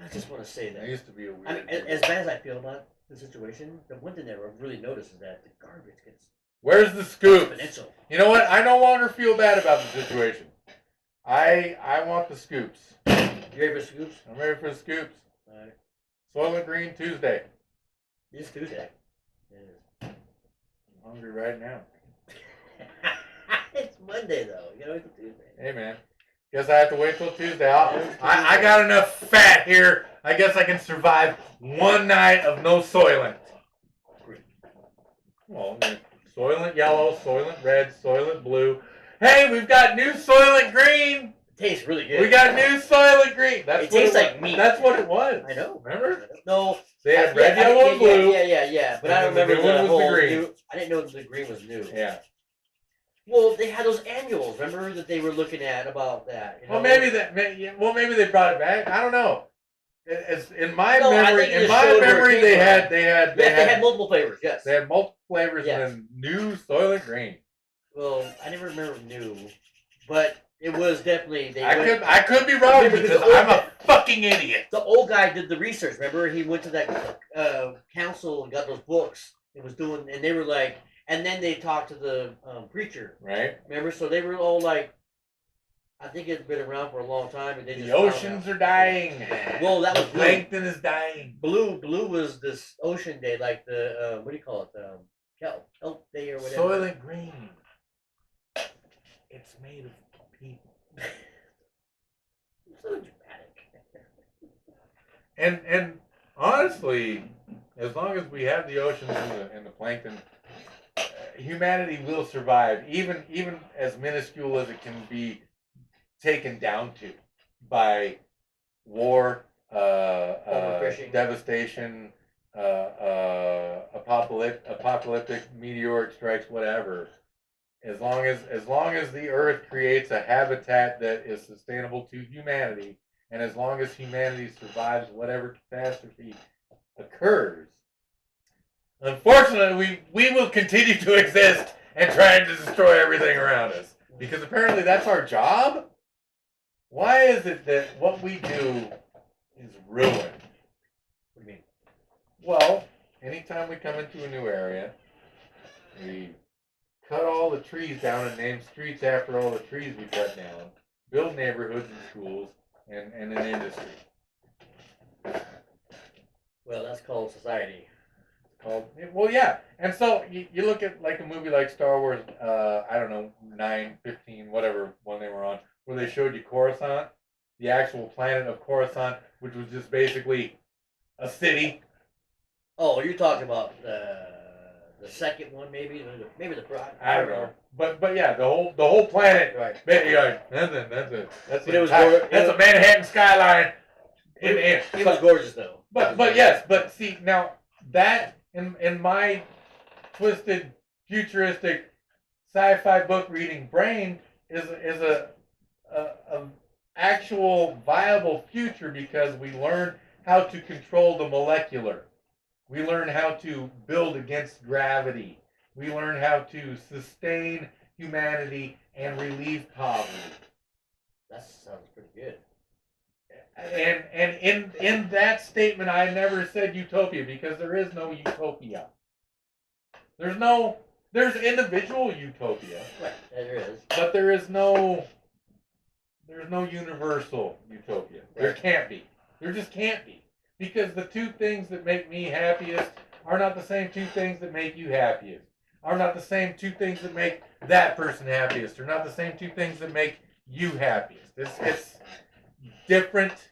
I just want to say There that. used to be a weird. I mean, as bad as I feel about the situation, the one thing that I've really noticed is that the garbage gets Where's the scoops? exponential. You know what? I no longer feel bad about the situation. I want the scoops. You ready for scoops? I'm ready for the scoops. All right. Soylent Green Tuesday. It's Tuesday. It is. I'm hungry right now. It's Monday though. You know it's a Tuesday. Hey man, guess I have to wait till Tuesday. I got enough fat here. I guess I can survive one night of no Soylent. Well, Soylent Yellow, Soylent Red, Soylent Blue. Hey, we've got new Soylent Green. It tastes really good. We got new Soylent Green. That's It what tastes was. like meat. That's what it was. I know. Remember? No. They had red, yellow, and blue. Yeah. But I And don't then the remember new one the was whole the green. new. I didn't know the green was new. Yeah. Well, they had those annuals. Remember that they were looking at about that. You know? Well, maybe they brought it back. I don't know. As in my No, I memory, think it in just my showed where it memory, came they from. had Yes, they had multiple flavors. Yes. they had multiple flavors Yes. and then new Soylent Green. Well, I never remember new, but it was definitely they. I could be wrong Remember, because the old- I'm a fucking idiot. The old guy did the research. Remember, he went to that council and got those books. And was doing, and they were like, and then they talked to the preacher. Right? Remember, so they were all like, I think it's been around for a long time, and they just The found oceans out. are dying. Well, that was blue. Plankton is dying. Blue was this ocean day, like the what do you call it? Kelp Day or whatever. Soylent Green. It's made of people. So dramatic. And honestly, as long as we have the oceans and the plankton, humanity will survive, even as minuscule as it can be taken down to by war, Overfishing. devastation, apocalyptic meteoric strikes, whatever. As long as the Earth creates a habitat that is sustainable to humanity, and as long as humanity survives whatever catastrophe occurs, unfortunately, we will continue to exist and try to destroy everything around us. Because apparently that's our job. Why is it that what we do is ruined? What do you mean? Well, anytime we come into a new area, we cut all the trees down and name streets after all the trees we cut down, build neighborhoods and schools, and an industry. Well, that's called society. Well, yeah. And so you look at like a movie like Star Wars, I don't know, 9, 15, whatever one they were on, where they showed you Coruscant, the actual planet of Coruscant, which was just basically a city. Oh, you're talking about the second one, maybe the I don't know. But yeah, the whole planet. Right. Yeah, that's But it was that's a Manhattan skyline. It was gorgeous though. But yes, but see now that in my twisted futuristic sci-fi book reading brain is a actual viable future because we learn how to control the molecular. We learn how to build against gravity. We learn how to sustain humanity and relieve poverty. That sounds pretty good. And in that statement, I never said utopia because there is no utopia. There's individual utopia, Right, there is. but there's no universal utopia. There Right. can't be. There just can't be. Because the two things that make me happiest are not the same two things that make you happiest. Are not the same two things that make that person happiest. Are not the same two things that make you happiest. It's different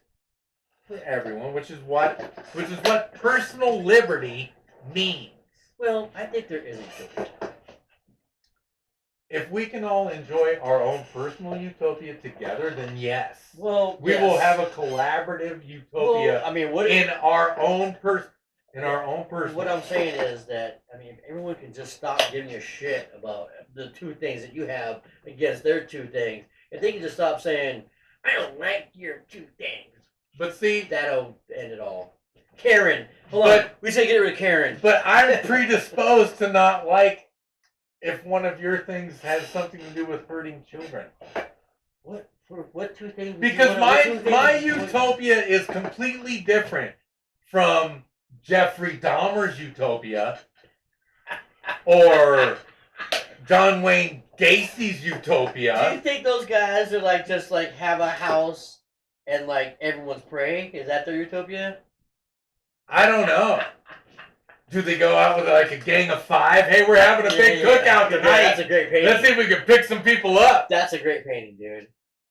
for everyone, which is what personal liberty means. Well, I think there is a utopia. If we can all enjoy our own personal utopia together, then yes. Well, We will have a collaborative utopia Well, I mean, what in our own person. What I'm saying is that, I mean, if everyone can just stop giving a shit about the two things that you have against their two things, if they can just stop saying, I don't like your two things, But see, that'll end it all. Karen, hold But- on. We say get rid of Karen. but I'm predisposed to not like if one of your things has something to do with hurting children. What two things? Because my utopia is completely different from Jeffrey Dahmer's utopia or John Wayne Gacy's Do you utopia. think those guys are like just like have a house and like everyone's praying? Is that their utopia? I don't know. Do they go out with like a gang of 5? Hey, we're having a big cookout Yeah, tonight. that's a great painting. Let's see if we can pick some people up. That's a great painting, dude.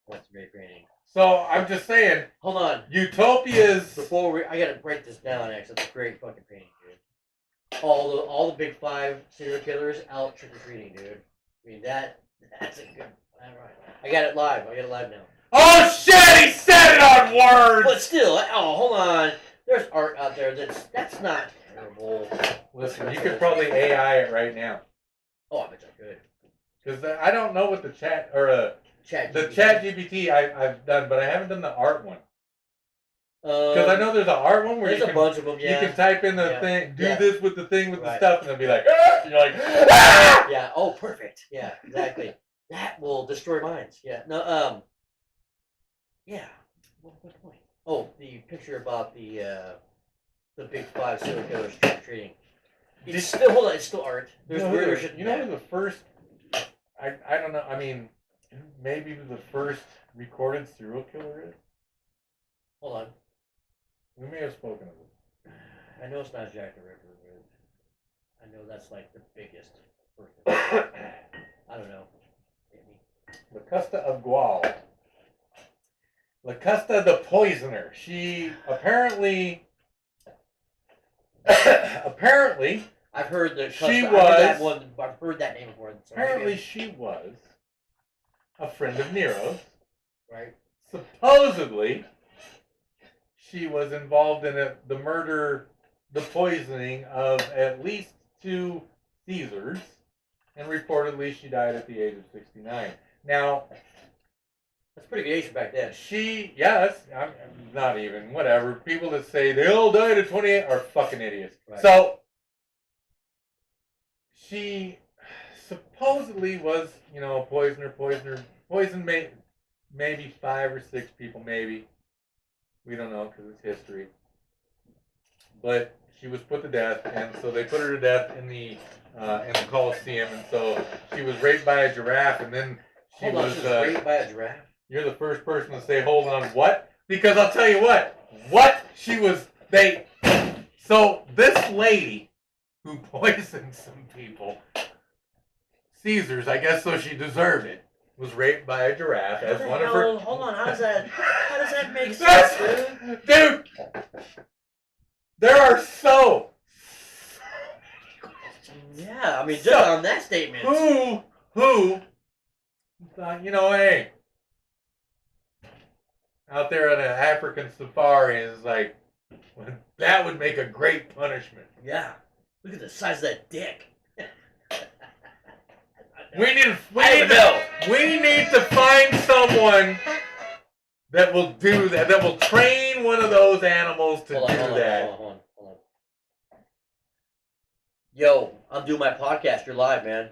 That's a great painting. So I'm just saying, Hold on. utopias. I gotta break this down. Actually, it's a great fucking painting, dude. All the big 5 serial killers out trick or treating, dude. I mean that's a good. All right. I got it live now. Oh shit! He said it on words. But still, hold on. There's art out there that's not terrible. Listen, you could probably AI it right now, Oh, I bet I could. because I don't know what the chat or the GPT. chat GPT I've done, but I haven't done the art one. Because I know there's an art one where there's you a can, bunch of them. Yeah. you can type in the Yeah. thing, do Yeah. this with the thing with the Right. stuff, and they'll be like, ah! You're like, ah! Yeah. Oh, perfect. Yeah, exactly. That will destroy minds. Yeah. No. Yeah. What point? Oh, the picture about the big 5 serial killers trick or treating. It's still hold on. It's still art. There's You know weirder who- shit. You know who the first? I don't know. I mean, maybe the first recorded serial killer is. Hold on. We may have spoken of it. I know it's not Jack the Ripper, but I know that's like the biggest person. I don't know. Maybe. La Custa of Gual. La Custa the Poisoner. She apparently I've heard the. She I've heard that was- one. I've heard that name before. So apparently maybe- she was a friend of Nero's. right. Supposedly, she was involved in the murder, the poisoning of at least 2 Caesars, and reportedly she died at the age of 69. Now, That's pretty good age back then. I'm not even, whatever. People that say they all died at 28 are fucking idiots. Right. So, she supposedly was, a poisoner, poisoned maybe 5 or 6 people, maybe. We don't know because it's history. But she was put to death, and so they put her to death in the Colosseum, and so she was raped by a giraffe, and then she Hold on, was she was raped by a giraffe. You're the first person to say, hold on, what? Because I'll tell you what so this lady who poisoned some people, Caesars, I guess so she deserved it, was raped by a giraffe as What the one of hell? her... Hold on, how does that make sense, dude? Dude! There are so... Yeah, I mean, just So, on that statement. Who thought, hey, out there on an African safari is like, that would make a great punishment. Yeah. Look at the size of that dick. We need I don't know. we need to find someone that will do that, that will train one of those animals to Hold do on, that. hold on. Yo, I'm doing my podcast. You're live, man.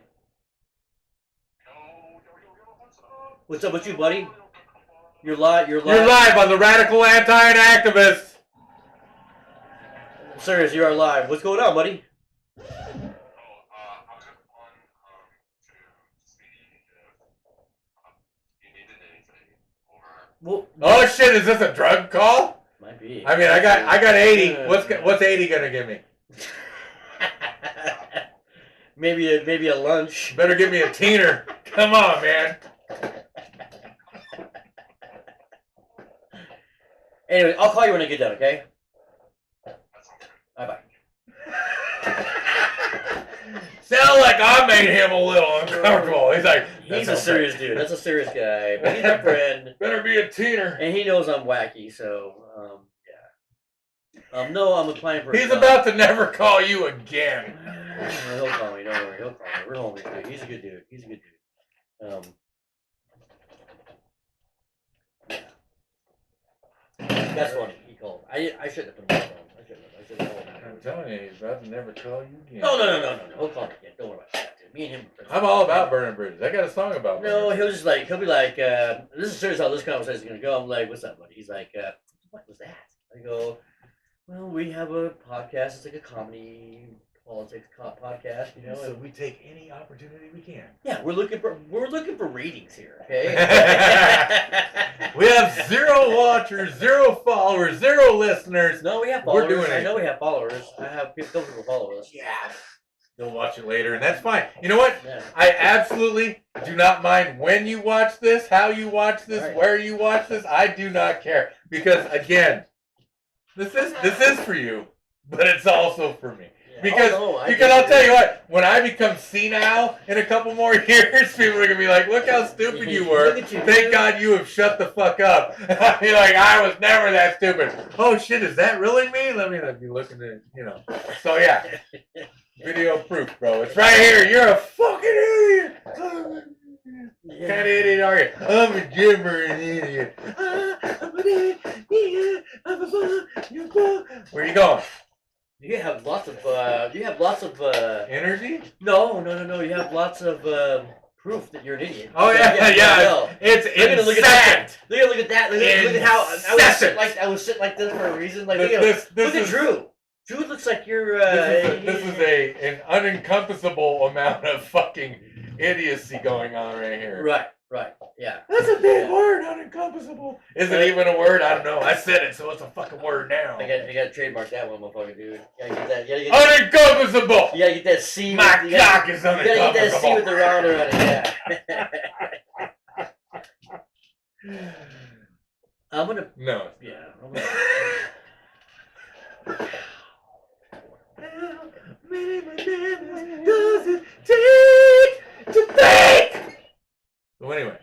What's up with you, buddy? You're live. You're live on the Radical Anti-Inactivists. Serious, you are live. What's going on, buddy? Well, Oh shit! Is this a drug call? might be. I mean, I got 80. What's 80 gonna give me? maybe a lunch. Better give me a teener. Come on, man. Anyway, I'll call you when I get done. Okay. Bye bye. Sound like I made him a little uncomfortable. He's like, He's a serious dude. That's a serious guy. But he's my friend, better be a teener. and he knows I'm wacky. So yeah. No, I'm applying for. He's about to never call you again. He'll call me. Don't worry. He'll call me. We're homies, dude. He's a good dude. He's a good dude. That's funny. He called. I shouldn't have put him on the phone. I shouldn't have called him. I'm telling you, he's about to never call you again. No. He'll call me again. Don't worry about that, dude. Me and him. are friends. I'm all about burning bridges. I got a song about No, burning he'll be like, this is serious how this conversation is gonna go. I'm like, what's up, buddy? He's like, what was that? I go, well, we have a podcast. It's like a comedy politics podcast, you know. So And we take any opportunity we can. yeah, we're looking for ratings here, okay? We have 0 watchers, 0 followers, 0 listeners. No, we have We're followers. doing I it. know we have followers. I have people follow us. Yeah. They'll watch it later, and that's fine. You know what? Yeah. I absolutely do not mind when you watch this, how you watch this, Right. where you watch this. I do not care because again, this is for you, but it's also for me. Yeah. Because Oh, no, I'll tell you what, when I become senile in a couple more years, people are gonna be like, "Look how stupid you were. Look at you, Thank dude." God you have shut the fuck up." I'll be like, "I was never that stupid." Oh shit, is that really me? Let me be looking at, you know. So yeah, video proof, bro. It's right here. You're a fucking idiot. What kind of idiot are you? I'm a gymmer, an idiot. I'm an idiot. I'm a fuck. Where you going? You have lots of Energy? no. You have lots of proof that you're an idiot. Oh yeah. Well, It's Look at insane. Look at that. Look at how Incessant. I was sitting like this for a reason. Like This look at is Drew. Drew looks like you're. this is an unencompassable amount of fucking idiocy going on right here. Right. Yeah. That's a big word, unencompassable. Is it even a word? I don't know. I said it, so it's a fucking word now. I got to trademark that one, motherfucker, dude. You gotta get that. You gotta get, Unencompassable. you gotta get that C. My with, you gotta, cock is you gotta get that C with the unencompassable. rounder on it. Yeah. I'm gonna. No. Yeah. I'm gonna, How many bananas does it take to think? So anyway,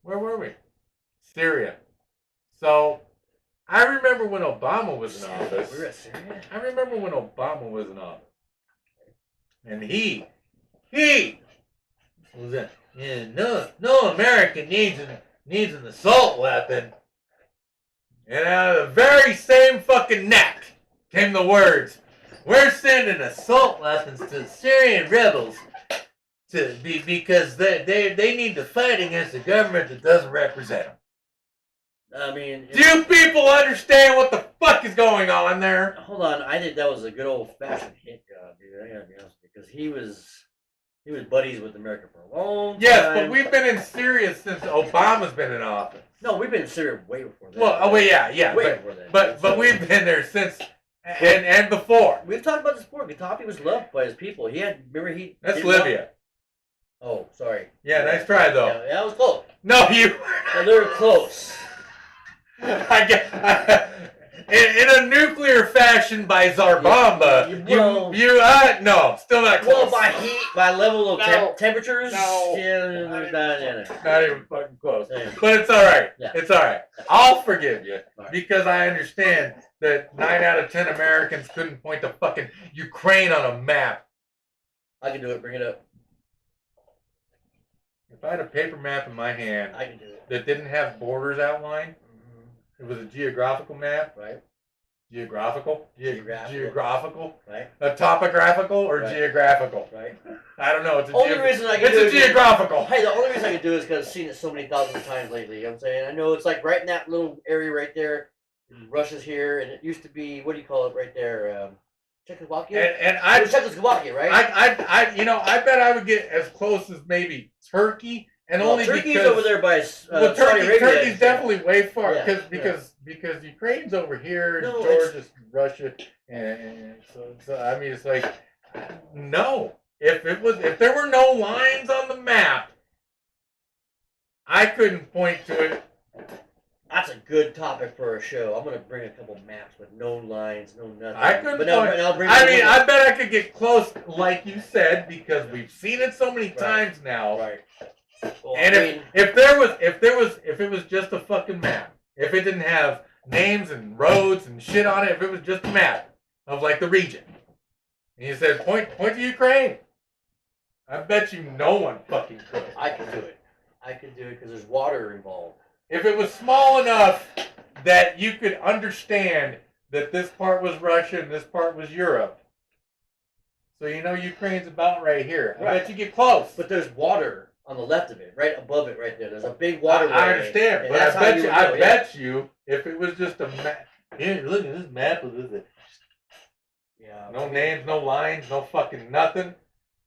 where were we? Syria. So I remember when Obama was in office. we were at Syria. I remember when Obama was in office, and he was that. Yeah, no American needs an assault weapon. And out of the very same fucking neck came the words, "We're sending assault weapons to the Syrian rebels because they need to fight against a government that doesn't represent them." I mean, Do you people understand what the fuck is going on there? hold on. I think that was a good old fashioned hit job, dude. I gotta be honest with you, because he was buddies with America for a long time. Yes, but we've been in Syria since Obama's been in office. No, we've been in Syria way before that. Well, yeah, way before that. but we've been there since and before. We've talked about this before. Gaddafi was loved by his people. That's did Libya. Oh, sorry. Yeah, nice try though. Yeah, that was close. No, you. Well, they were close. I get in a nuclear fashion by Zarbamba. Well- No, still not Well, close. by heat, by level of No. temperatures. No. Yeah. Not even fucking close. Yeah. But it's all right. Yeah. It's all right. I'll forgive you All right. because I understand that 9 out of 10 Americans couldn't point to fucking Ukraine on a map. I can do it. Bring it up. If I had a paper map in my hand I can do it. that didn't have borders outlined, it was a geographical map. Right. Geographical? Geographical? Right. A topographical or Right. geographical? Right. I don't know. It's a Only reason I can it's do a it. geographical. Hey, the only reason I can do it is because I've seen it so many thousands of times lately. You know what I'm saying? I know it's like right in that little area right there. Russia's here, and it used to be, what do you call it right there? Czechoslovakia? And It was Czechoslovakia, right? I bet I would get as close as maybe Turkey And Well, only Turkey's because over there by well, Saudi Arabia. Turkey's definitely way far Yeah, because Ukraine's over here, and No, Georgia's Russia, and so I mean it's like no. If there were no lines on the map, I couldn't point to it. That's a good topic for a show. I'm gonna bring a couple maps with no lines, no nothing. I couldn't But point. I'll bring. I mean, I bet I could get close, like you said, because we've seen it so many Right. times now. Right. Well, And I mean, if it was just a fucking map, if it didn't have names and roads and shit on it, if it was just a map of like the region, and you said point to Ukraine, I bet you no one fucking could. I can do it. I can do it because there's water involved. If it was small enough that you could understand that this part was Russia and this part was Europe, so you know Ukraine's about right here. I bet you get close. But there's water on the left of it, right above it, right there. There's a big waterway. I understand, and but that's I how bet you you, would know, I bet you, if it was just a map, here, look at this map of this. Yeah. No names, no lines, no fucking nothing.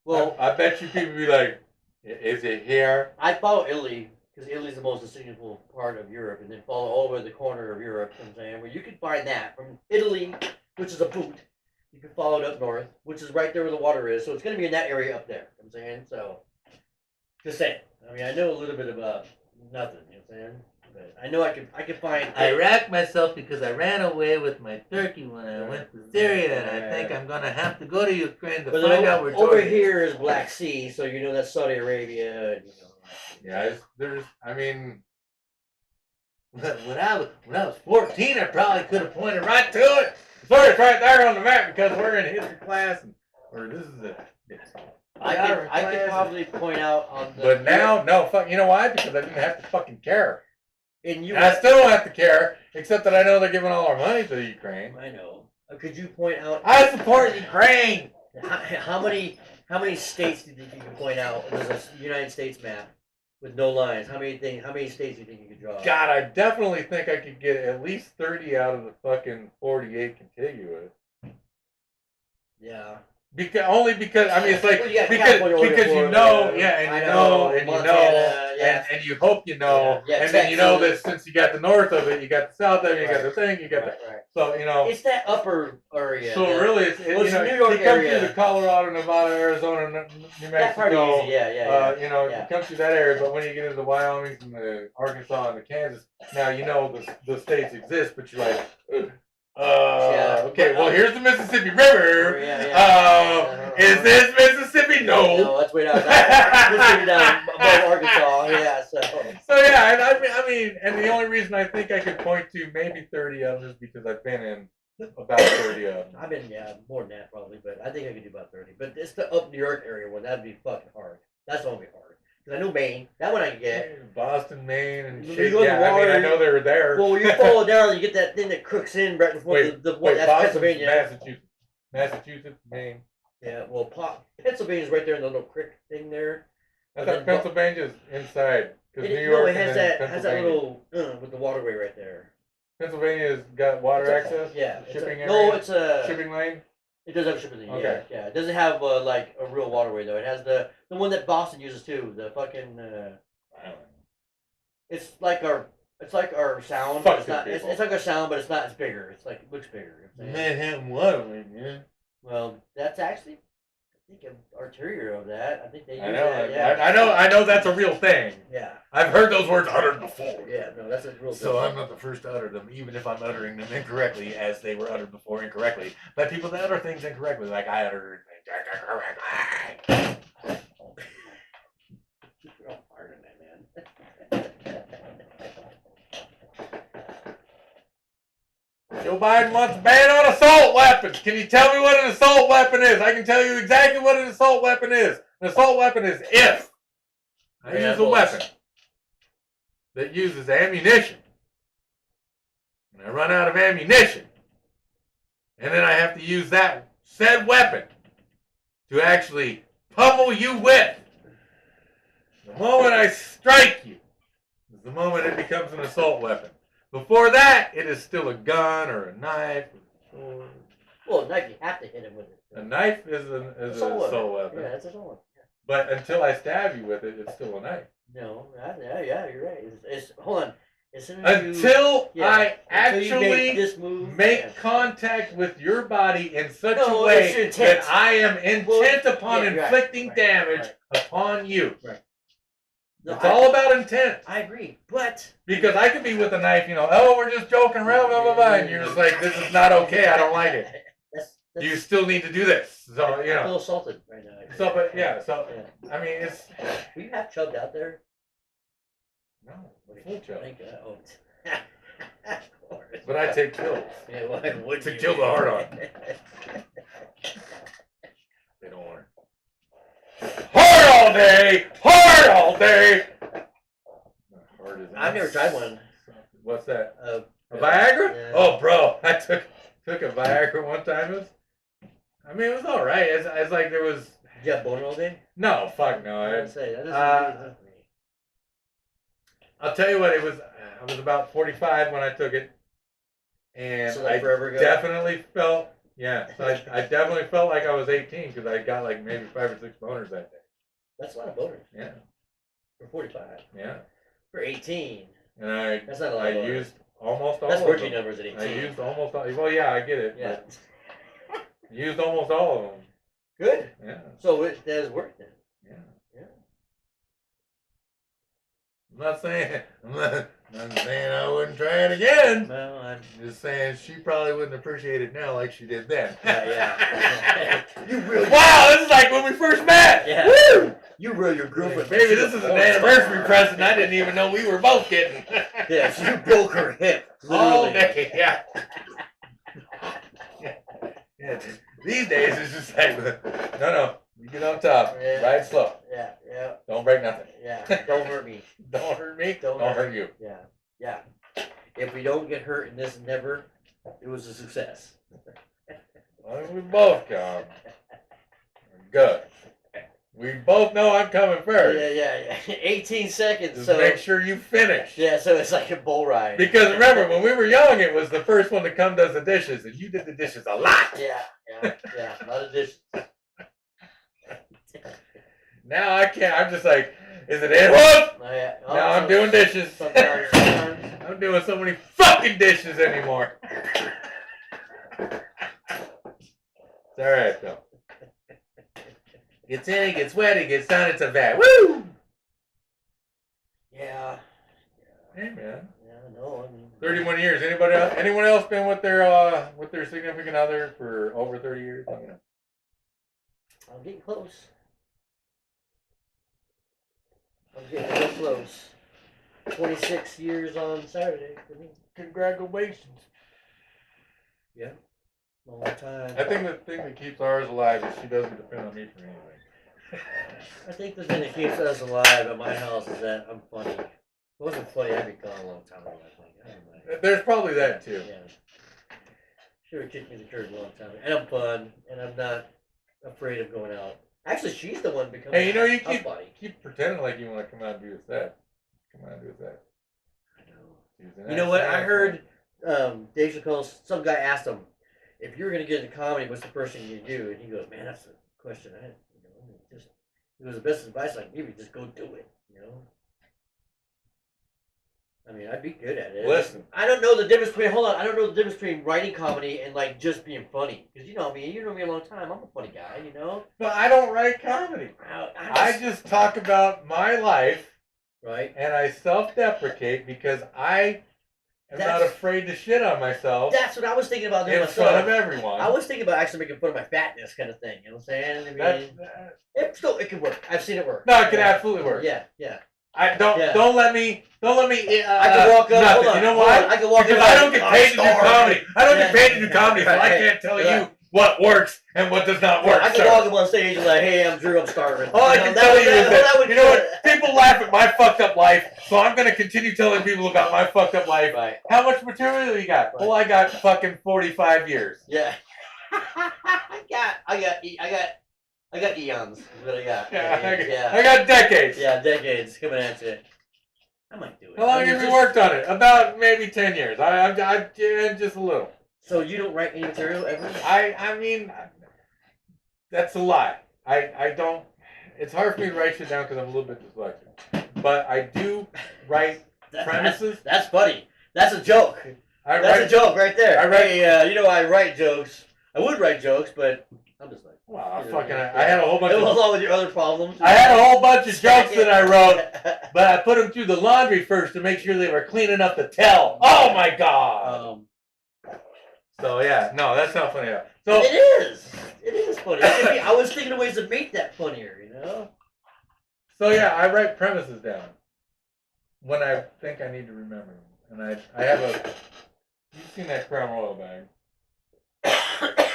Well, I bet you people be like, is it here? I follow Italy because Italy's the most distinguishable part of Europe, and then follow all over the corner of Europe. You know what I'm saying, where you can find that from Italy, which is a boot. You can follow it up north, which is right there where the water is. So it's going to be in that area up there. You know what I'm saying, so just saying. I mean, I know a little bit about nothing. You know what I'm saying, but I know I could find. I racked myself because I ran away with my turkey when I went to Syria, and I think I'm gonna have to go to Ukraine to But find out where over Jordan is. here is Black Sea, so you know that's Saudi Arabia. And, you know, Yeah, there's, I mean, When I was 14, I probably could have pointed right to it. Sorry, it's right there on the map because we're in history class, or this is a. I could probably point out on the. But now, no, fuck. You know why? Because I didn't have to fucking care. And you. And I still don't have to care, except that I know they're giving all our money to Ukraine. I know. Could you point out? I support Ukraine. How many states do you think you can point out? There's a United States map with no lines. How many states do you think you could draw? God, I definitely think I could get at least 30 out of the fucking 48 contiguous. Yeah. Because I mean it's like Well, you got because California, you Florida, know, yeah, and you know, and you Montana, know, yeah. and you hope you know, Yeah, and then you know that Texas. since you got the north of it, you got the south of it, you got the thing, you got Right. so you know. It's that upper area. So that- really, it's well, you know, New York you come area. through the Colorado, Nevada, Arizona, New That part Mexico. easy. Yeah. You know, yeah. you come through that area, but when you get into the Wyoming and the Arkansas and the Kansas, now you know the states exist, but you're like, okay, well here's the Mississippi River. Is this Mississippi? No, that's way down. Mississippi down above Arkansas. Yeah, so. So yeah, I mean, and the only reason I think I could point to maybe 30 of them is because I've been in about 30 of them. I've been more than that probably, but I think I could do about 30. But it's the up New York area one that'd be fucking hard. That's gonna be hard. Cause I know Maine. That one I can get. Boston, Maine, and You shit. go in the Yeah, I mean, I water, know they're there. Well, when you follow down, you get that thing that crooks in right before Wait, the one that's Boston's Pennsylvania. Massachusetts, Maine. Yeah, well, Pennsylvania's right there in the little creek thing there. I And thought then Pennsylvania's inside because New No, York it has and then that Pennsylvania. little with the waterway right there. Pennsylvania's got water access. Yeah, it's shipping area. no, it's a Shipping lane. It does have a shipping thing. Okay. Yeah. It doesn't have like a real waterway though. It has the one that Boston uses too. The fucking. It's like our sound. But it's not. It's like our sound, but it's not. It's bigger. It's like it looks bigger. You know what I'm saying? Manhattan waterway, man. Well, that's actually, I think, an arterial of that. I think they use I know. that. Yeah. I know that's a real thing. Yeah. I've heard those words uttered before. Yeah. No, that's a real. So I'm not the first to utter them, even if I'm uttering them incorrectly, as they were uttered before incorrectly. By people that utter things incorrectly, like I uttered things incorrectly. You're all hard on that, man. Joe Biden wants a ban on assault weapons. Can you tell me what an assault weapon is? I can tell you exactly what an assault weapon is. An assault weapon is if I use a weapon that uses ammunition, and I run out of ammunition, and then I have to use that said weapon to actually pummel you with. The moment I strike you is the moment it becomes an assault weapon. Before that, it is still a gun or a knife or a sword. Well, a knife you have to hit him with it. A knife is an assault weapon. Yeah, that's an assault weapon. But until I stab you with it, it's still a knife. No, yeah, you're right. It's hold on. As soon as you, Until yeah, I until you make actually this move, make yeah. contact with your body in such No, a way it's your intent. that I am intent upon yeah, right, inflicting right, damage right. upon you. No, It's all about intent. I agree, but Because I could be with a knife, oh, we're just joking around, blah, blah, blah, and you're just like, this is not okay, I don't like it. That's, You still need to do this. So, I feel assaulted right now. So, but yeah, so, Yeah. I mean, it's. Will you have chugged out there? No, full chug. Thank God. Oh. Of course. But I take pills. Yeah, why would To you? kill the heart on. They don't want it. Hard all day! Hard all day! Hard as I've never tried one. What's that? A A Viagra? Yeah. Oh, bro, I took a Viagra one time. It was all right. It's like there was. Did you have boner all day? No, fuck no. I'd say that doesn't Uh, I'll tell you what, it was. I was about 45 when I took it, and So, like, I forever ago? definitely felt. Yeah, so I definitely felt like I was 18 because I got like maybe 5 or 6 boners that day. That's a lot of boners. Yeah, For 45. yeah. For 18. And I That's not a lot of boners. used almost all That's of rookie them. numbers at 18. I used almost all. Well, yeah, I get it. Yeah. But used almost all of them. Good. Yeah, So it does work then. yeah. Yeah. I'm not saying I wouldn't try it again. Well, I'm. I'm just saying she probably wouldn't appreciate it now like she did then. Yeah. You really. Wow, this is like when we first met. Yeah. Woo! You really your girlfriend. Maybe this is an anniversary present I didn't even know we were both getting. Yeah, so you broke her hip. All Literally. day, yeah. Yeah. These days it's just like, no, you get on top, Yeah. ride slow, Yeah, yeah, don't break nothing. yeah. Don't hurt me. Don't hurt me, Don't don't hurt hurt you. Yeah, yeah. If we don't get hurt in this endeavor, it was a success. As long as we both come, we're good. We both know I'm coming first. Yeah. 18 seconds. Just So make sure you finish. yeah, so it's like a bull ride. Because remember, when we were young, it was the first one to come does the dishes, and you did the dishes a lot. Yeah. A lot of dishes. Now I can't. I'm just like, is it in? Whoop! Oh, yeah. Oh, Now I'm doing dishes. Sometimes. I'm doing so many fucking dishes anymore. It's all right though. Gets in, it gets wet, it gets done. It's a vat. Woo! Yeah. Hey man, Yeah, no, I mean. 31 years. Anybody else? Anyone else been with their significant other for over 30 years? I'm getting close. I'm getting real close. 26 years on Saturday for me. Congratulations. Yeah. Long time. I think the thing that keeps ours alive is she doesn't depend on me for anything. I think the thing that keeps us alive at my house is that I'm funny. If it wasn't funny, I'd be gone a long time ago, I think. I don't know. There's probably that too. Yeah. Should have kicked me to the curb a long time ago. And I'm fun, and I'm not afraid of going out. Actually, she's the one becoming Hey, you know, you a body. keep pretending like you want to come out and do a set. Come out and do a set. I know. Tuesday You know night, what? I Saturday. heard Dave Chappelle, some guy asked him, if you were going to get into comedy, what's the first thing you do? And he goes, man, that's a question I had. He goes, the best advice I can give you, just go do it. You know? I mean, I'd be good at it. Listen. I don't know the difference between, I don't know the difference between writing comedy and, like, just being funny. Because you know me a long time. I'm a funny guy, you know? But I don't write comedy. I just talk about my life, Right? and I self-deprecate because I am not That's- afraid to shit on myself That's what I was thinking about doing in front of myself. everyone. I was thinking about actually making fun of my fatness kind of thing. You know what I'm saying? I mean, it could work. I've seen it work. no, it can Yeah. absolutely work. Yeah. I don't Yeah. don't let me. I can walk up. nothing. Hold on. You know hold why? on, I can walk Because up. I don't get paid to do comedy. I don't Yeah. get paid to do comedy, so I can't tell you what works and what does not work. I can sir. walk up on stage and like, hey, I'm Drew. I'm starving. All I You know, can that tell would- you is that, would you know do what? it. People laugh at my fucked up life, so I'm going to continue telling people about my fucked up life. Right. How much material you got? Right. Well, I got fucking 45 years. Yeah. I got eons. Is what I got. I got decades. Yeah, decades coming at you. I might do it. How long I mean, have you just- worked on it? About maybe 10 years. I just a little. So you don't write any material ever? I mean, that's a lie. I don't. It's hard for me to write shit down because I'm a little bit dyslexic. but I do write premises. That's funny. That's a joke. That's a joke right there. I write. Hey, I write jokes. I would write jokes, but I'm just like. Well, I had a whole bunch Along with your other problems. I had a whole bunch of jokes that I wrote, but I put them through the laundry first to make sure they were clean enough to tell. Oh my god! So yeah, no, that's not funny. So it is. It is funny. I was thinking of ways to make that funnier. So yeah, I write premises down when I think I need to remember them, and I have a. You've seen that Crown Royal bag.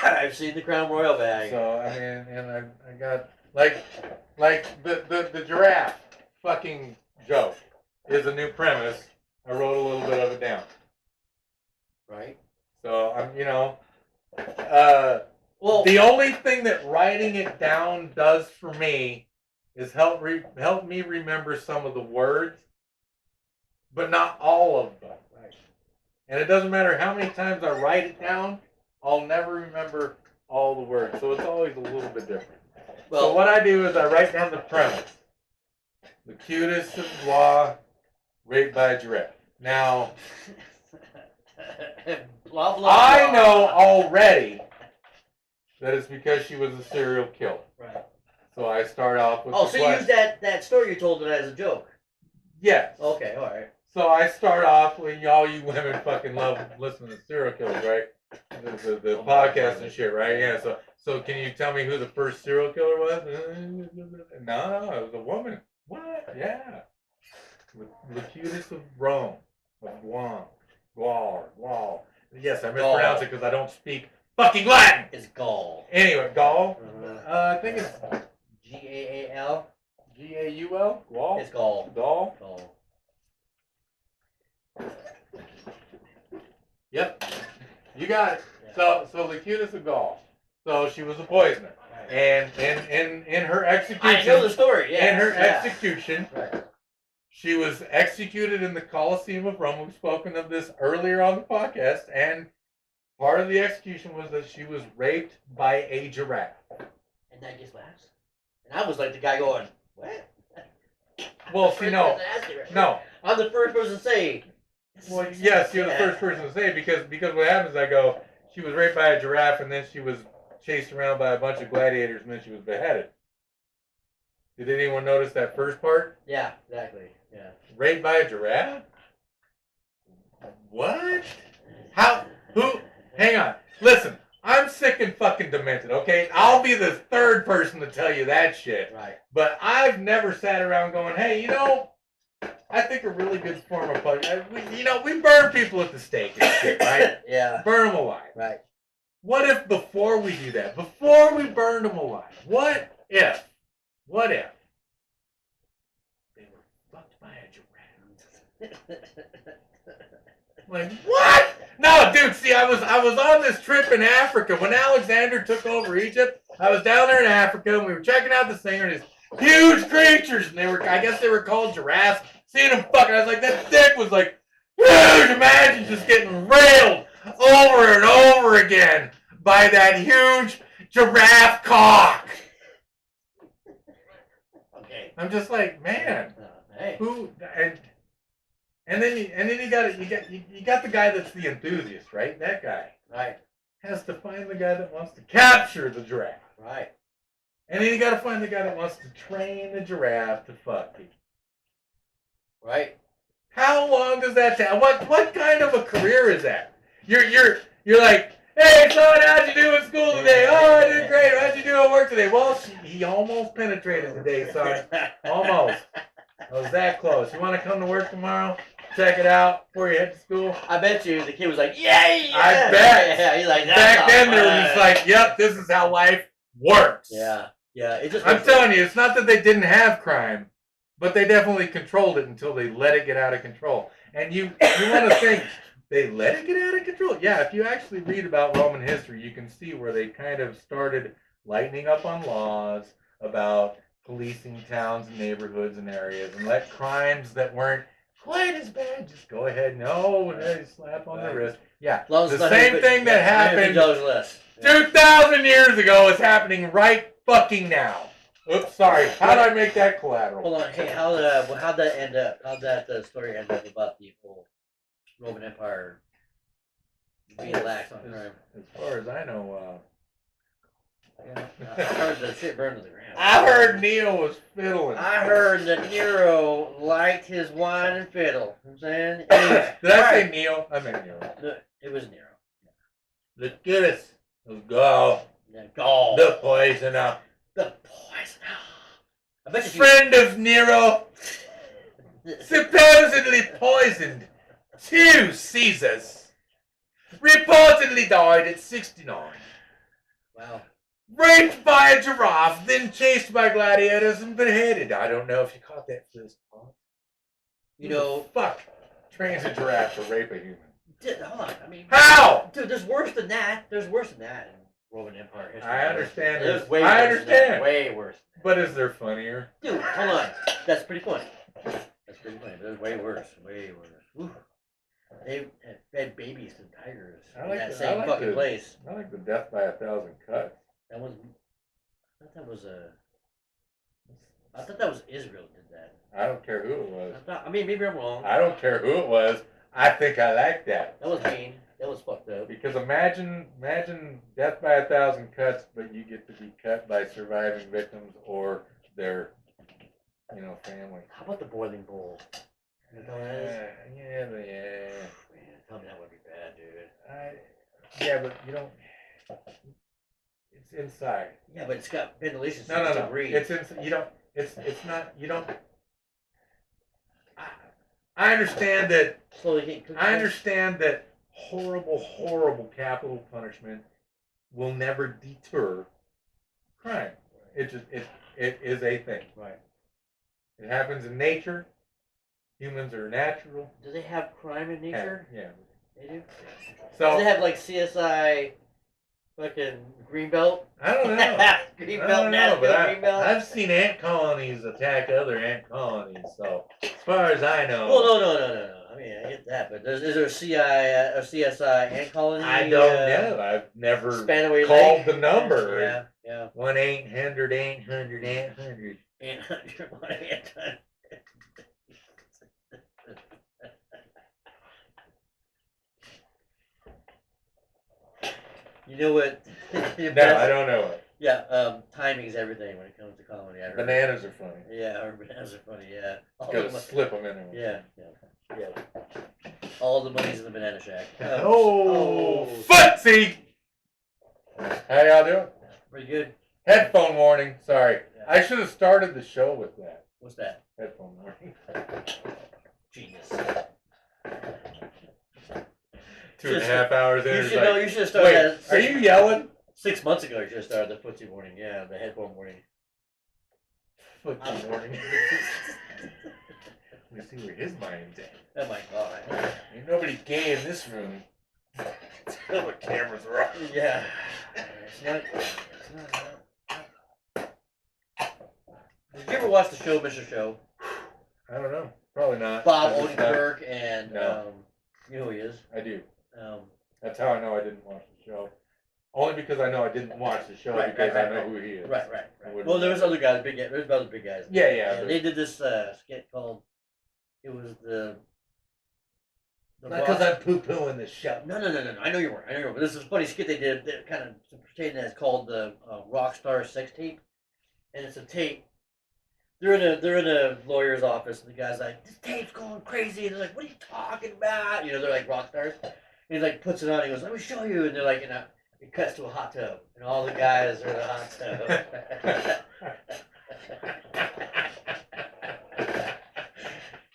I've seen the Crown Royal bag. So I mean, and I got like the giraffe fucking joke is a new premise. I wrote a little bit of it down. Right. So I'm well, the only thing that writing it down does for me is help me remember some of the words, but not all of them. Right. And it doesn't matter how many times I write it down, I'll never remember all the words. So it's always a little bit different. Well, so what I do is I write down the premise. The cutest of blah, raped by a giraffe. Now, blah, blah, I know already that it's because she was a serial killer. Right. So I start off with. Oh, so you use that story you told it as a joke. Yes. Okay, all right. So I start off with all you women fucking love listening to serial killers, right? The podcast and shit, right? Yeah. So can you tell me who the first serial killer was? No, it was a woman. What? Yeah. The cutest of Rome, of Gaul. Yes, I mispronounce it because I don't speak fucking Latin. It's Gaul. Anyway, Gaul. I think it's Gaal. Gaul. Gaul. It's Gaul. Gaul. Gaul. Yep. You got it. Yeah. So the cutest of Gaul. So she was a poisoner, right. And in her execution. I know the story. Yeah. In her execution, right. She was executed in the Colosseum of Rome. We've spoken of this earlier on the podcast, and part of the execution was that she was raped by a giraffe. And that gets laughs. And I was like the guy going, what? Well, see, no. I'm the first person to say. Well, yes, you're the first person to say it because what happens, I go, she was raped by a giraffe, and then she was chased around by a bunch of gladiators, and then she was beheaded. Did anyone notice that first part? Yeah, exactly. Yeah. Raped by a giraffe? What? How? Who? Hang on. Listen, I'm sick and fucking demented, okay? I'll be the third person to tell you that shit. Right. But I've never sat around going, hey, I think a really good form of punishment, we burn people at the stake and shit, right? Yeah. Burn them alive. Right. What if before we do that, before we burn them alive, what if they were fucked by a giraffe? Like, what? No, dude, see, I was on this trip in Africa. When Alexander took over Egypt, I was down there in Africa, and we were checking out this thing, and these huge creatures, and I guess they were called giraffes. Seeing them fucking, I was like, that dick was like, huge. Imagine just getting railed over and over again by that huge giraffe cock. Okay. I'm just like, man, hey. who? And then you got the guy that's the enthusiast, right? That guy, right, has to find the guy that wants to capture the giraffe, right, and then you got to find the guy that wants to train the giraffe to fuck people, right. How long does that take? What kind of a career is that? You're like, hey son, how'd you do in school today? Oh, I did great. How'd you do at work today? Well, he almost penetrated today, son. Almost. I was that close. You want to come to work tomorrow? Check it out before you head to school. I bet you the kid was like, yay! I bet. Yeah, he's like, back then they were just like, yep, this is how life works. Yeah. It just. I'm telling you, it's not that they didn't have crime, but they definitely controlled it until they let it get out of control. And you want to think they let it get out of control? Yeah, if you actually read about Roman history, you can see where they kind of started lightening up on laws about policing towns and neighborhoods and areas, and let crimes that weren't quite as bad just go ahead. No, slap on the wrist. Yeah, the same thing that happened 2,000 years ago is happening right fucking now. Oops, sorry. How did I make that collateral? Hold on. Hey, how'd that end up? How'd that story end up about the whole Roman Empire being lax on crime? As far as I know, Yeah, I heard the shit burned to the ground. I heard Neil was fiddling. I heard that Nero liked his wine and fiddle. You know what I'm saying? Anyways, Did I say alright. Neil? I meant Neil. No, it was Nero. Look at us. Go. Yeah, Gaul. The poisoner. The poison. I bet you. Friend of Nero. Supposedly poisoned 2 Caesars. Reportedly died at 69. Wow. Raped by a giraffe, then chased by gladiators and beheaded. I don't know if you caught that first part. You know, Fuck. Trains a giraffe to rape a human. hold on. I mean, How? dude, there's worse than that. There's worse than that in Roman Empire history. I understand. There's way I worse than that. understand. Way worse. But is there funnier? Dude, hold on. That's pretty funny. That's pretty funny. There's way worse. Way worse. Woo. They had fed babies to tigers I in like that the- I same like fucking the- place. I like the death by 1,000 cuts. That was. I thought that was Israel did that. I don't care who it was. I mean, maybe I'm wrong. I don't care who it was. I think I like that. That was mean. That was fucked up. Because imagine death by 1,000 cuts, but you get to be cut by surviving victims or their, family. How about the boiling bowl? You know what that is? Yeah. Man, tell me that would be bad, dude. Yeah, but you don't. It's inside. Yeah, but it's got ventilation. So No. breathe. It's inside. You don't. It's not. You don't. I understand that. Slowly getting cooked. I understand that horrible capital punishment will never deter crime. It is a thing. Right. It happens in nature. Humans are natural. Do they have crime in nature? Yeah. They do. So Do they have like CSI, fucking Greenbelt? I don't know. Greenbelt, I don't know, Nashville, but Greenbelt. I've seen ant colonies attack other ant colonies. So as far as I know, Well, no. I mean, I get that, but is there a CSI ant colony? I don't know. I've never Spanaway called Lake? the number. Yeah. 1-800 800 800. Ant hunter, one ant hunter. You know what? No, I don't know it. Yeah, timing is everything when it comes to comedy. I heard. Bananas are funny. Yeah, our bananas are funny. Yeah. All Gotta the slip them in there. Yeah. All the money's in the banana shack. Oh, footsie! How y'all doing? Pretty good. Headphone warning. Sorry. Yeah. I should have started the show with that. What's that? Headphone warning. Genius. 2.5 hours in. You it's should like, know. You should have started wait, that. are you yelling? 6 months ago? You should have started the footsie warning. Yeah, the headphone warning. Footsie warning. Let me see where his mind's at. Oh my god. Ain't nobody gay in this room. Tell the cameras are off. Yeah. It's not. Did you ever watch the show, Mr. Show? I don't know. Probably not. Bob I just have- Odenkirk and No. you know who he is. I do. Um, That's how I know I didn't watch the show. Only because I know I didn't watch the show Right, because right, I know right. who he is. right. I wouldn't Well, there was know. other guys, there's other big guys. Yeah, And but- they did this skit called. It was the. Not because I'm poo-pooing the show. No. I know you weren't. But this is a funny skit they did that kind of pretending that it's called the Rockstar Sex Tape, and it's a tape. They're in a lawyer's office, and the guy's like, "This tape's going crazy." And they're like, "What are you talking about?" You know, they're like rock stars. And he like puts it on. He goes, "Let me show you." And they're like, it cuts to a hot tub, and all the guys are in the hot tub.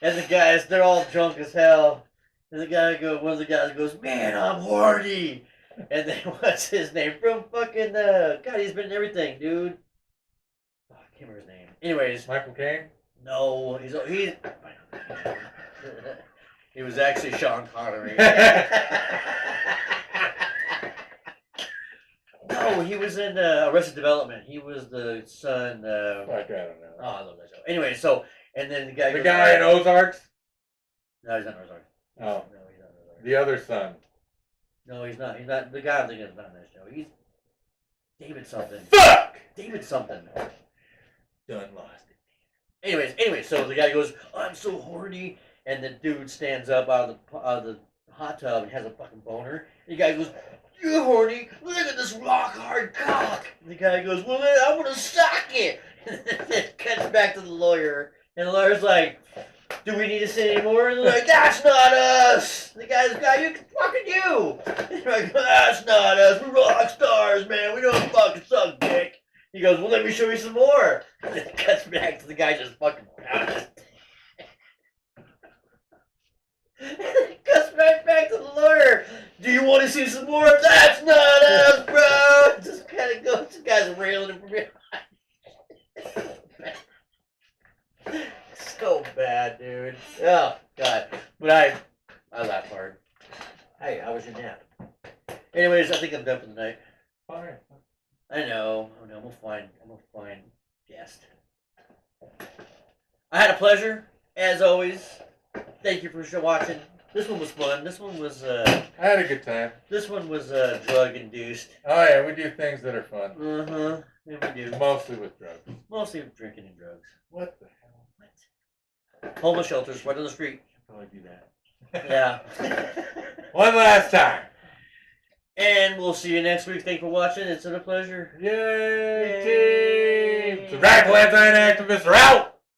And the guys, they're all drunk as hell. And one of the guys goes, "Man, I'm horny." And then what's his name? From fucking God, he's been in everything, dude. Oh, I can't remember his name. Anyways, Michael Caine? no, he's he was actually Sean Connery. No, he was in Arrested Development. He was the son. Like, I don't know. Oh, I love that show. Anyway, so and then the guy. The goes, guy in Ozarks? No, he's not in Ozark. Oh. No, he's not in Ozark. The other son. No, he's not. He's not. The guy I'm thinking is not in that show. He's David something. Fuck! David something. done lost it. Anyways, so the guy goes, I'm so horny, and the dude stands up out of the hot tub and has a fucking boner. And the guy goes, you're horny, look at this rock hard cock. And the guy goes, well then I'm gonna suck it. And then it cuts back to the lawyer, and the lawyer's like, do we need to say any more? And they're like, that's not us. The guy's you fucking you. And they're like, that's not us. We're rock stars, man. We don't fucking suck dick. He goes, well, let me show you some more. And then it cuts back to the guy just fucking pounding his and then it cuts right back to the lawyer. Do you want to see some more? That's not us, bro. It just kind of goes. This guy's railing him from behind. So bad, dude. Oh god. But I laughed hard. Hey, I was in nap. Anyways, I think I'm done for the night. Fine. I know. I'm a fine guest. I had a pleasure, as always. Thank you for watching. This one was fun. This one was I had a good time. This one was drug induced. Oh yeah, we do things that are fun. Yeah, we do. Mostly with drugs. Mostly drinking and drugs. What the hell? What? Homeless shelters right on the street. Probably do that. Yeah. One last time. And we'll see you next week. Thanks for watching. It's been a pleasure. Yay, Yay. team! The radical anti-inactivists are out!